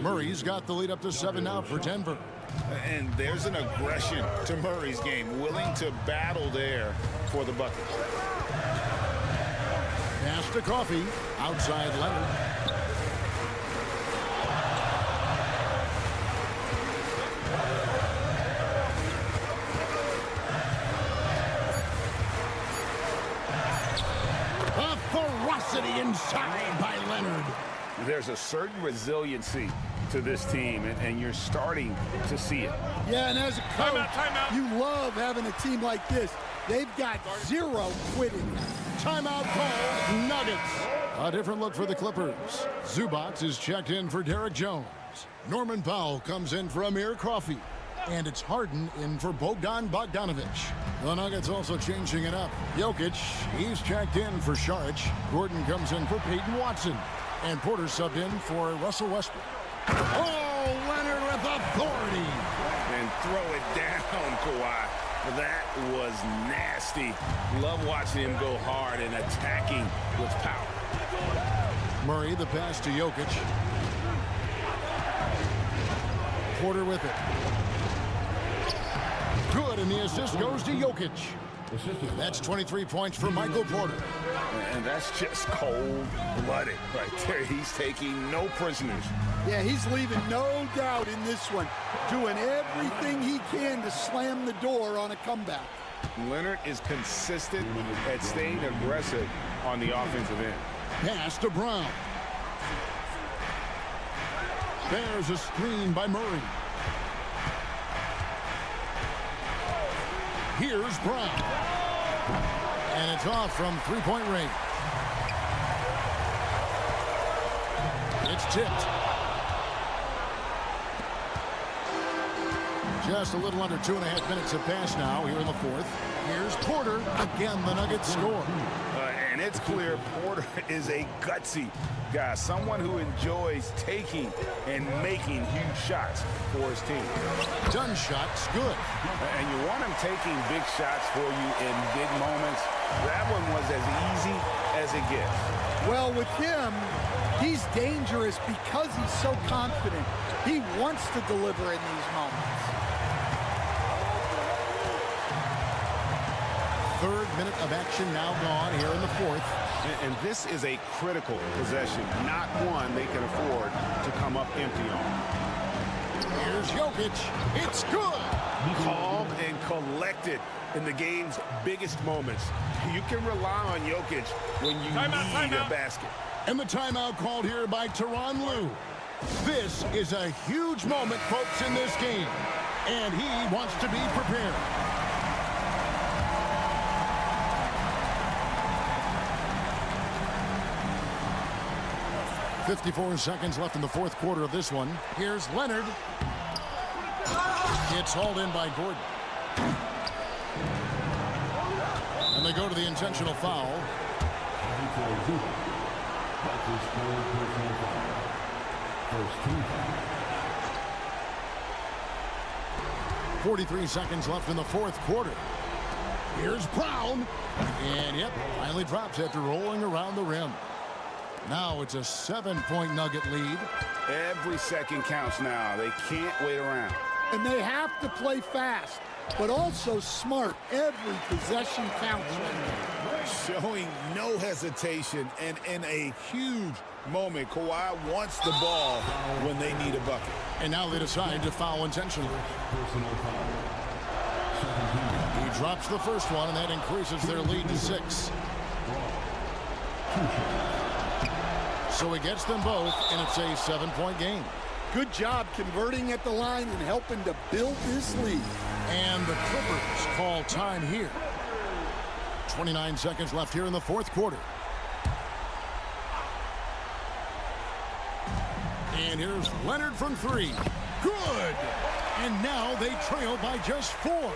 Murray's got the lead up to 7 now for Denver. And there's an aggression to Murray's game, willing to battle there for the bucket. Pass to Coffee, outside Leonard. A ferocity inside by Leonard. There's a certain resiliency to this team, and you're starting to see it. Yeah, and as a coach, you love having a team like this. They've got 0 quitting. Timeout called, Nuggets. A different look for the Clippers. Zubac is checked in for Derek Jones. Norman Powell comes in for Amir Coffey. And it's Harden in for Bogdanovich. The Nuggets also changing it up. Jokic, he's checked in for Saric. Gordon comes in for Peyton Watson. And Porter subbed in for Russell Westbrook. Oh, Leonard with authority. And throw it down, Kawhi. That was nasty. Love watching him go hard and attacking with power. Murray, the pass to Jokic. Porter with it. Good, and the assist goes to Jokic. That's 23 points for Michael Porter. And that's just cold-blooded right there. He's taking no prisoners. Yeah, he's leaving no doubt in this one. Doing everything he can to slam the door on a comeback. Leonard is consistent at staying aggressive on the offensive end. Pass to Brown. There's a screen by Murray. Here's Brown. And it's off from three-point range. It's tipped. Just a little under 2.5 minutes have passed now here in the fourth. Here's Porter. Again, the Nuggets score. And it's clear Porter is a gutsy guy, someone who enjoys taking and making huge shots for his team. Done shots, good. And you want him taking big shots for you in big moments. That one was as easy as it gets. Well, with him, he's dangerous because he's so confident. He wants to deliver in these moments. Third minute of action now gone here in the fourth. And this is a critical possession, not one they can afford to come up empty on. Here's Jokic. It's good. Calm and collected in the game's biggest moments. You can rely on Jokic when you need a basket. And the timeout called here by Tyronn Lue. This is a huge moment, folks, in this game. And he wants to be prepared. 54 seconds left in the fourth quarter of this one. Here's Leonard. It's hauled in by Gordon. And they go to the intentional foul. 43 seconds left in the fourth quarter. Here's Brown. And, yep, finally drops after rolling around the rim. Now it's a 7-point Nugget lead. Every second counts now. They can't wait around. And they have to play fast, but also smart. Every possession counts. Showing no hesitation, and in a huge moment, Kawhi wants the ball when they need a bucket. And now they decide to foul intentionally. He drops the first one, and that increases their lead to 6. So he gets them both, and it's a 7-point game. Good job converting at the line and helping to build this lead. And the Clippers call time here. 29 seconds left here in the fourth quarter. And here's Leonard from 3. Good! And now they trail by just 4.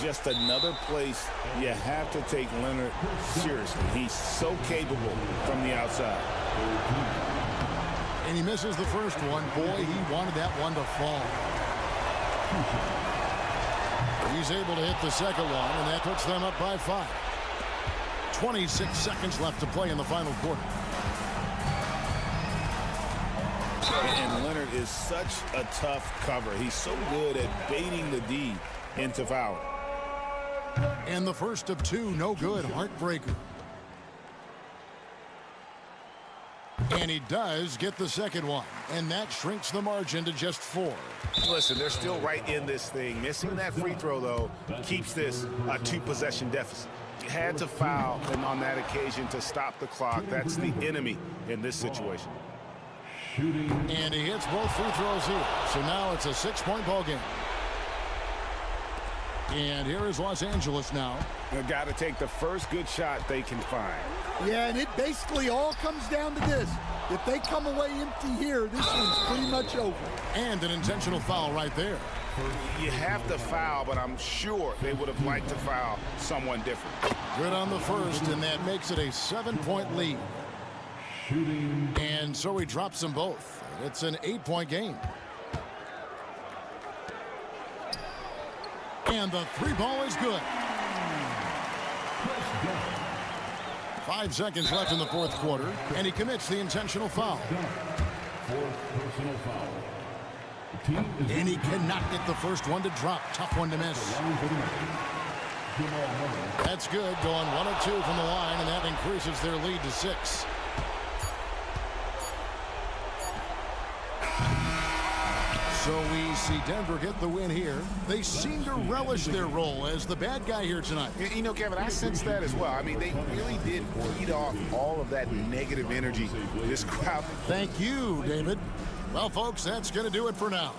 Just another place you have to take Leonard seriously. He's so capable from the outside. And he misses the first one. Boy, he wanted that one to fall. He's able to hit the second one, and that puts them up by 5. 26 seconds left to play in the final quarter. And Leonard is such a tough cover. He's so good at baiting the D into foul. And the first of 2, no good. Heartbreaker. And he does get the second one, and that shrinks the margin to just 4. Listen, they're still right in this thing. Missing that free throw, though, keeps this a 2-possession deficit. Had to foul, and on that occasion to stop the clock. That's the enemy in this situation. And he hits both free throws here. So now it's a 6-point ball game. And here is Los Angeles now. They've got to take the first good shot they can find. Yeah, and it basically all comes down to this. If they come away empty here, this one's pretty much over. And an intentional foul right there. You have to foul, but I'm sure they would have liked to foul someone different. Good on the first, and that makes it a 7-point lead. And so he drops them both. It's an 8-point game. And the 3-ball is good. 5 seconds left in the fourth quarter, and he commits the intentional foul. And he cannot get the first one to drop. Tough one to miss. That's good, going 1 of 2 from the line, and that increases their lead to 6. So we see Denver get the win here. They seem to relish their role as the bad guy here tonight. You know, Kevin, I sense that as well. I mean, they really did feed off all of that negative energy this crowd. Thank you, David. Well, folks, that's going to do it for now.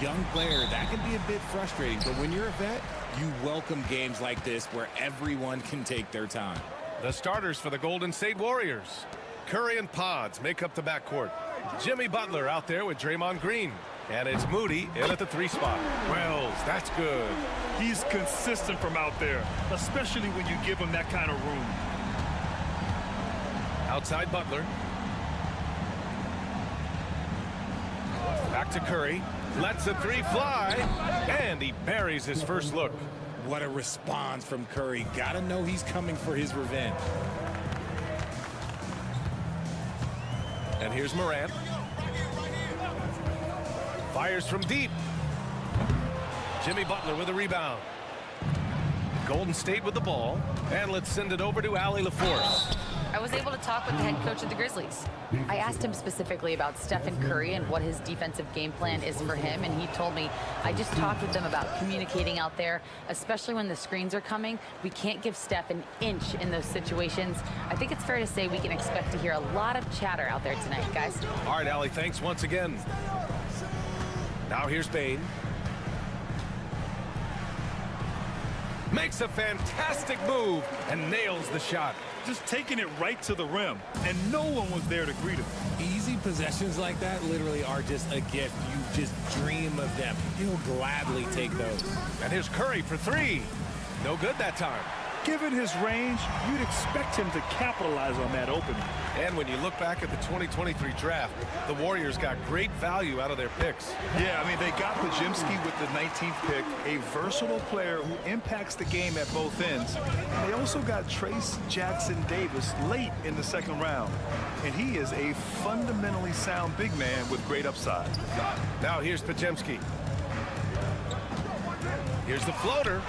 young player, that can be a bit frustrating. But when you're a vet, you welcome games like this where everyone can take their time. The starters for the Golden State Warriors. Curry and Pods make up the backcourt. Jimmy Butler out there with Draymond Green. And it's Moody in at the 3 spot. Wells, that's good. He's consistent from out there, especially when you give him that kind of room. Outside Butler. Back to Curry. Lets a 3 fly. And he buries his first look. What a response from Curry. Gotta know he's coming for his revenge. And here's Morant. Fires from deep. Jimmy Butler with a rebound. Golden State with the ball. And let's send it over to Allie LaForce. I was able to talk with the head coach of the Grizzlies. I asked him specifically about Stephen Curry and what his defensive game plan is for him, and he told me, I just talked with them about communicating out there, especially when the screens are coming. We can't give Steph an inch in those situations. I think it's fair to say we can expect to hear a lot of chatter out there tonight, guys. All right, Allie, thanks once again. Now here's Bane. makes a fantastic move and nails the shot. Just taking it right to the rim, and no one was there to greet him. Easy possessions like that literally are just a gift. You just dream of them. He'll gladly take those. And here's Curry for three. No good that time. Given his range, you'd expect him to capitalize on that opening. And when you look back at the 2023 draft, the Warriors got great value out of their picks. Yeah, I mean, they got Podziemski with the 19th pick, a versatile player who impacts the game at both ends. And they also got Trace Jackson Davis late in the second round. And he is a fundamentally sound big man with great upside. Now here's Podziemski. Here's the floater.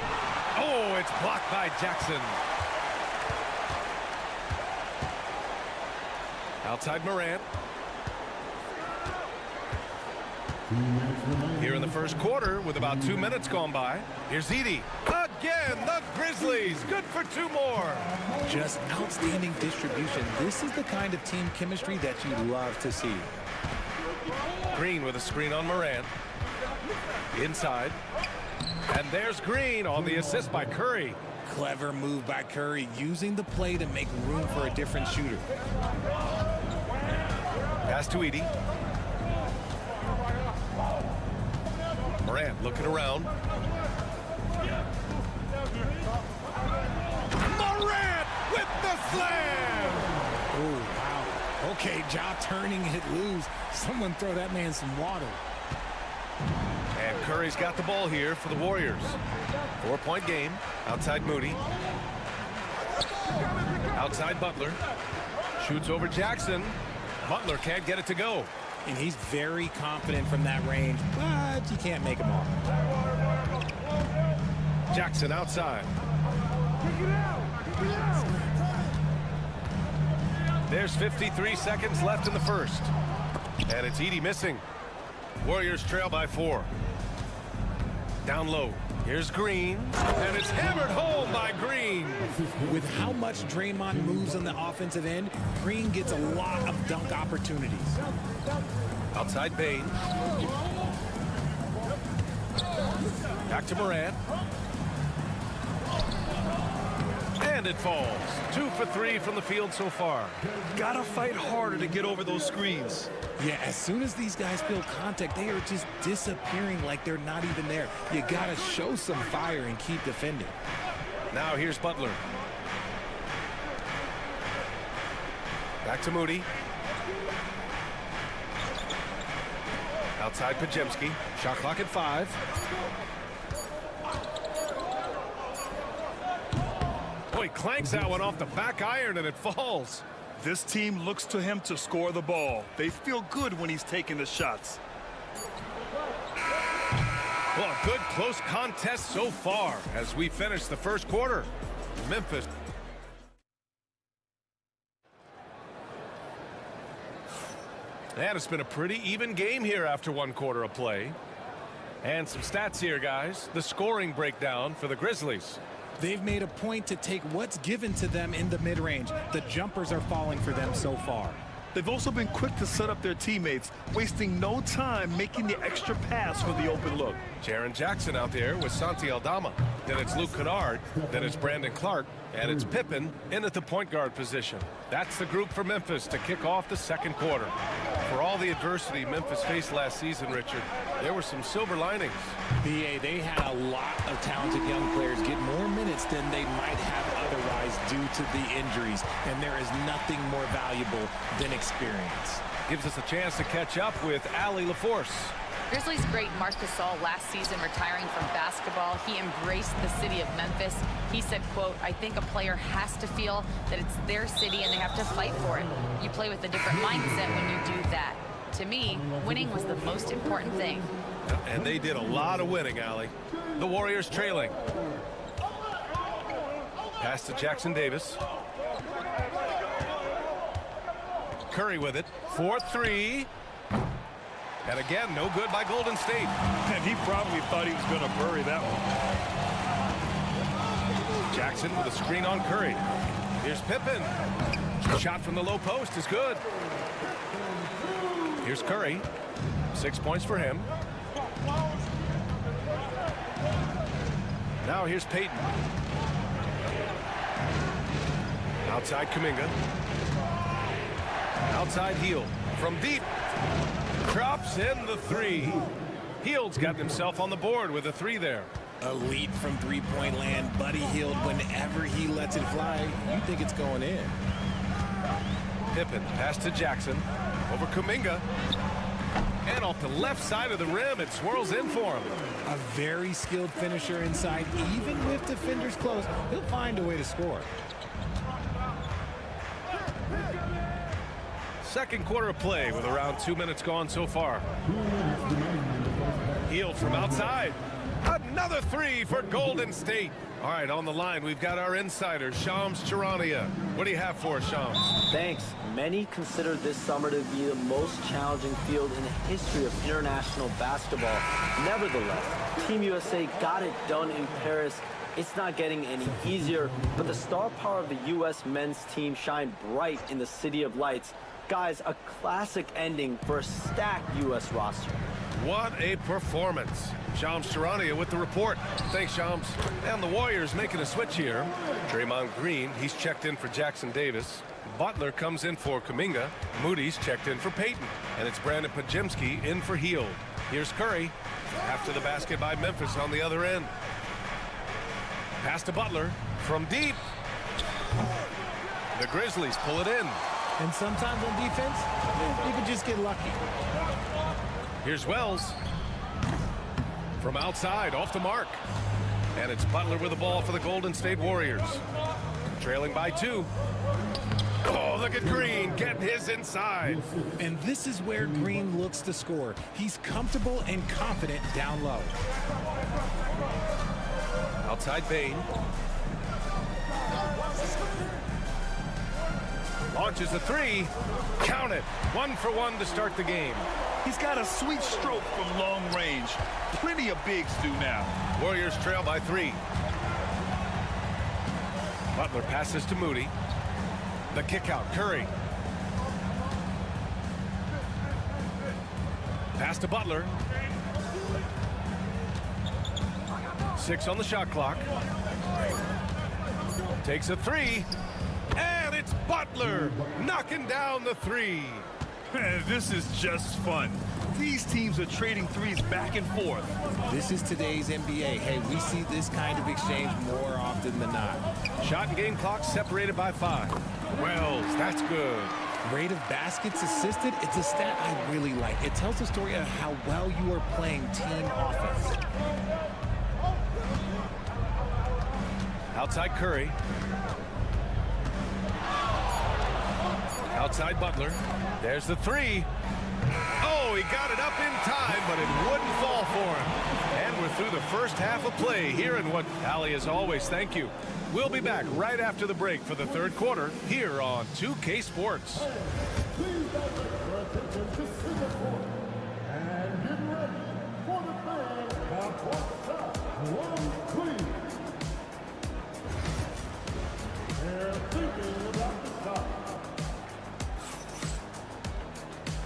Oh, it's blocked by Jackson. Outside Morant. Here in the first quarter with about 2 minutes gone by. Here's Edey. Again, the Grizzlies. Good for two more. Just outstanding distribution. This is the kind of team chemistry that you love to see. Green with a screen on Morant. Inside. And there's Green on the assist by Curry. Clever move by Curry, using the play to make room for a different shooter. Pass to Edey. Morant looking around. Morant with the slam! Oh, wow. Okay, Ja turning it loose. Someone throw that man some water. And Curry's got the ball here for the Warriors. 4-point game. Outside Moody. Outside Butler. Shoots over Jackson. Butler can't get it to go. And he's very confident from that range, but you can't make him all. Jackson outside. There's 53 seconds left in the first. And it's Edey missing. Warriors trail by 4. Down low. Here's Green. And it's hammered home by Green. With how much Draymond moves on the offensive end, Green gets a lot of dunk opportunities. Outside Bane. Back to Morant. And it falls. 2 for 3 from the field so far. Gotta fight harder to get over those screens. Yeah, as soon as these guys feel contact, they are just disappearing like they're not even there. You gotta show some fire and keep defending. Now here's Butler. Back to Moody. Outside Podziemski. Shot clock at 5. Boy, clanks that one off the back iron and it falls. This team looks to him to score the ball. They feel good when he's taking the shots. Well, a good close contest so far as we finish the first quarter. Memphis. And it's been a pretty even game here after 1 quarter of play. And some stats here, guys. The scoring breakdown for the Grizzlies. They've made a point to take what's given to them in the mid-range. The jumpers are falling for them so far. They've also been quick to set up their teammates, wasting no time making the extra pass for the open look. Jaren Jackson out there with Santi Aldama. Then it's Luke Kennard. Then it's Brandon Clark. And it's Pippen in at the point guard position. That's the group for Memphis to kick off the second quarter. For all the adversity Memphis faced last season, Richard, there were some silver linings. BA, they had a lot of talented young players get more minutes than they might have otherwise due to the injuries. And there is nothing more valuable than experience. Gives us a chance to catch up with Allie LaForce. Grizzlies great Marc Gasol last season retiring from basketball. He embraced the city of Memphis. He said, quote, "I think a player has to feel that it's their city and they have to fight for it. You play with a different mindset when you do that. To me, winning was the most important thing." And they did a lot of winning, Allie. The Warriors trailing. Pass to Jackson Davis. Curry with it. 4-3. And again, no good by Golden State. And he probably thought he was going to bury that one. Jackson with a screen on Curry. Here's Pippen. Shot from the low post is good. Here's Curry. 6 points for him. Now here's Payton. Outside Kuminga. Outside Hield. From deep. Drops in the three. Hield's got himself on the board with a three there. Elite from three-point land. Buddy Hield, whenever he lets it fly, you think it's going in. Pippen pass to Jackson. Over Kuminga. And off the left side of the rim, it swirls in for him. A very skilled finisher inside. Even with defenders close, he'll find a way to score. Second quarter of play with around 2 minutes gone so far. Hield from outside. Another three for Golden State. All right, on the line, we've got our insider, Shams Charania. What do you have for us, Shams? Thanks. Many consider this summer to be the most challenging field in the history of international basketball. Nevertheless, Team USA got it done in Paris. It's not getting any easier, but the star power of the U.S. men's team shined bright in the City of Lights. Guys, a classic ending for a stacked U.S. roster. What a performance. Shams Charania with the report. Thanks, Shams. And the Warriors making a switch here. Draymond Green, he's checked in for Jackson Davis. Butler comes in for Kuminga. Moody's checked in for Payton. And it's Brandon Podziemski in for Hield. Here's Curry. After the basket by Memphis on the other end. Pass to Butler from deep. The Grizzlies pull it in. And sometimes on defense, you can just get lucky. Here's Wells. From outside, off the mark. And it's Butler with the ball for the Golden State Warriors. Trailing by 2. Oh, look at Green getting his inside. And this is where Green looks to score. He's comfortable and confident down low. Outside Bane. Launches a three. Count it. 1 for 1 to start the game. He's got a sweet stroke from long range. Plenty of bigs do now. Warriors trail by 3. Butler passes to Moody. The kick out, Curry. Pass to Butler. 6 on the shot clock. Takes a 3. And it's Butler knocking down the 3. This is just fun. These teams are trading threes back and forth. This is today's NBA. Hey, we see this kind of exchange more often than not. Shot and game clock separated by 5. Wells, that's good. Rate of baskets assisted, it's a stat I really like. It tells the story of how well you are playing team offense. Outside Curry. Outside Butler. There's the 3. Oh, he got it up in time, but it wouldn't fall for him. And we're through the first half of play here in what, Allie, as always, thank you. We'll be back right after the break for the third quarter here on 2K Sports.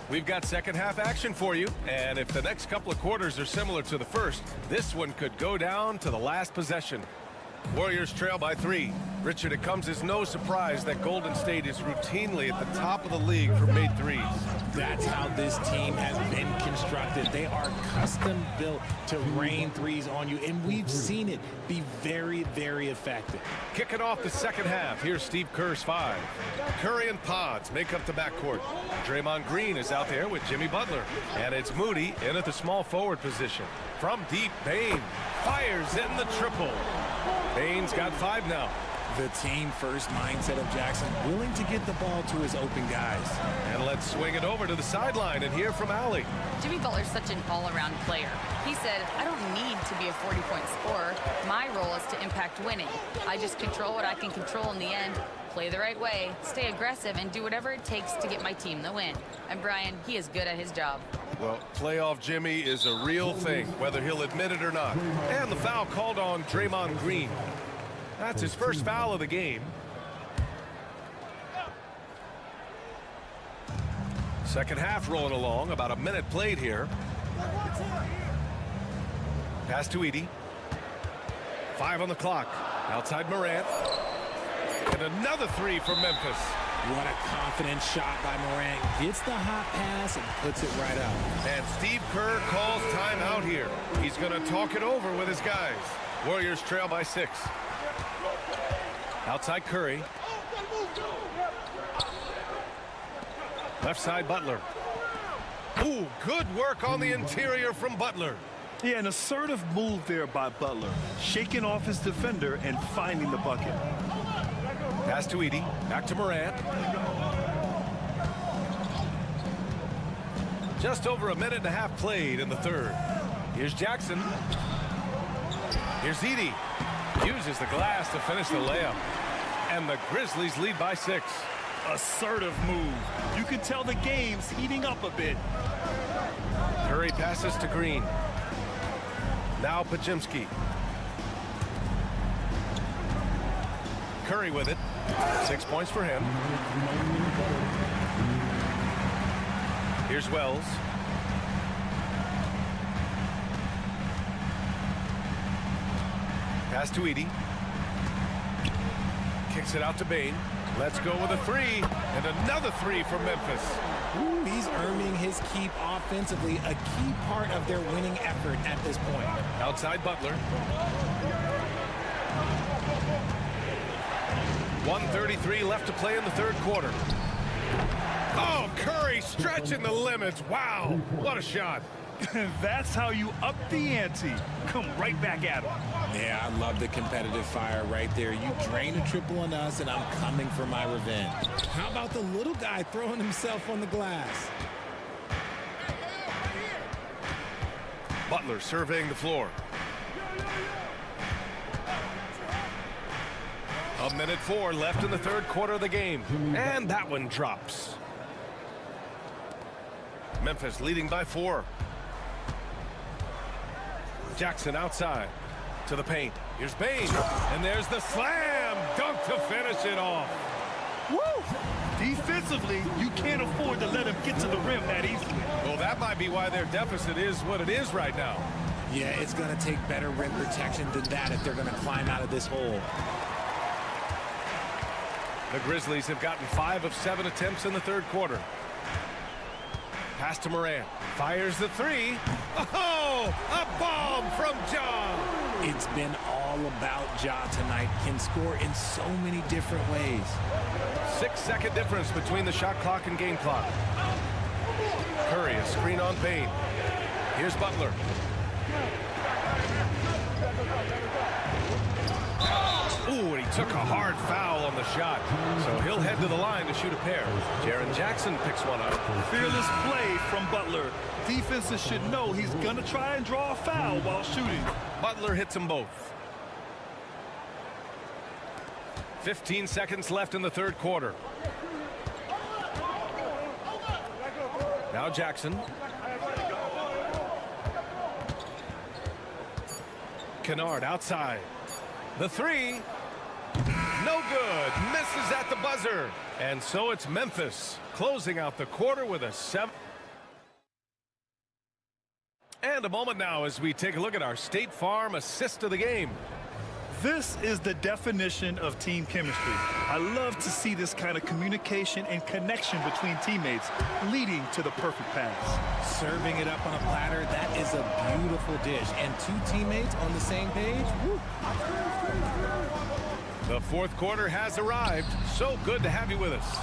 We've got second half action for you, and if the next couple of quarters are similar to the first, this one could go down to the last possession. Warriors trail by 3. Richard, it comes as no surprise that Golden State is routinely at the top of the league for made threes. That's how this team has been constructed. They are custom built to rain threes on you, and we've seen it be very, very effective. Kicking off the second half, here's Steve Kerr's 5. Curry and Pods make up the backcourt. Draymond Green is out there with Jimmy Butler, and it's Moody in at the small forward position. From deep, Bane fires in the triple. Bane's got 5 now. The team-first mindset of Jackson, willing to get the ball to his open guys. And let's swing it over to the sideline and hear from Allie. Jimmy Butler's such an all-around player. He said, I don't need to be a 40-point scorer. My role is to impact winning. I just control what I can control in the end, play the right way, stay aggressive, and do whatever it takes to get my team the win. And Brian, he is good at his job. Well, playoff Jimmy is a real thing, whether he'll admit it or not. And the foul called on Draymond Green. That's his first foul of the game. Second half rolling along, about a minute played here. Pass to Edey. 5 on the clock. Outside Morant. And another 3 for Memphis. What a confident shot by Morant. Gets the hot pass and puts it right out. And Steve Kerr calls timeout here. He's going to talk it over with his guys. Warriors trail by 6. Outside Curry. Left side Butler. Ooh, good work on the interior from Butler. Yeah, an assertive move there by Butler, shaking off his defender and finding the bucket. Pass to Edey, back to Morant. Just over a minute and a half played in the third. Here's Jackson. Here's Edey. Uses the glass to finish the layup. And the Grizzlies lead by 6. Assertive move. You can tell the game's heating up a bit. Curry passes to Green. Now Pajimski. Curry with it. 6 points for him. Here's Wells. Pass to Edey. Kicks it out to Bane. Let's go with a 3. And another 3 for Memphis. Ooh, he's earning his keep offensively, a key part of their winning effort at this point. Outside Butler. 1:33 left to play in the third quarter. Oh, Curry stretching the limits. Wow, what a shot. That's how you up the ante. Come right back at him. Yeah, I love the competitive fire right there. You drain a triple on us, and I'm coming for my revenge. How about the little guy throwing himself on the glass? Butler surveying the floor. A minute 4 left in the third quarter of the game. And that one drops. Memphis leading by 4. Jackson outside to the paint. Here's Bane. And there's the slam dunk to finish it off. Woo! Defensively, you can't afford to let him get to the rim that easily. Well, that might be why their deficit is what it is right now. Yeah, it's going to take better rim protection than that if they're going to climb out of this hole. The Grizzlies have gotten 5 of 7 attempts in the third quarter. Pass to Morant. Fires the 3. Oh, a bomb from Ja. It's been all about Ja tonight. Can score in so many different ways. 6-second difference between the shot clock and game clock. Curry, a screen on Bane. Here's Butler. Ooh, and he took a hard foul on the shot. So he'll head to the line to shoot a pair. Jaren Jackson picks one up. Fearless play from Butler. Defenses should know he's going to try and draw a foul while shooting. Butler hits them both. 15 seconds left in the third quarter. Now Jackson. Kennard outside. The 3. No good. Misses at the buzzer. And so it's Memphis closing out the quarter with a 7. And a moment now as we take a look at our State Farm assist of the game. This is the definition of team chemistry. I love to see this kind of communication and connection between teammates leading to the perfect pass. Serving it up on a platter, that is a beautiful dish. And 2 teammates on the same page. Woo. The fourth quarter has arrived. So good to have you with us.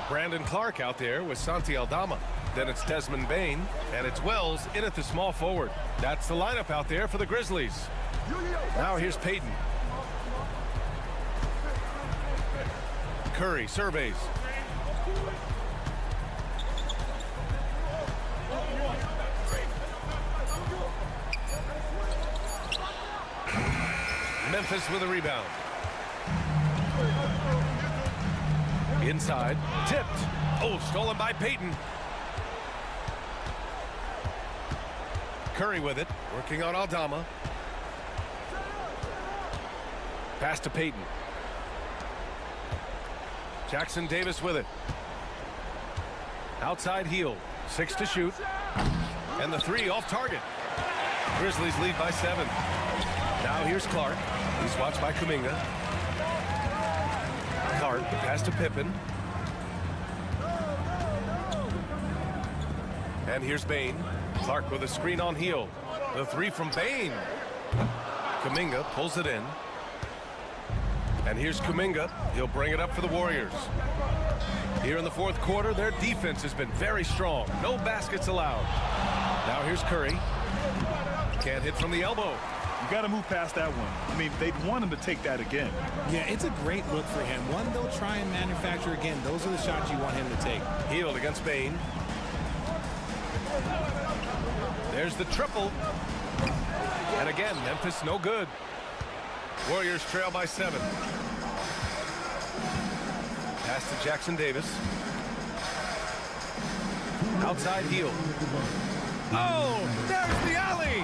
Brandon Clark out there with Santi Aldama. Then it's Desmond Bane, and it's Wells in at the small forward. That's the lineup out there for the Grizzlies. Now here's Payton. Curry surveys. Memphis with a rebound. Inside, tipped. Oh, stolen by Payton. Curry with it, working on Aldama. Pass to Payton. Jackson Davis with it. Outside heel, 6 to shoot. And the 3 off target. Grizzlies lead by 7. Now here's Clark. He's watched by Kuminga. Clark pass to Pippen. And here's Bane. Clark with a screen on Heel. The three from Bane. Kuminga pulls it in. And here's Kuminga. He'll bring it up for the Warriors. Here in the fourth quarter, their defense has been very strong. No baskets allowed. Now here's Curry. Can't hit from the elbow. You got to move past that one. I mean, they'd want him to take that again. Yeah, it's a great look for him. One they'll try and manufacture again. Those are the shots you want him to take. Healed against Bane. There's the triple. And again, Memphis no good. Warriors trail by 7. Pass to Jackson Davis. Outside Heel. Oh, there's the alley.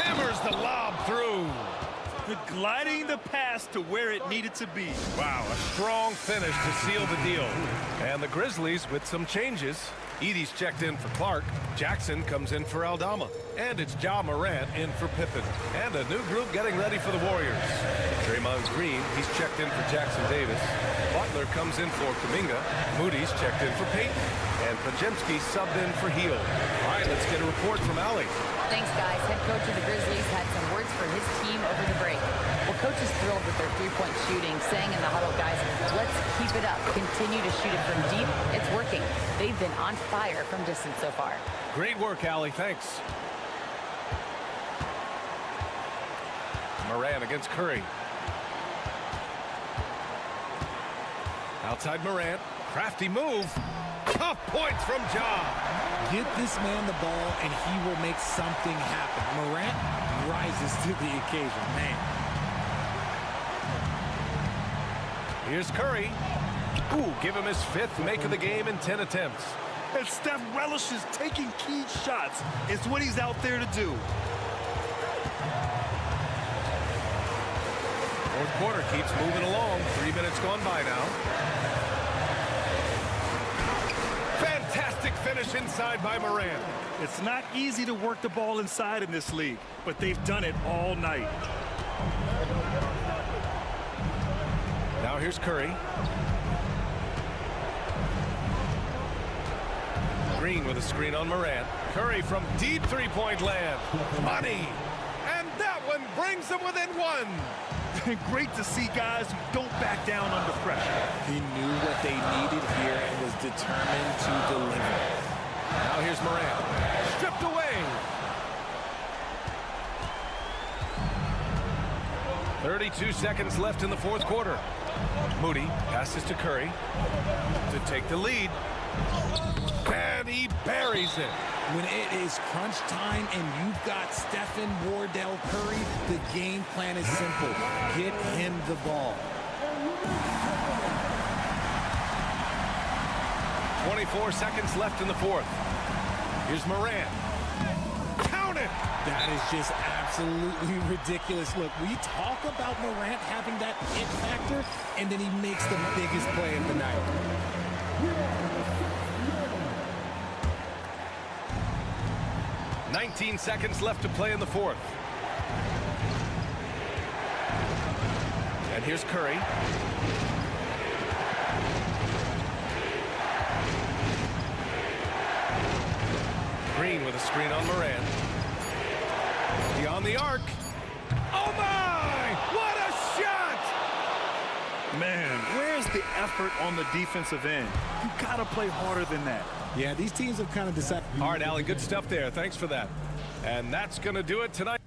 Hammers the lob through. Gliding the pass to where it needed to be. Wow, a strong finish to seal the deal. And the Grizzlies with some changes. Edey's checked in for Clark. Jackson comes in for Aldama. And it's Ja Morant in for Pippen. And a new group getting ready for the Warriors. Draymond Green, he's checked in for Jackson Davis. Butler comes in for Kuminga. Moody's checked in for Payton. And Podziemski subbed in for Heel. All right, let's get a report from Allie. Thanks, guys. Head coach of the Grizzlies had some words for his team over the break. Well, coach is thrilled with their three-point shooting, saying in the huddle, guys, let's keep it up. Continue to shoot it from deep. It's working. They've been on fire from distance so far. Great work, Allie. Thanks. Morant against Curry. Outside Morant. Crafty move. Tough points from Ja. Get this man the ball, and he will make something happen. Morant rises to the occasion, man. Here's Curry. Ooh, give him his 5th make of the game in 10 attempts. And Steph relishes taking key shots. It's what he's out there to do. Fourth quarter keeps moving along. 3 minutes gone by now. Fantastic finish inside by Morant. It's not easy to work the ball inside in this league, but they've done it all night. Now here's Curry. Green with a screen on Morant. Curry from deep three-point land. Money. And that one brings them within 1. Great to see guys who don't back down under pressure. He knew what they needed here and was determined to deliver. Now here's Morant. Stripped away. 32 seconds left in the fourth quarter. Moody passes to Curry to take the lead. And he buries it. When it is crunch time and you've got Stephen Wardell Curry, the game plan is simple. Get him the ball. 24 seconds left in the fourth. Here's Morant. Count it! That is just absolutely ridiculous. Look, we talk about Morant having that it factor, and then he makes the biggest play of the night. 19 seconds left to play in the fourth. And here's Curry. Green with a screen on Morant. Beyond the arc. Oh my! What a shot! Man, where's the effort on the defensive end? You gotta play harder than that. Yeah, these teams have kind of decided. All right, Allie, good stuff there. Thanks for that. And that's going to do it tonight.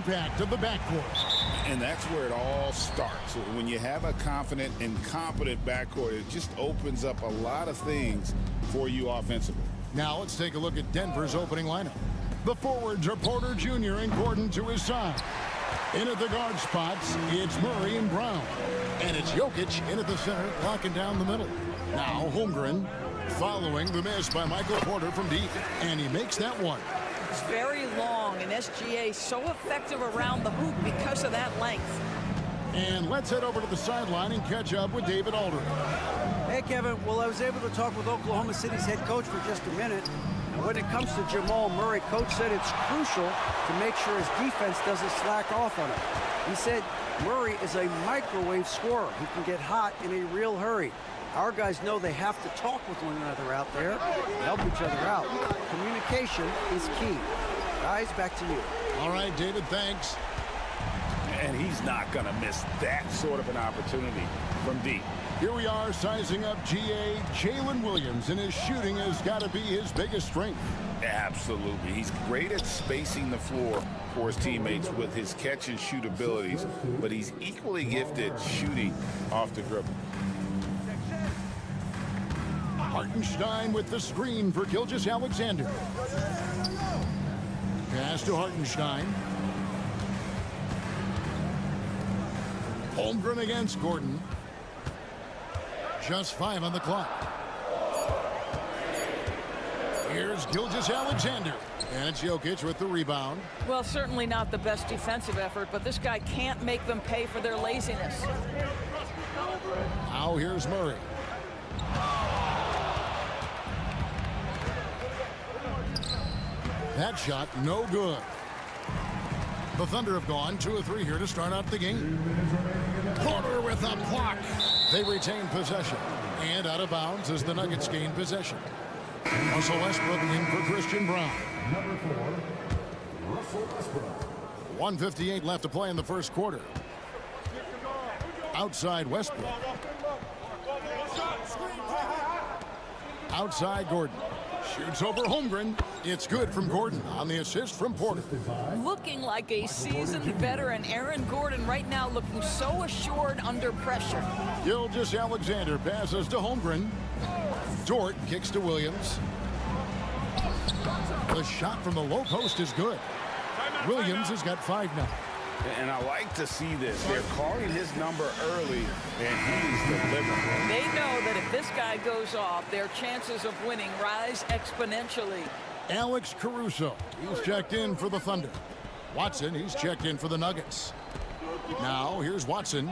impact of the backcourt. And that's where it all starts. When you have a confident and competent backcourt, it just opens up a lot of things for you offensively. Now let's take a look at Denver's opening lineup. The forwards are Porter Jr. and Gordon to his side. In at the guard spots, it's Murray and Brown. And it's Jokic in at the center, locking down the middle. Now Holmgren following the miss by Michael Porter from deep. And he makes that one. It's very long, and SGA so effective around the hoop because of that length. And let's head over to the sideline and catch up with David Aldridge. Hey, Kevin. Well, I was able to talk with Oklahoma City's head coach for just a minute. And when it comes to Jamal Murray, coach said it's crucial to make sure his defense doesn't slack off on him. He said Murray is a microwave scorer who can get hot in a real hurry. Our guys know they have to talk with one another out there, help each other out. Communication is key. Guys, back to you. All right, David, thanks. And he's not going to miss that sort of an opportunity from deep. Here we are sizing up GA Jalen Williams, and his shooting has got to be his biggest strength. Absolutely. He's great at spacing the floor for his teammates with his catch and shoot abilities, but he's equally gifted shooting off the dribble. Hartenstein with the screen for Gilgeous-Alexander. Pass to Hartenstein. Holmgren against Gordon. Just 5 on the clock. Here's Gilgeous-Alexander. And it's Jokic with the rebound. Well, certainly not the best defensive effort, but this guy can't make them pay for their laziness. Now here's Murray. That shot, no good. The Thunder have gone 2 of 3 here to start out the game. Porter with a block. They retain possession. And out of bounds as the Nuggets gain possession. Russell Westbrook in for Christian Brown. Number 4, Russell Westbrook. 1:58 left to play in the first quarter. Outside Westbrook. Outside Gordon. Shoots over Holmgren. It's good from Gordon on the assist from Porter. Looking like a seasoned veteran, Aaron Gordon right now looking so assured under pressure. Gilgeous-Alexander passes to Holmgren. Dort kicks to Williams. The shot from the low post is good. Williams has got 5 now. And I like to see this. They're calling his number early, and he's delivering. They know that if this guy goes off, their chances of winning rise exponentially. Alex Caruso, he's checked in for the Thunder. Watson, he's checked in for the Nuggets. Now, here's Watson.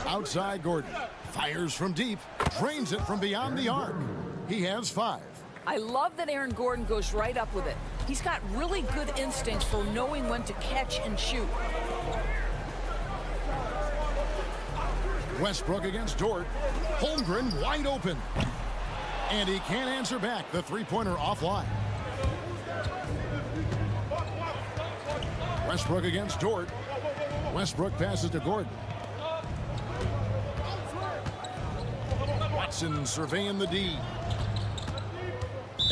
Outside Gordon. Fires from deep. Drains it from beyond the arc. He has 5. I love that Aaron Gordon goes right up with it. He's got really good instincts for knowing when to catch and shoot. Westbrook against Dort. Holmgren wide open. And he can't answer back. The three-pointer offline. Westbrook against Dort. Westbrook passes to Gordon. Watson surveying the D.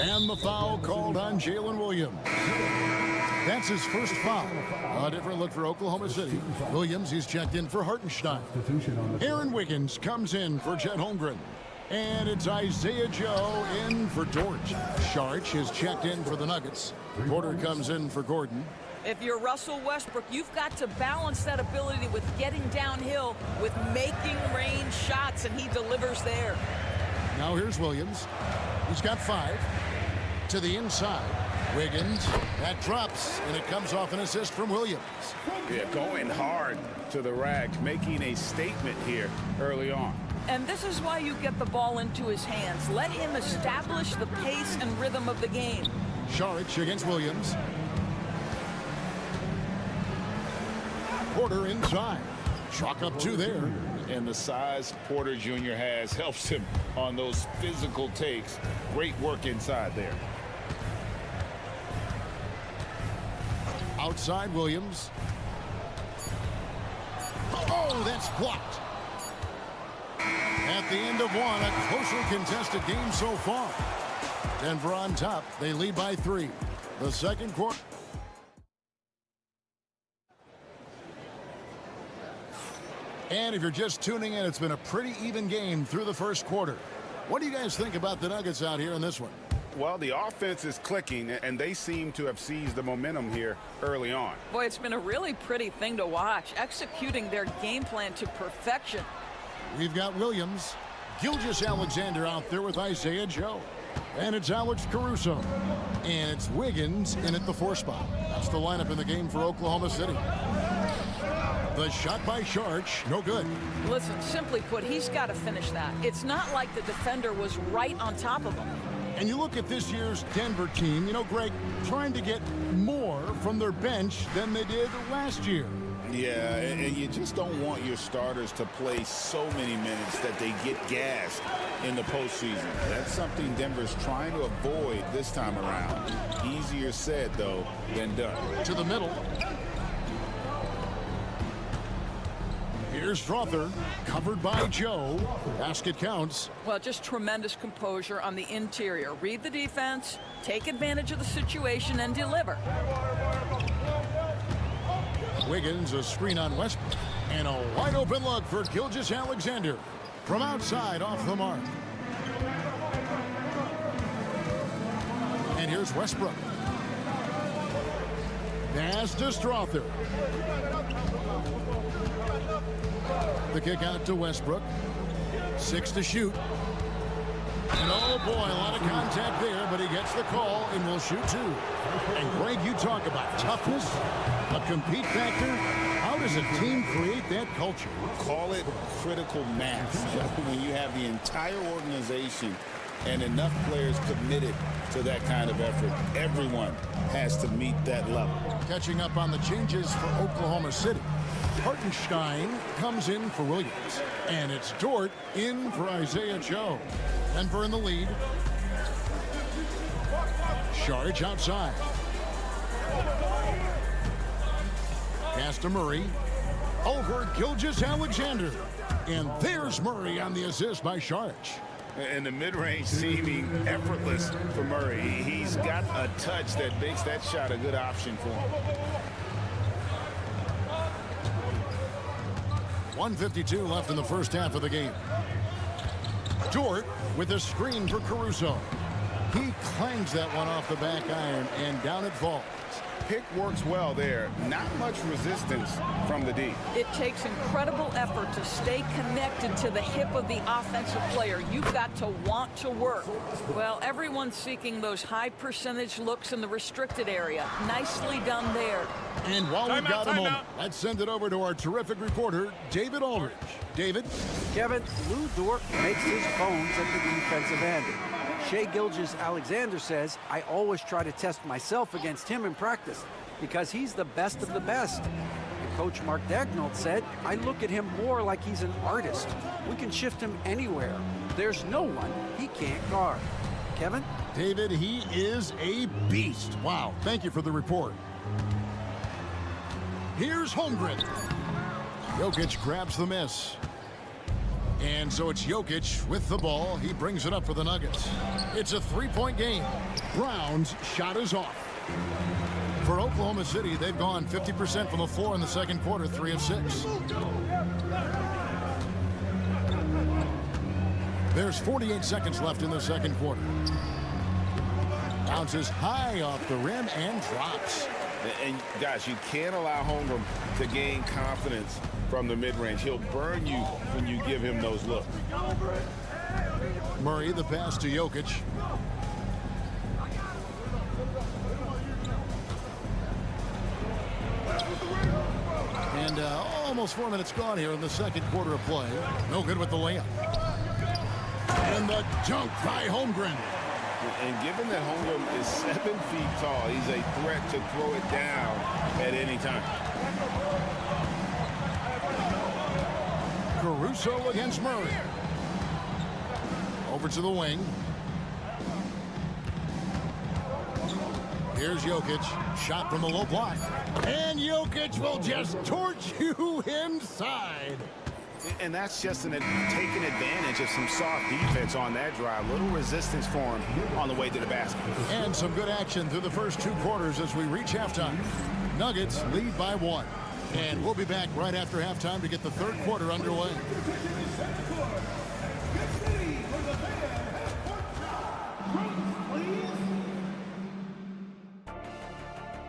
And the foul called on Jalen Williams. That's his first foul. A different look for Oklahoma City. Williams, he's checked in for Hartenstein. Aaron Wiggins comes in for Chet Holmgren. And it's Isaiah Joe in for Dort. Sharch is checked in for the Nuggets. Porter comes in for Gordon. If you're Russell Westbrook, you've got to balance that ability with getting downhill, with making range shots, and he delivers there. Now here's Williams. He's got 5. To the inside. Wiggins. That drops, and it comes off an assist from Williams. Yeah, going hard to the rack, making a statement here early on. And this is why you get the ball into his hands. Let him establish the pace and rhythm of the game. Sharch against Williams. Porter inside. Chalk up 2 there. And the size Porter Jr. has helps him on those physical takes. Great work inside there. Outside Williams. Oh, that's blocked. At the end of one, a closely contested game so far. Denver on top. They lead by 3. The second quarter. And if you're just tuning in, it's been a pretty even game through the first quarter. What do you guys think about the Nuggets out here in this one? Well, the offense is clicking, and they seem to have seized the momentum here early on. Boy, it's been a really pretty thing to watch, executing their game plan to perfection. We've got Williams, Gilgeous-Alexander out there with Isaiah Joe. And it's Alex Caruso. And it's Wiggins in at the 4 spot. That's the lineup in the game for Oklahoma City. The shot by Sharch, no good. Listen, simply put, he's got to finish that. It's not like the defender was right on top of him. And you look at this year's Denver team, you know, Greg, trying to get more from their bench than they did last year. Yeah, and you just don't want your starters to play so many minutes that they get gassed in the postseason. That's something Denver's trying to avoid this time around. Easier said, though, than done. To the middle. Here's Strother, covered by Joe. Basket counts. Well, just tremendous composure on the interior. Read the defense, take advantage of the situation, and deliver. Wiggins, a screen on Westbrook. And a wide open look for Gilgeous-Alexander. From outside, off the mark. And here's Westbrook. Pass to Strother. The kick out to Westbrook. 6 to shoot. And oh boy, a lot of contact there, but he gets the call and will shoot 2. And Greg, you talk about toughness, a compete factor. How does a team create that culture? Call it critical mass. When you have the entire organization and enough players committed to that kind of effort, everyone has to meet that level. Catching up on the changes for Oklahoma City. Hartenstein comes in for Williams. And it's Dort in for Isaiah Joe. Denver in the lead. Sharch outside. Pass to Murray. Over Gilgeous-Alexander. And there's Murray on the assist by Sharch. And the mid-range seeming effortless for Murray. He's got a touch that makes that shot a good option for him. 1:52 left in the first half of the game. Dort with a screen for Caruso. He clangs that one off the back iron, and down it falls. Pick works well there. Not much resistance from the D. It takes incredible effort to stay connected to the hip of the offensive player. You've got to want to work. Well, everyone's seeking those high percentage looks in the restricted area. Nicely done there. And while we've got a moment, let's send it over to our terrific reporter, David Aldridge. David? Kevin, Lou Dort makes his bones at the defensive end. Shai Gilgeous-Alexander says, I always try to test myself against him in practice because he's the best of the best. And Coach Mark Daigneault said, I look at him more like he's an artist. We can shift him anywhere. There's no one he can't guard. Kevin? David, he is a beast. Wow, thank you for the report. Here's Holmgren. Jokic grabs the miss. And so it's Jokic with the ball. He brings it up for the Nuggets. It's a 3-point game. Brown's shot is off. For Oklahoma City, they've gone 50% from the floor in the second quarter, 3 of 6. There's 48 seconds left in the second quarter. Bounces high off the rim and drops. And guys, you can't allow Holmgren to gain confidence from the mid-range. He'll burn you when you give him those looks. Murray, the pass to Jokic. And almost 4 minutes gone here in the second quarter of play. No good with the layup. And the dunk by Holmgren. And given that Holmgren is 7 feet tall, he's a threat to throw it down at any time. Caruso against Murray. Over to the wing. Here's Jokic. Shot from the low block. And Jokic will just torch you inside. And that's just taking advantage of some soft defense on that drive. Little resistance for him on the way to the basket. And some good action through the first 2 quarters as we reach halftime. Nuggets lead by 1. And we'll be back right after halftime to get the third quarter underway.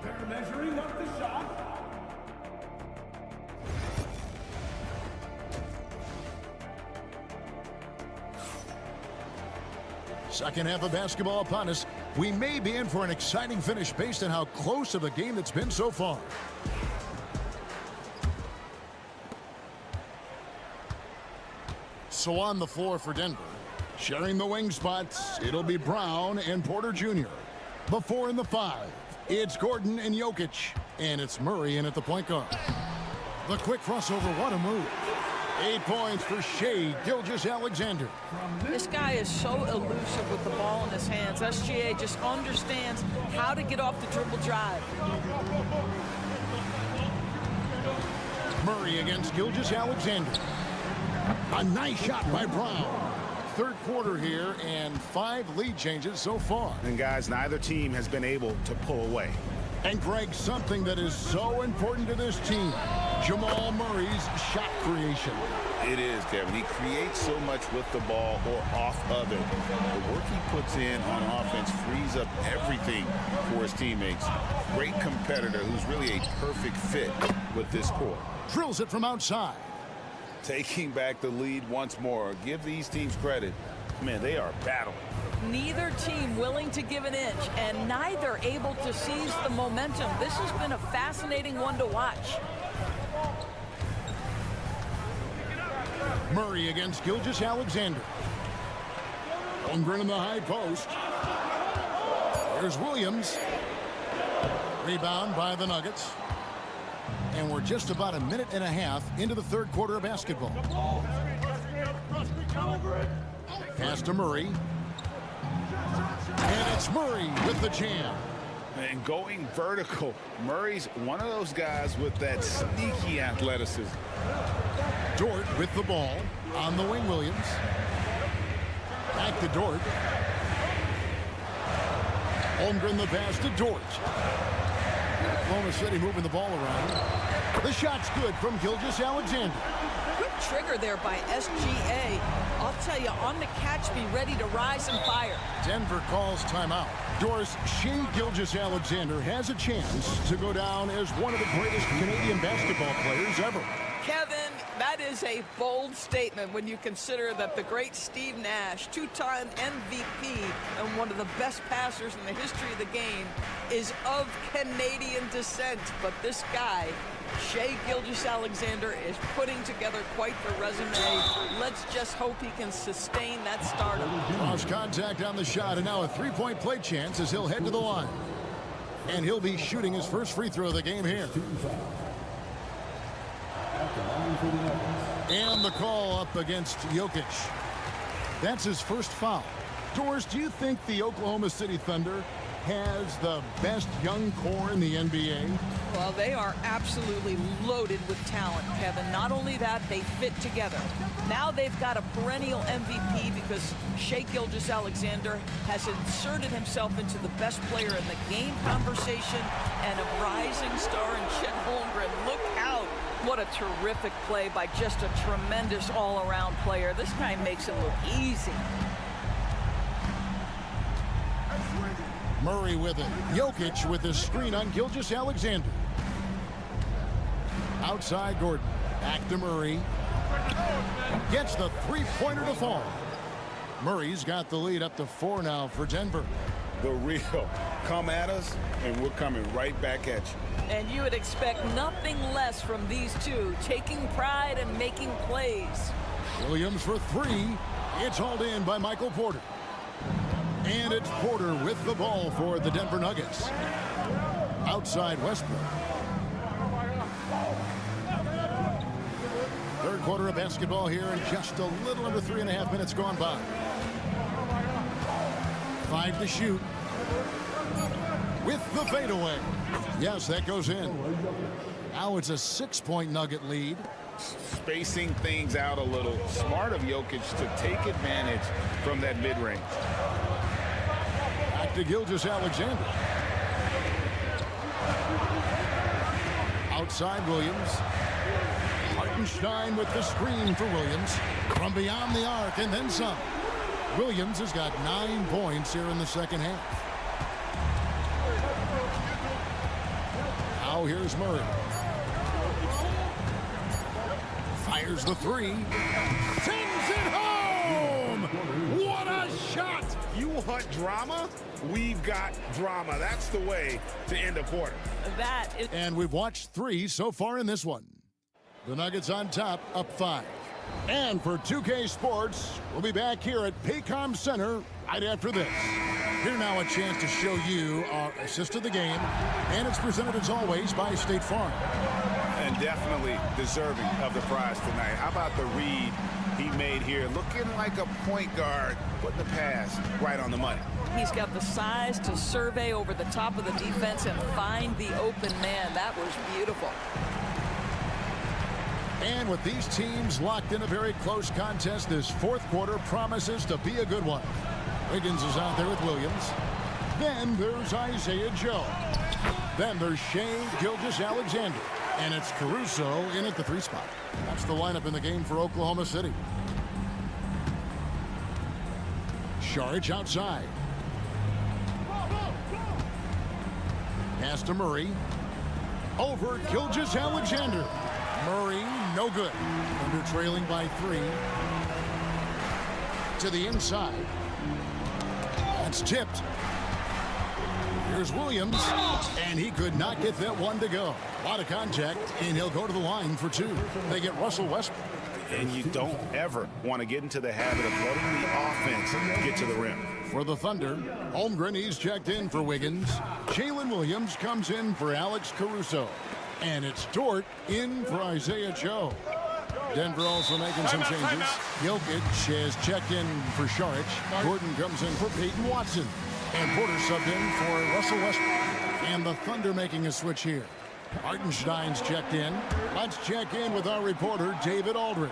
They're measuring up the shot. Second half of basketball upon us. We may be in for an exciting finish based on how close of a game it's been so far. So on the floor for Denver, sharing the wing spots, it'll be Brown and Porter Jr. The 4 and the 5, it's Gordon and Jokic, and it's Murray in at the point guard. The quick crossover, what a move. 8 points for Shai Gilgeous-Alexander. This guy is so elusive with the ball in his hands. SGA just understands how to get off the dribble drive. Murray against Gilgeous-Alexander. A nice shot by Brown. Third quarter here and 5 lead changes so far. And guys, neither team has been able to pull away. And Greg, something that is so important to this team, Jamal Murray's shot creation. It is, Kevin. He creates so much with the ball or off of it. The work he puts in on offense frees up everything for his teammates. Great competitor who's really a perfect fit with this core. Drills it from outside. Taking back the lead once more. Give these teams credit. Man, they are battling. Neither team willing to give an inch, and neither able to seize the momentum. This has been a fascinating one to watch. Murray against Gilgeous-Alexander. Holmgren in the high post. There's Williams. Rebound by the Nuggets. And we're just about a minute and a half into the third quarter of basketball. Pass to Murray. And it's Murray with the jam. And going vertical. Murray's one of those guys with that sneaky athleticism. Dort with the ball on the wing. Williams. Back to Dort. Holmgren the pass to Dort. Oklahoma City moving the ball around. The shot's good from Gilgeous-Alexander. Quick trigger there by SGA. I'll tell you, on the catch, be ready to rise and fire. Denver calls timeout. Doris, Shai Gilgeous-Alexander has a chance to go down as one of the greatest Canadian basketball players ever. Kevin, that is a bold statement when you consider that the great Steve Nash, two-time MVP and one of the best passers in the history of the game, is of Canadian descent. But this guy, Shai Gilgeous-Alexander, is putting together quite the resume. Let's just hope he can sustain that stardom. Cross contact on the shot, and now a three-point play chance as he'll head to the line. And he'll be shooting his first free throw of the game here. And the call up against Jokic. That's his first foul. Doris, do you think the Oklahoma City Thunder has the best young core in the NBA? Well, they are absolutely loaded with talent, Kevin. Not only that, they fit together. Now they've got a perennial MVP because Shai Gilgeous-Alexander has inserted himself into the best player in the game conversation and a rising star in Chet Holmgren. Look out. What a terrific play by just a tremendous all-around player. This guy makes it look easy. Murray with it. Jokic with the screen on Gilgeous-Alexander. Outside Gordon. Back to Murray. Gets the three-pointer to fall. Murray's got the lead up to 4 now for Denver. The real. Come at us, and we're coming right back at you. And you would expect nothing less from these two, taking pride and making plays. Williams for 3. It's hauled in by Michael Porter. And it's Porter with the ball for the Denver Nuggets. Outside Westbrook. Third quarter of basketball here, and just a little under 3.5 minutes gone by. 5 to shoot. With the fadeaway. Yes, that goes in. Now it's a 6-point Nugget lead. Spacing things out a little. Smart of Jokic to take advantage from that mid-range. Back to Gilgeous-Alexander. Outside Williams. Hartenstein with the screen for Williams. From beyond the arc and then some. Williams has got 9 points here in the second half. Now here's Murray. Fires the three. Sends it home! What a shot! You want drama? We've got drama. That's the way to end a quarter. And we've watched 3 so far in this one. The Nuggets on top, up 5. And for 2K Sports, we'll be back here at Paycom Center right after this. Here now a chance to show you our assist of the game, and it's presented as always by State Farm. And definitely deserving of the prize tonight. How about the read he made here? Looking like a point guard, putting the pass right on the money. He's got the size to survey over the top of the defense and find the open man. That was beautiful. And with these teams locked in a very close contest, this fourth quarter promises to be a good one. Wiggins is out there with Williams. Then there's Isaiah Joe. Then there's Shea Gilgeous-Alexander. And it's Caruso in at the 3 spot. That's the lineup in the game for Oklahoma City. Saric outside. Pass to Murray. Over Gilgeous-Alexander. Murray, no good. Under trailing by 3. To the inside. That's tipped. Here's Williams, and he could not get that one to go. A lot of contact, and he'll go to the line for 2. They get Russell Westbrook. And you don't ever want to get into the habit of letting the offense get to the rim. For the Thunder, Holmgren, he's checked in for Wiggins. Jalen Williams comes in for Alex Caruso. And it's Dort in for Isaiah Joe. Denver also making some changes. Jokic has checked in for Saric. Gordon comes in for Peyton Watson. And Porter subbed in for Russell Westbrook. And the Thunder making a switch here. Hartenstein's checked in. Let's check in with our reporter, David Aldridge.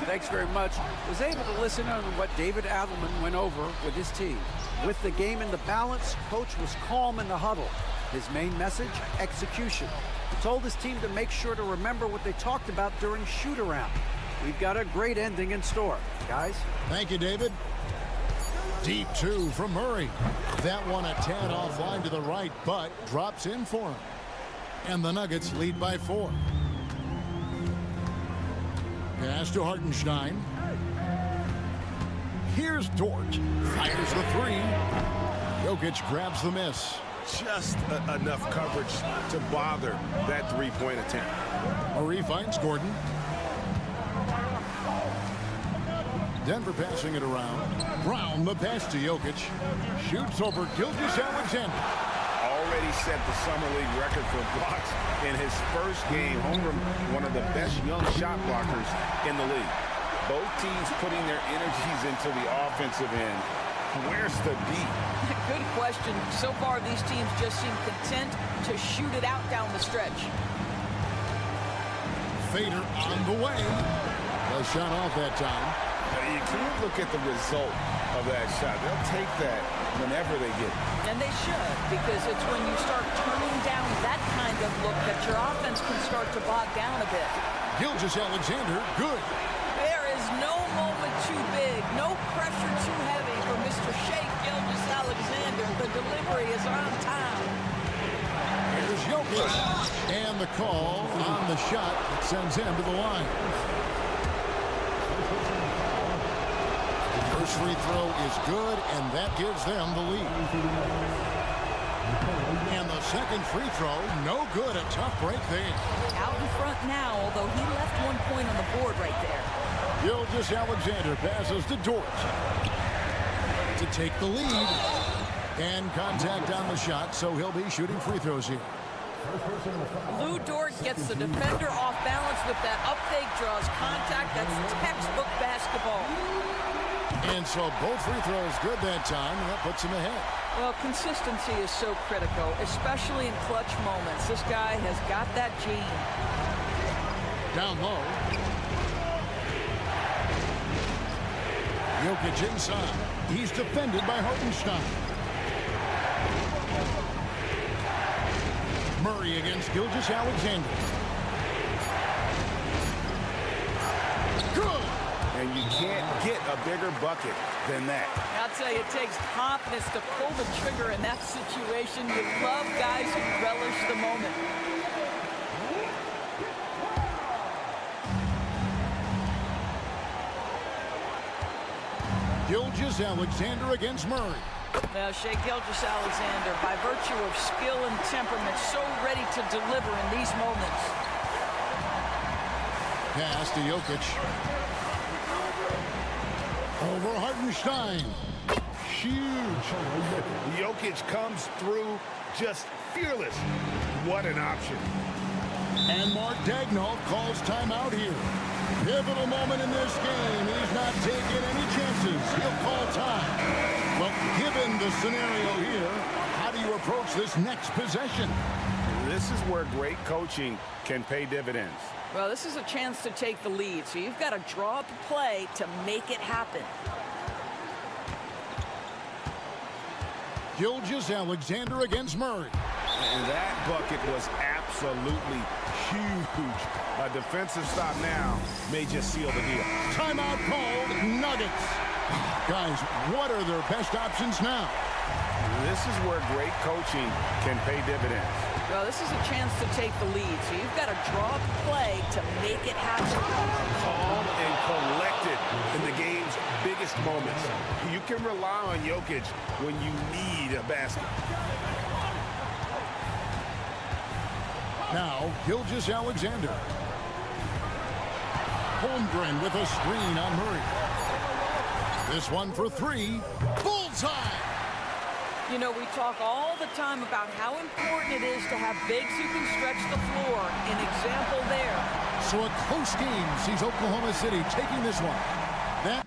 Thanks very much. Was able to listen on what David Adelman went over with his team. With the game in the balance, Coach was calm in the huddle. His main message, execution. He told his team to make sure to remember what they talked about during shoot-around. We've got a great ending in store, guys. Thank you, David. Deep 2 from Murray. That one a tad offline to the right, but drops in for him. And the Nuggets lead by 4. Pass to Hartenstein. Here's Dort. Fires the 3. Jokic grabs the miss. Just enough coverage to bother that 3-point attempt. Murray finds Gordon. Denver passing it around. Brown, the pass to Jokic. Shoots over Gilgeous-Alexander. Already set the Summer League record for blocks in his first game. Holmgren, one of the best young shot blockers in the league. Both teams putting their energies into the offensive end. Where's the beat? Good question. So far, these teams just seem content to shoot it out down the stretch. Fader on the way. The shot off that time. You can't look at the result of that shot. They'll take that whenever they get it. And they should, because it's when you start turning down that kind of look that your offense can start to bog down a bit. Gilgeous-Alexander, good. There is no moment too big, no pressure too heavy for Mr. Shea Gilgeous-Alexander. The delivery is on time. Here's Jokic. And the call on the shot that sends him to the line. First free throw is good, and that gives them the lead. And the second free throw, no good. A tough break there. Out in front now, although he left 1 point on the board right there. Gilgeous-Alexander passes to Dort to take the lead. And contact on the shot, so he'll be shooting free throws here. Lou Dort gets the defender off balance with that up fake, draws contact. That's textbook basketball. And so both free throws good that time, and that puts him ahead. Well, consistency is so critical, especially in clutch moments. This guy has got that gene. Down low. Jokic inside. He's defended by Hartenstein. Murray against Gilgeous-Alexander. Good. And you can't get a bigger bucket than that. I'll tell you, it takes confidence to pull the trigger in that situation. You love guys who relish the moment. Gilgeous-Alexander against Murray. Now, Shai Gilgeous-Alexander, by virtue of skill and temperament, so ready to deliver in these moments. Pass to Jokic. Over Hartenstein. Huge. Jokic comes through just fearless. What an option. And Mark Daigneault calls timeout here. Pivotal moment in this game. He's not taking any chances. He'll call time. Well, given the scenario here, how do you approach this next possession? This is where great coaching can pay dividends. Well, this is a chance to take the lead, so you've got to draw up a play to make it happen. Gilgeous-Alexander against Murray. And that bucket was absolutely huge. A defensive stop now may just seal the deal. Timeout called. Nuggets. Guys, what are their best options now? This is where great coaching can pay dividends. Well, this is a chance to take the lead, so you've got to draw up a play to make it happen. Calm and collected in the game's biggest moments. You can rely on Jokic when you need a basket. Now, Gilgeous-Alexander. Holmgren with a screen on Murray. This one for three. Bullseye! You know, we talk all the time about how important it is to have bigs who can stretch the floor. An example there. So a close game sees Oklahoma City taking this one. That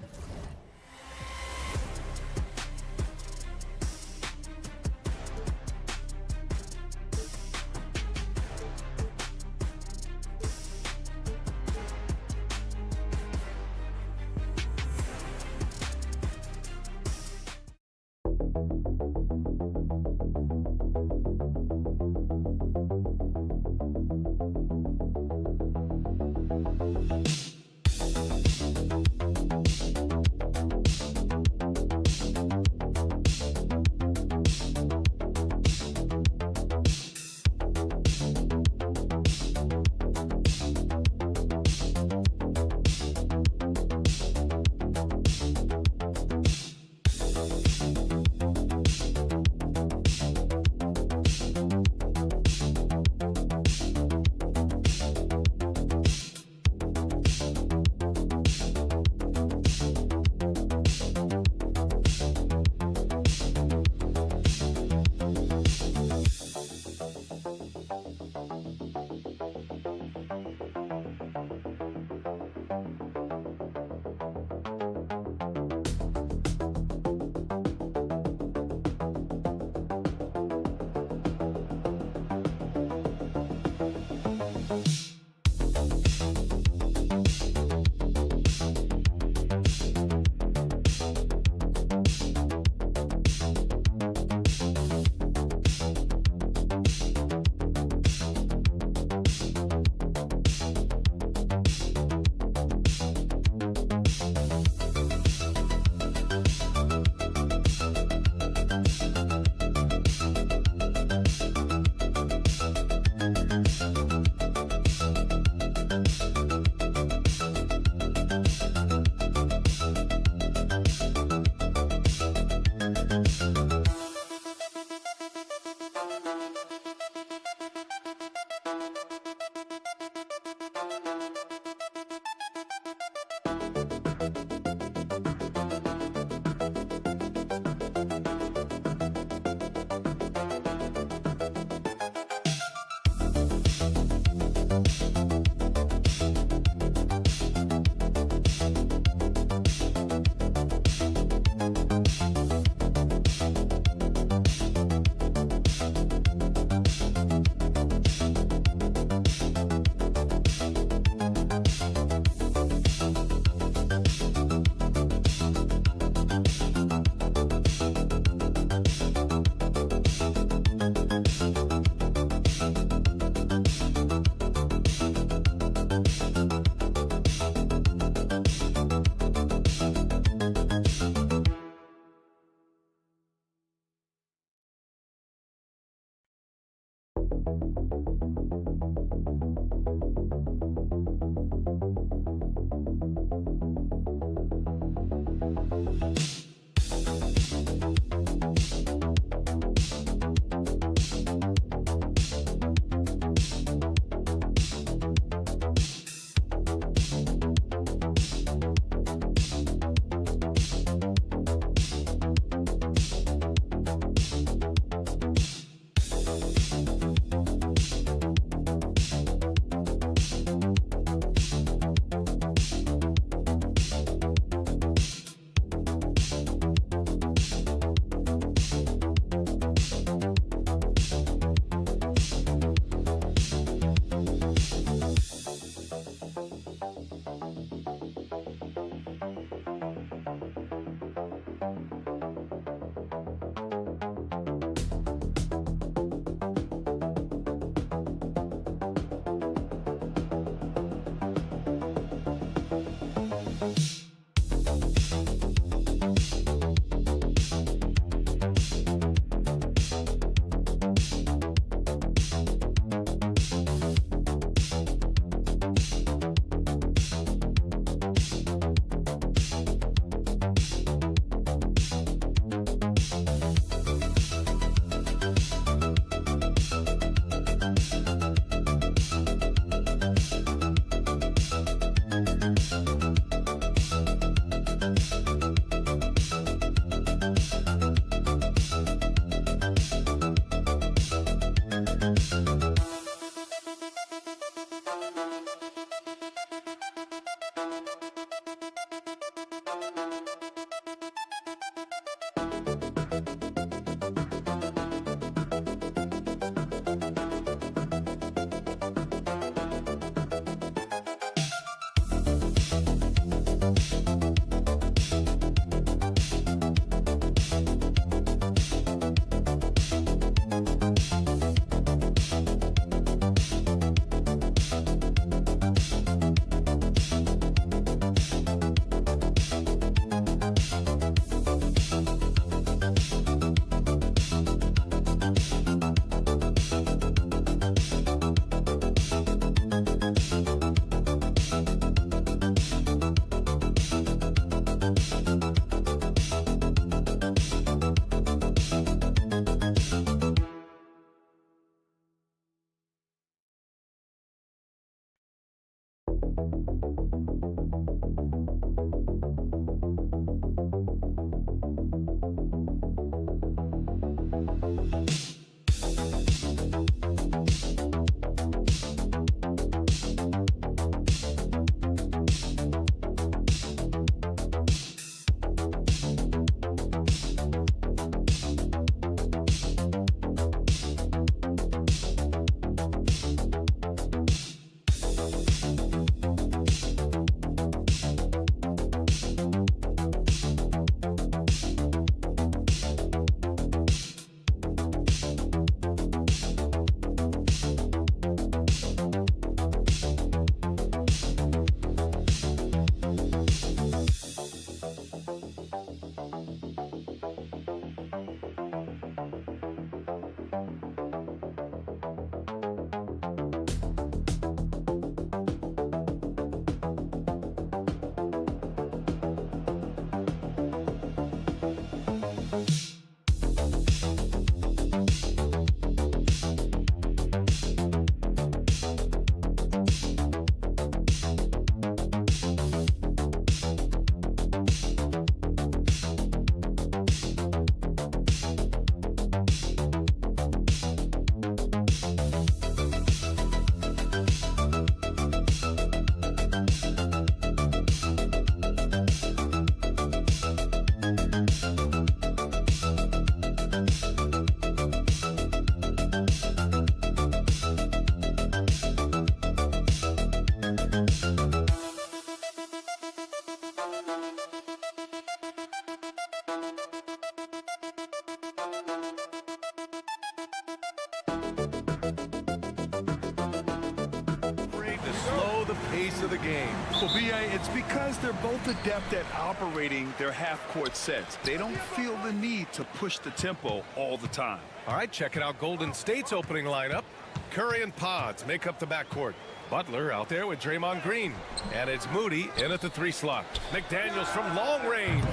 pace of the game. Well, B.A., it's because they're both adept at operating their half-court sets. They don't feel the need to push the tempo all the time. All right, checking out Golden State's opening lineup. Curry and Pods make up the backcourt. Butler out there with Draymond Green. And it's Moody in at the 3 slot. McDaniels from long range.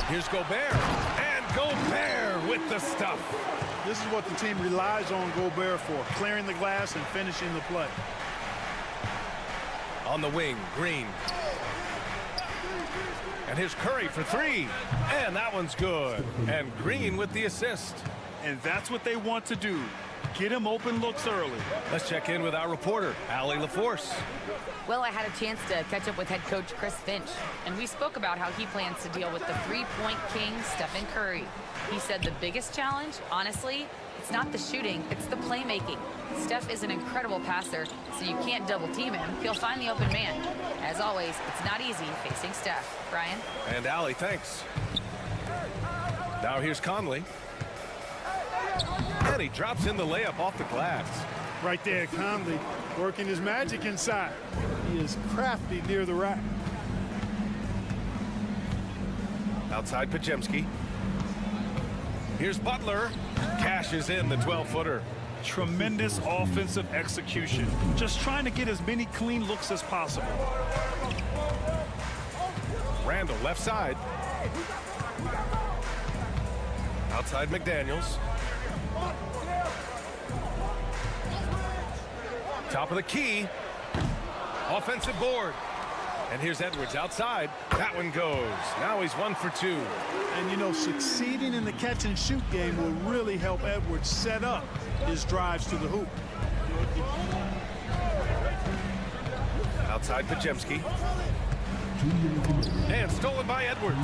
Here's Gobert. And Gobert with the stuff. This is what the team relies on Gobert for, clearing the glass and finishing the play. On the wing, Green. And here's Curry for 3. And that one's good. And Green with the assist. And that's what they want to do. Get him open looks early. Let's check in with our reporter, Allie LaForce. Well, I had a chance to catch up with head coach Chris Finch, and we spoke about how he plans to deal with the three-point king, Stephen Curry. He said the biggest challenge, honestly, it's not the shooting, it's the playmaking. Steph is an incredible passer, so you can't double team him. He'll find the open man. As always, it's not easy facing Steph. Brian? And Allie, thanks. Now here's Conley. And he drops in the layup off the glass. Right there, Conley working his magic inside. He is crafty near the rack. Outside Pajemski. Here's Butler. Cashes in the 12-footer. Tremendous offensive execution. Just trying to get as many clean looks as possible. Randall left side. Outside McDaniels. Top of the key. Offensive board. And here's Edwards outside. That one goes. Now he's 1 for 2. And, you know, succeeding in the catch-and-shoot game will really help Edwards set up his drives to the hoop. Outside Pajemski. And stolen by Edwards.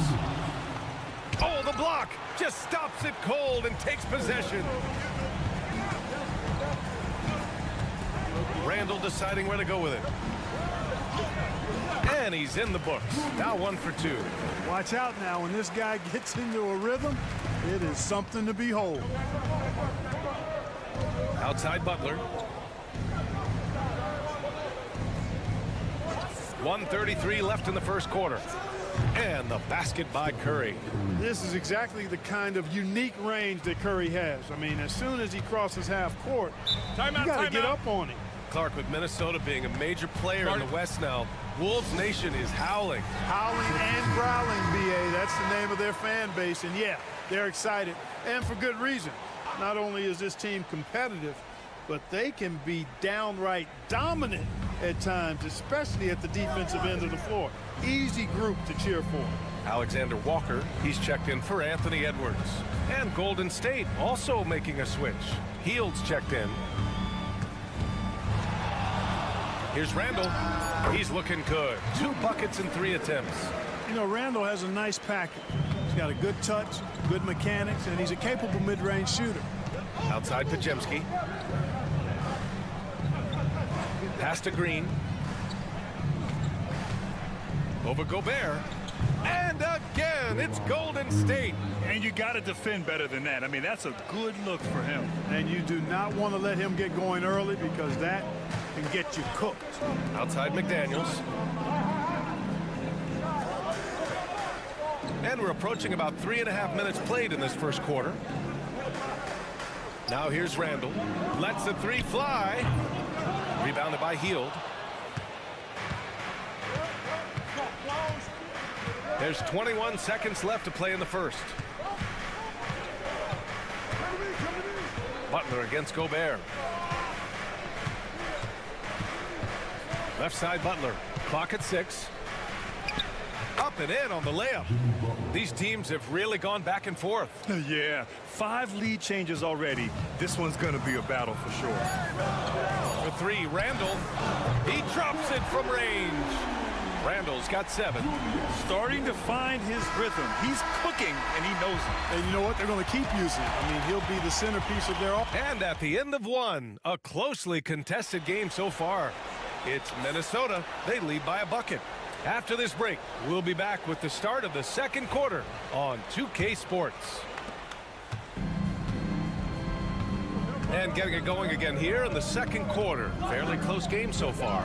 Oh, the block just stops it cold and takes possession. Randall deciding where to go with it. And he's in the books. Now 1 for 2. Watch out now. When this guy gets into a rhythm, it is something to behold. Outside Butler. 1:33 left in the first quarter. And the basket by Curry. This is exactly the kind of unique range that Curry has. I mean, as soon as he crosses half court, you got to get up on him. Clark, with Minnesota being a major player in the West now, Wolves Nation is howling. Howling and growling, B.A. That's the name of their fan base. And, yeah, they're excited, and for good reason. Not only is this team competitive, but they can be downright dominant at times, especially at the defensive end of the floor. Easy group to cheer for. Alexander Walker, he's checked in for Anthony Edwards. And Golden State also making a switch. Heald's checked in. Here's Randall. He's looking good. 2 buckets and 3 attempts. You know, Randall has a nice package. He's got a good touch, good mechanics, and he's a capable mid-range shooter. Outside Pajemski. Pass to Green. Over Gobert. And again, it's Golden State. And you got to defend better than that. I mean, that's a good look for him. And you do not want to let him get going early because that can get you cooked. Outside McDaniels. And we're approaching about 3.5 minutes played in this first quarter. Now here's Randall. Lets the 3 fly. Rebounded by Hield. There's 21 seconds left to play in the first. Butler against Gobert. Left side Butler. Clock at 6. Up and in on the layup. These teams have really gone back and forth. Yeah, 5 lead changes already. This one's going to be a battle for sure. For 3, Randall. He drops it from range. Randall's got 7. Starting to find his rhythm. He's cooking, and he knows it. And you know what? They're going to keep using it. I mean, he'll be the centerpiece of their offense. And at the end of 1, a closely contested game so far. It's Minnesota. They lead by a bucket. After this break, we'll be back with the start of the second quarter on 2K Sports. And getting it going again here in the second quarter. Fairly close game so far.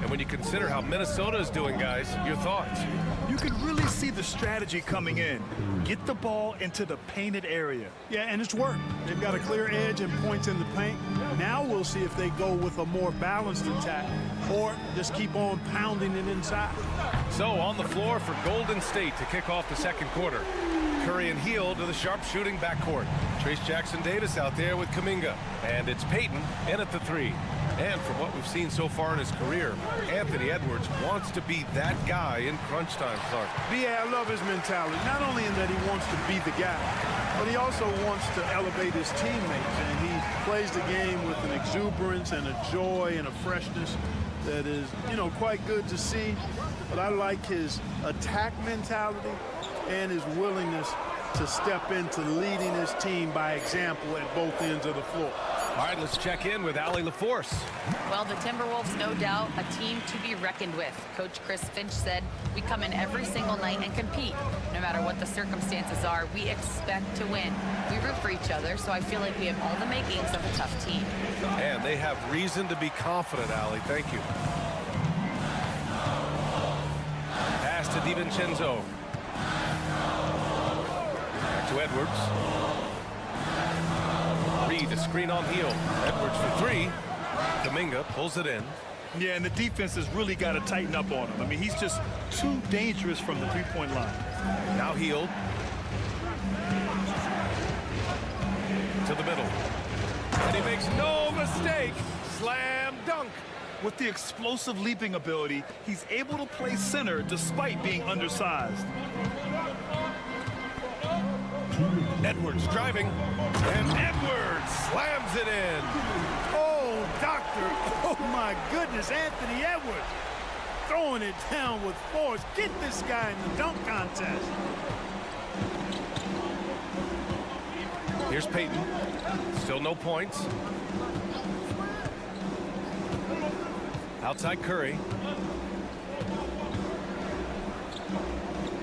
And when you consider how Minnesota is doing, guys, your thoughts? You can really see the strategy coming in. Get the ball into the painted area. Yeah, and it's worked. They've got a clear edge and points in the paint. Now we'll see if they go with a more balanced attack or just keep on pounding it inside. So on the floor for Golden State to kick off the second quarter. Curry and Hield to the sharp-shooting backcourt. Trace Jackson-Davis out there with Kuminga. And it's Payton in at the three. And from what we've seen so far in his career, Anthony Edwards wants to be that guy in crunch time, Clark. Yeah, I love his mentality. Not only in that he wants to be the guy, but he also wants to elevate his teammates. And he plays the game with an exuberance and a joy and a freshness that is, quite good to see. But I like his attack mentality and his willingness to step into leading his team by example at both ends of the floor. All right, let's check in with Allie LaForce. Well, the Timberwolves, no doubt, a team to be reckoned with. Coach Chris Finch said, we come in every single night and compete. No matter what the circumstances are, we expect to win. We root for each other, so I feel like we have all the makings of a tough team. And they have reason to be confident, Allie. Thank you. Pass to DiVincenzo. Back to Edwards. Reed, a screen on Hield. Edwards for three. Kuminga pulls it in. Yeah, and the defense has really got to tighten up on him. I mean, he's just too dangerous from the three-point line. Now Hield. To the middle. And he makes no mistake. Slam dunk. With the explosive leaping ability, he's able to play center despite being undersized. Edwards driving, and Edwards slams it in. Oh, doctor. Oh, my goodness, Anthony Edwards throwing it down with force. Get this guy in the dunk contest. Here's Payton. Still no points. Outside Curry.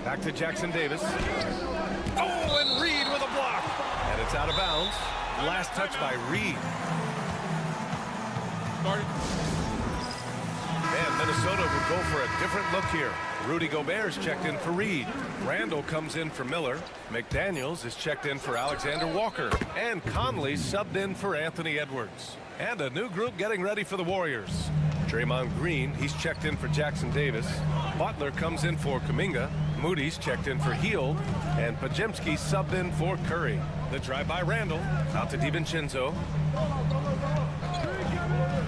Back to Jackson-Davis. Oh, and Reed with a block. And it's out of bounds. Last touch by Reed. And Minnesota would go for a different look here. Rudy Gobert's checked in for Reed. Randall comes in for Miller. McDaniels is checked in for Alexander Walker. And Conley subbed in for Anthony Edwards. And a new group getting ready for the Warriors. Draymond Green, he's checked in for Jackson-Davis. Butler comes in for Kuminga. Moody's checked in for Hield. And Podziemski subbed in for Curry. The drive by Randall. Out to DiVincenzo.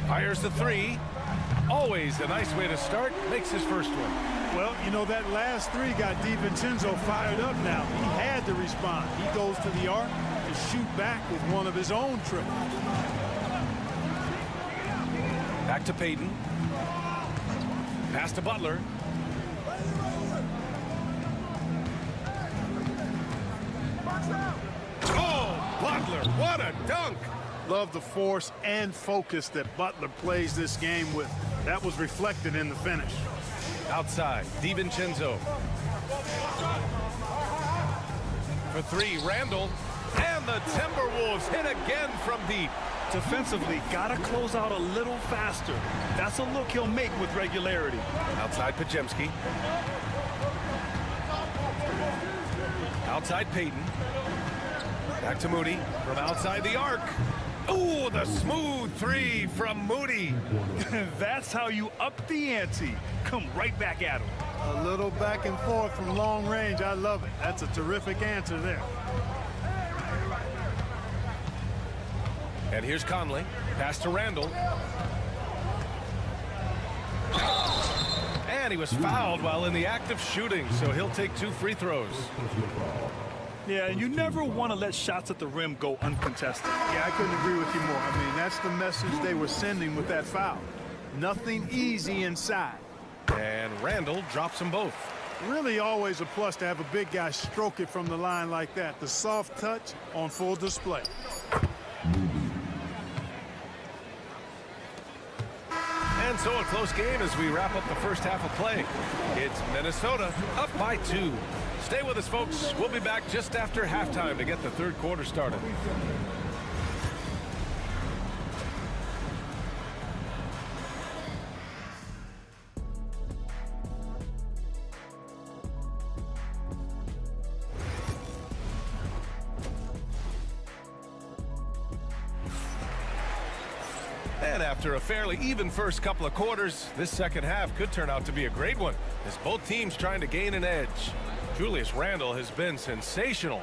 Fires the three. Always a nice way to start. Makes his first one. Well, that last three got DiVincenzo fired up now. He had to respond. He goes to the arc to shoot back with one of his own triples. Back to Payton. Pass to Butler. Oh, Butler, what a dunk! Love the force and focus that Butler plays this game with. That was reflected in the finish. Outside, DiVincenzo. For three, Randall. And the Timberwolves hit again from deep. Defensively, gotta close out a little faster. That's a look he'll make with regularity. Outside Podziemski. Outside Payton. Back to Moody from outside the arc. Ooh, the smooth three from Moody. That's how you up the ante. Come right back at him. A little back and forth from long range. I love it. That's a terrific answer there. And here's Conley. Pass to Randall. And he was fouled while in the act of shooting, so he'll take 2 free throws. Yeah, and you never want to let shots at the rim go uncontested. Yeah, I couldn't agree with you more. I mean, that's the message they were sending with that foul. Nothing easy inside. And Randall drops them both. Really always a plus to have a big guy stroke it from the line like that. The soft touch on full display. And so a close game as we wrap up the first half of play. It's Minnesota up by 2. Stay with us, folks. We'll be back just after halftime to get the third quarter started. And after a fairly even first couple of quarters, this second half could turn out to be a great one, as both teams trying to gain an edge. Julius Randle has been sensational.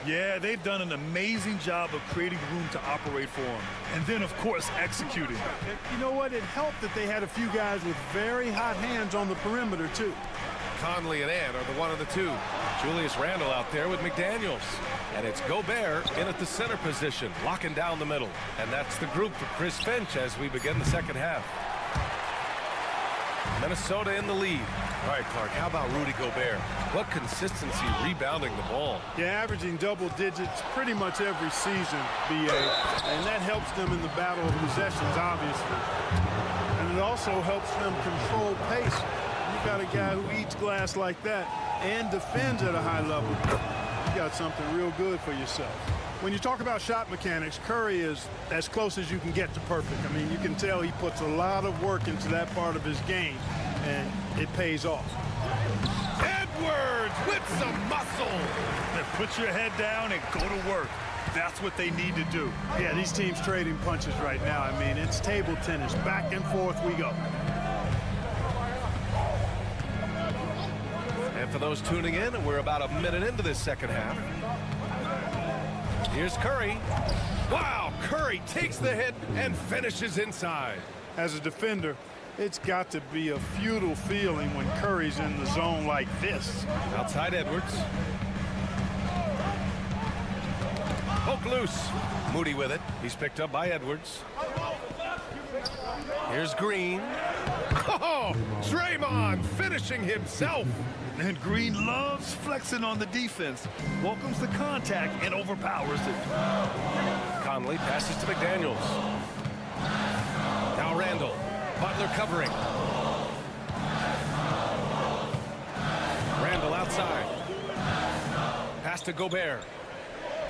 Yeah, they've done an amazing job of creating room to operate for him. And then, of course, executing. You know what? It helped that they had a few guys with very hot hands on the perimeter, too. Conley and Ant are the one of the two. Julius Randle out there with McDaniels. And it's Gobert in at the center position, locking down the middle. And that's the group for Chris Finch as we begin the second half. Minnesota in the lead. All right, Clark, how about Rudy Gobert? What consistency rebounding the ball. Yeah, averaging double digits pretty much every season, B.A., and that helps them in the battle of possessions, obviously. And it also helps them control pace. You got a guy who eats glass like that and defends at a high level. You got something real good for yourself. When you talk about shot mechanics, Curry is as close as you can get to perfect. I mean, you can tell he puts a lot of work into that part of his game, and it pays off. Edwards with some muscle. Put your head down and go to work. That's what they need to do. Yeah, these teams trading punches right now. I mean, it's table tennis. Back and forth we go. And for those tuning in, we're about a minute into this second half. Here's Curry. Wow, Curry takes the hit and finishes inside. As a defender, it's got to be a futile feeling when Curry's in the zone like this. Outside Edwards. Poke loose. Moody with it. He's picked up by Edwards. Here's Green. Oh, Draymond finishing himself. And Green loves flexing on the defense. Welcomes the contact and overpowers it. Conley passes to McDaniels. Now Randle. Butler covering. Randle outside. Pass to Gobert.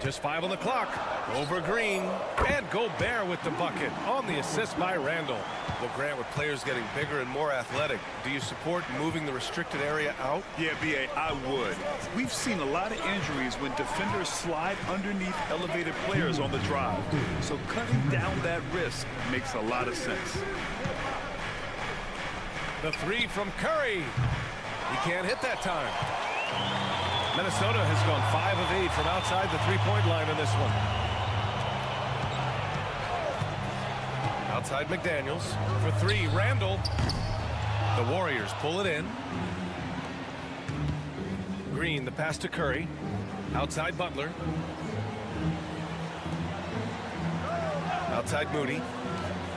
Just 5 on the clock. Over Green. And Gobert with the bucket on the assist by Randle. Well, Grant, with players getting bigger and more athletic, do you support moving the restricted area out? Yeah, B.A., I would. We've seen a lot of injuries when defenders slide underneath elevated players on the drive. So cutting down that risk makes a lot of sense. The three from Curry. He can't hit that time. Minnesota has gone 5 of 8 from outside the three-point line in this one. Outside McDaniels for 3. Randle. The Warriors pull it in. Green, the pass to Curry. Outside Butler. Outside Moody.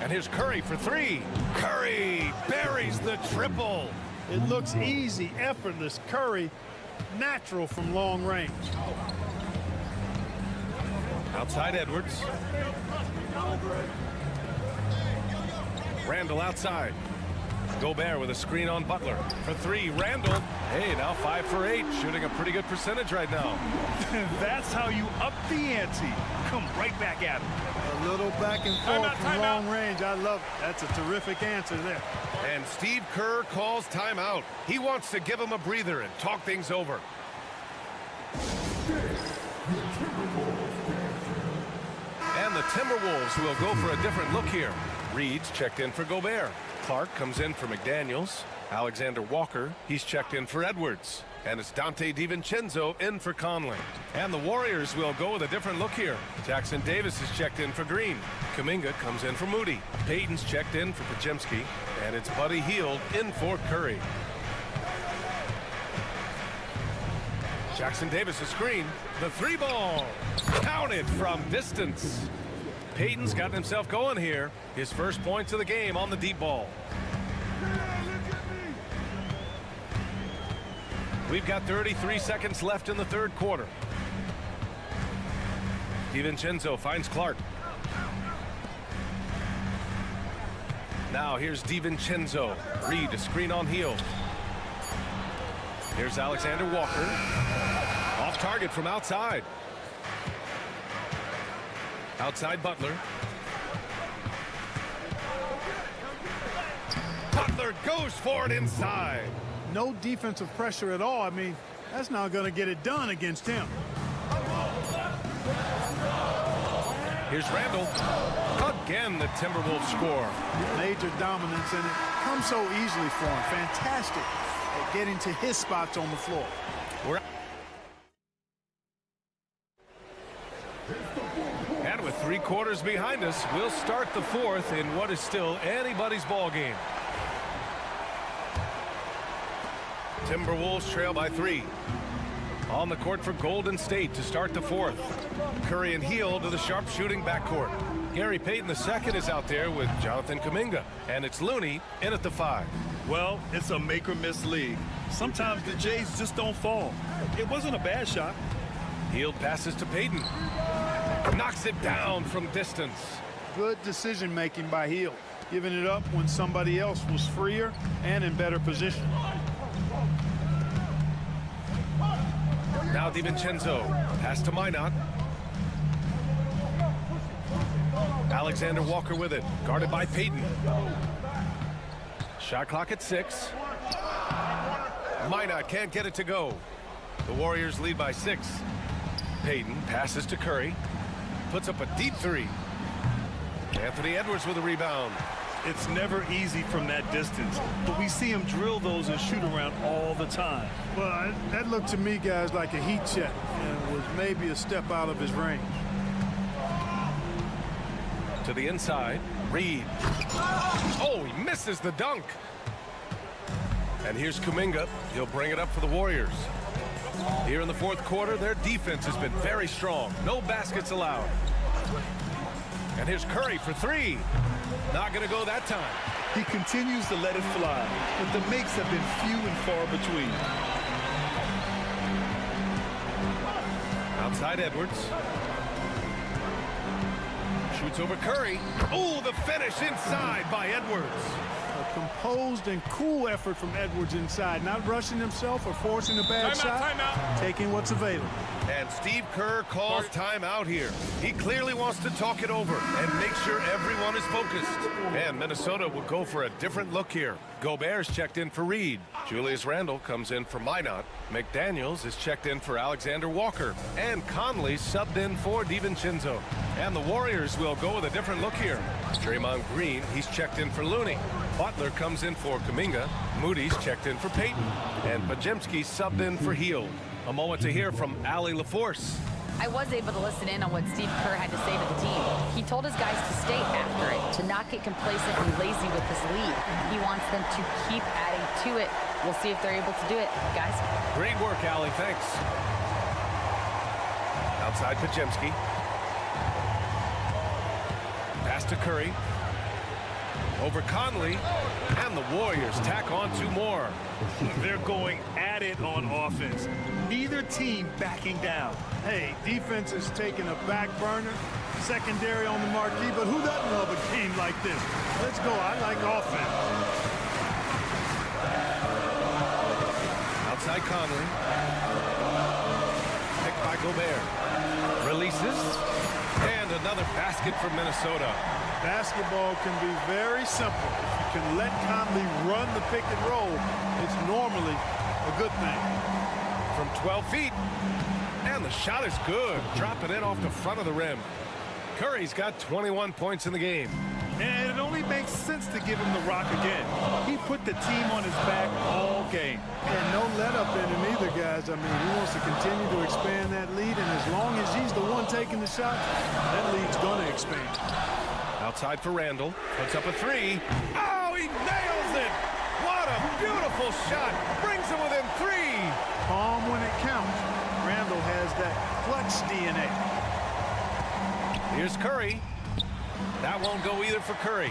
And here's Curry for 3. Curry buries the triple. It looks easy, effortless. Curry, natural from long range. Outside Edwards. Randle outside. Gobert with a screen on Butler. For 3, Randle. Hey, now 5 for 8. Shooting a pretty good percentage right now. That's how you up the ante. Come right back at him. A little back and forth from long range. I love it. That's a terrific answer there. And Steve Kerr calls timeout. He wants to give him a breather and talk things over. And the Timberwolves will go for a different look here. Reed's checked in for Gobert. Clark comes in for McDaniels. Alexander Walker, he's checked in for Edwards. And it's Dante DiVincenzo in for Conley. And the Warriors will go with a different look here. Jackson Davis is checked in for Green. Kuminga comes in for Moody. Payton's checked in for Podziemski. And it's Buddy Hield in for Curry. Jackson Davis a screen. The 3-ball. Counted from distance. Payton's gotten himself going here. His first points of the game on the deep ball. We've got 33 seconds left in the third quarter. DiVincenzo finds Clark. Now here's DiVincenzo. Reed a screen on Hield. Here's Alexander Walker. Off target from outside. Outside Butler. Butler goes for it inside. No defensive pressure at all. I mean, that's not going to get it done against him. Here's Randall. Again, the Timberwolves score. Major dominance, and it comes so easily for him. Fantastic at getting to his spots on the floor. And with 3 quarters behind us, we'll start the 4th in what is still anybody's ball game. Timberwolves trail by 3. On the court for Golden State to start the 4th. Curry and Hield to the sharpshooting backcourt. Gary Payton II is out there with Jonathan Kuminga. And it's Looney in at the 5. Well, it's a make-or-miss league. Sometimes the Jays just don't fall. It wasn't a bad shot. Hield passes to Payton. Knocks it down from distance. Good decision-making by Hield, giving it up when somebody else was freer and in better position. Now DiVincenzo. Pass to Minot. Alexander Walker with it. Guarded by Payton. Shot clock at 6. Minot can't get it to go. The Warriors lead by 6. Payton passes to Curry. Puts up a deep 3. Anthony Edwards with a rebound. It's never easy from that distance, but we see him drill those and shoot around all the time. Well, that looked to me, guys, like a heat check, and was maybe a step out of his range. To the inside, Reed. Oh, he misses the dunk. And here's Kuminga. He'll bring it up for the Warriors. Here in the 4th quarter, their defense has been very strong. No baskets allowed. And here's Curry for 3. Not going to go that time. He continues to let it fly, but the makes have been few and far between. Outside Edwards. Shoots over Curry. Oh, the finish inside by Edwards. A composed and cool effort from Edwards inside, not rushing himself or forcing a bad shot, taking what's available. And Steve Kerr calls timeout here. He clearly wants to talk it over and make sure everyone is focused. And Minnesota will go for a different look here. Gobert's checked in for Reed. Julius Randle comes in for Minot. McDaniels is checked in for Alexander Walker. And Conley subbed in for DiVincenzo. And the Warriors will go with a different look here. Draymond Green, he's checked in for Looney. Butler comes in for Kuminga. Moody's checked in for Payton. And Pajemski subbed in for Hield. A moment to hear from Allie LaForce. I was able to listen in on what Steve Kerr had to say to the team. He told his guys to stay after it, to not get complacent and lazy with this lead. He wants them to keep adding to it. We'll see if they're able to do it, guys. Great work, Allie. Thanks. Outside Pajemski. Pass to Curry. Over Conley. And the Warriors tack on 2 more. They're going at it on offense. Neither team backing down. Hey, defense is taking a back burner, secondary on the marquee, but who doesn't love a game like this? Let's go. I like offense. Outside Conley. Picked by Gobert. Releases. And another basket for Minnesota. Basketball can be very simple. If you can let Conley run the pick and roll, it's normally a good thing. From 12 feet. And the shot is good. Dropping it off the front of the rim. Curry's got 21 points in the game. And it only makes sense to give him the rock again. He put the team on his back all game. And no let up in him either, guys. I mean, he wants to continue to expand that lead, and as long as he's the one taking the shots, that lead's going to expand. Outside for Randall. Puts up a 3. Oh, he nails it! What a beautiful shot. Brings him within 3. Calm when it counts. Randall has that clutch DNA. Here's Curry. That won't go either for Curry.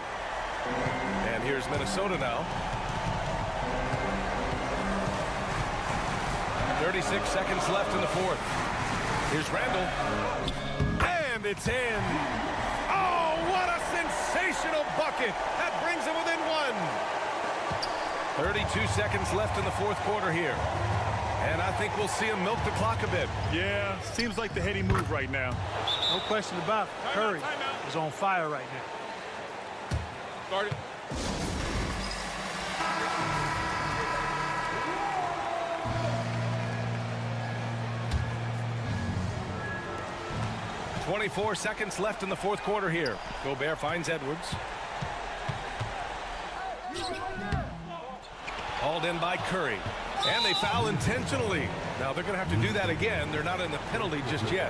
And here's Minnesota now. 36 seconds left in the 4th. Here's Randall. And it's in. Oh, what a sensational bucket. That brings him within 1. 32 seconds left in the 4th quarter here. And I think we'll see him milk the clock a bit. Yeah, seems like the heady move right now. No question about it. Curry is on fire right now. Start it. 24 seconds left in the fourth quarter here. Gobert finds Edwards. Hauled in by Curry. And they foul intentionally. Now they're going to have to do that again. They're not in the penalty just yet.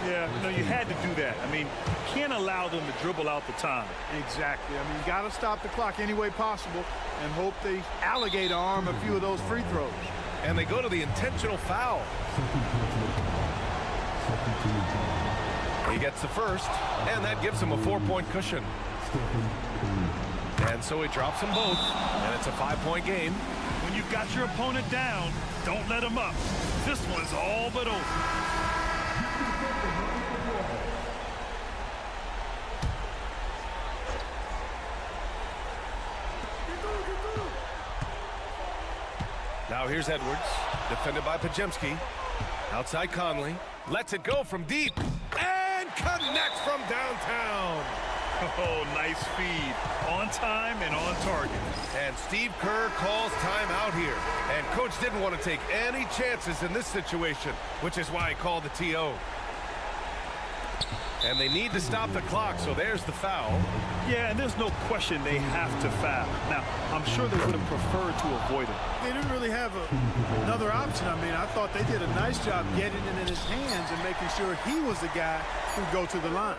Yeah, you had to do that. I mean, you can't allow them to dribble out the time. Exactly. I mean, you got to stop the clock any way possible and hope they alligator arm a few of those free throws. And they go to the intentional foul. He gets the first, and that gives him a 4-point cushion. And so he drops them both, and it's a 5-point game. When you've got your opponent down, don't let him up. This one's all but over. Now here's Edwards, defended by Pajemski. Outside Conley, lets it go from deep, and connects from downtown. Oh, nice feed. On time and on target. And Steve Kerr calls timeout here. And coach didn't want to take any chances in this situation, which is why he called the TO. And they need to stop the clock, so there's the foul. Yeah, and there's no question they have to foul. Now, I'm sure they would have preferred to avoid it. They didn't really have another option. I mean, I thought they did a nice job getting it in his hands and making sure he was the guy who'd go to the line.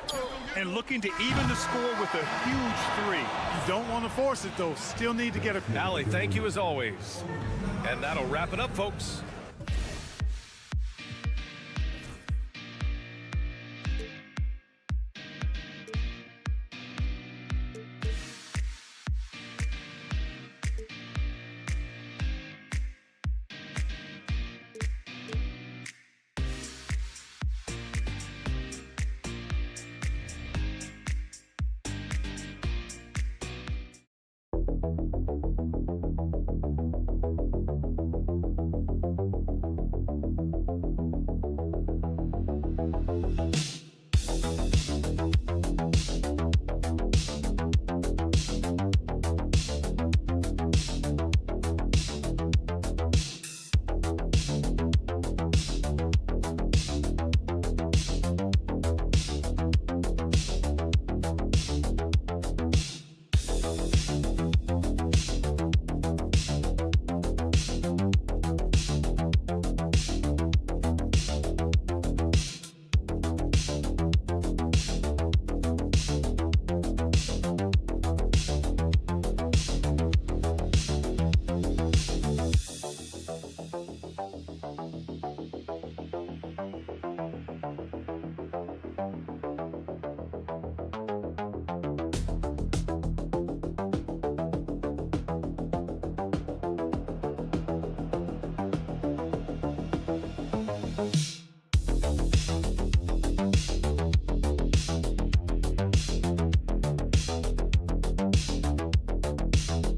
And looking to even the score with a huge three. You don't want to force it, though. Still need to get a... Allie, thank you as always. And that'll wrap it up, folks.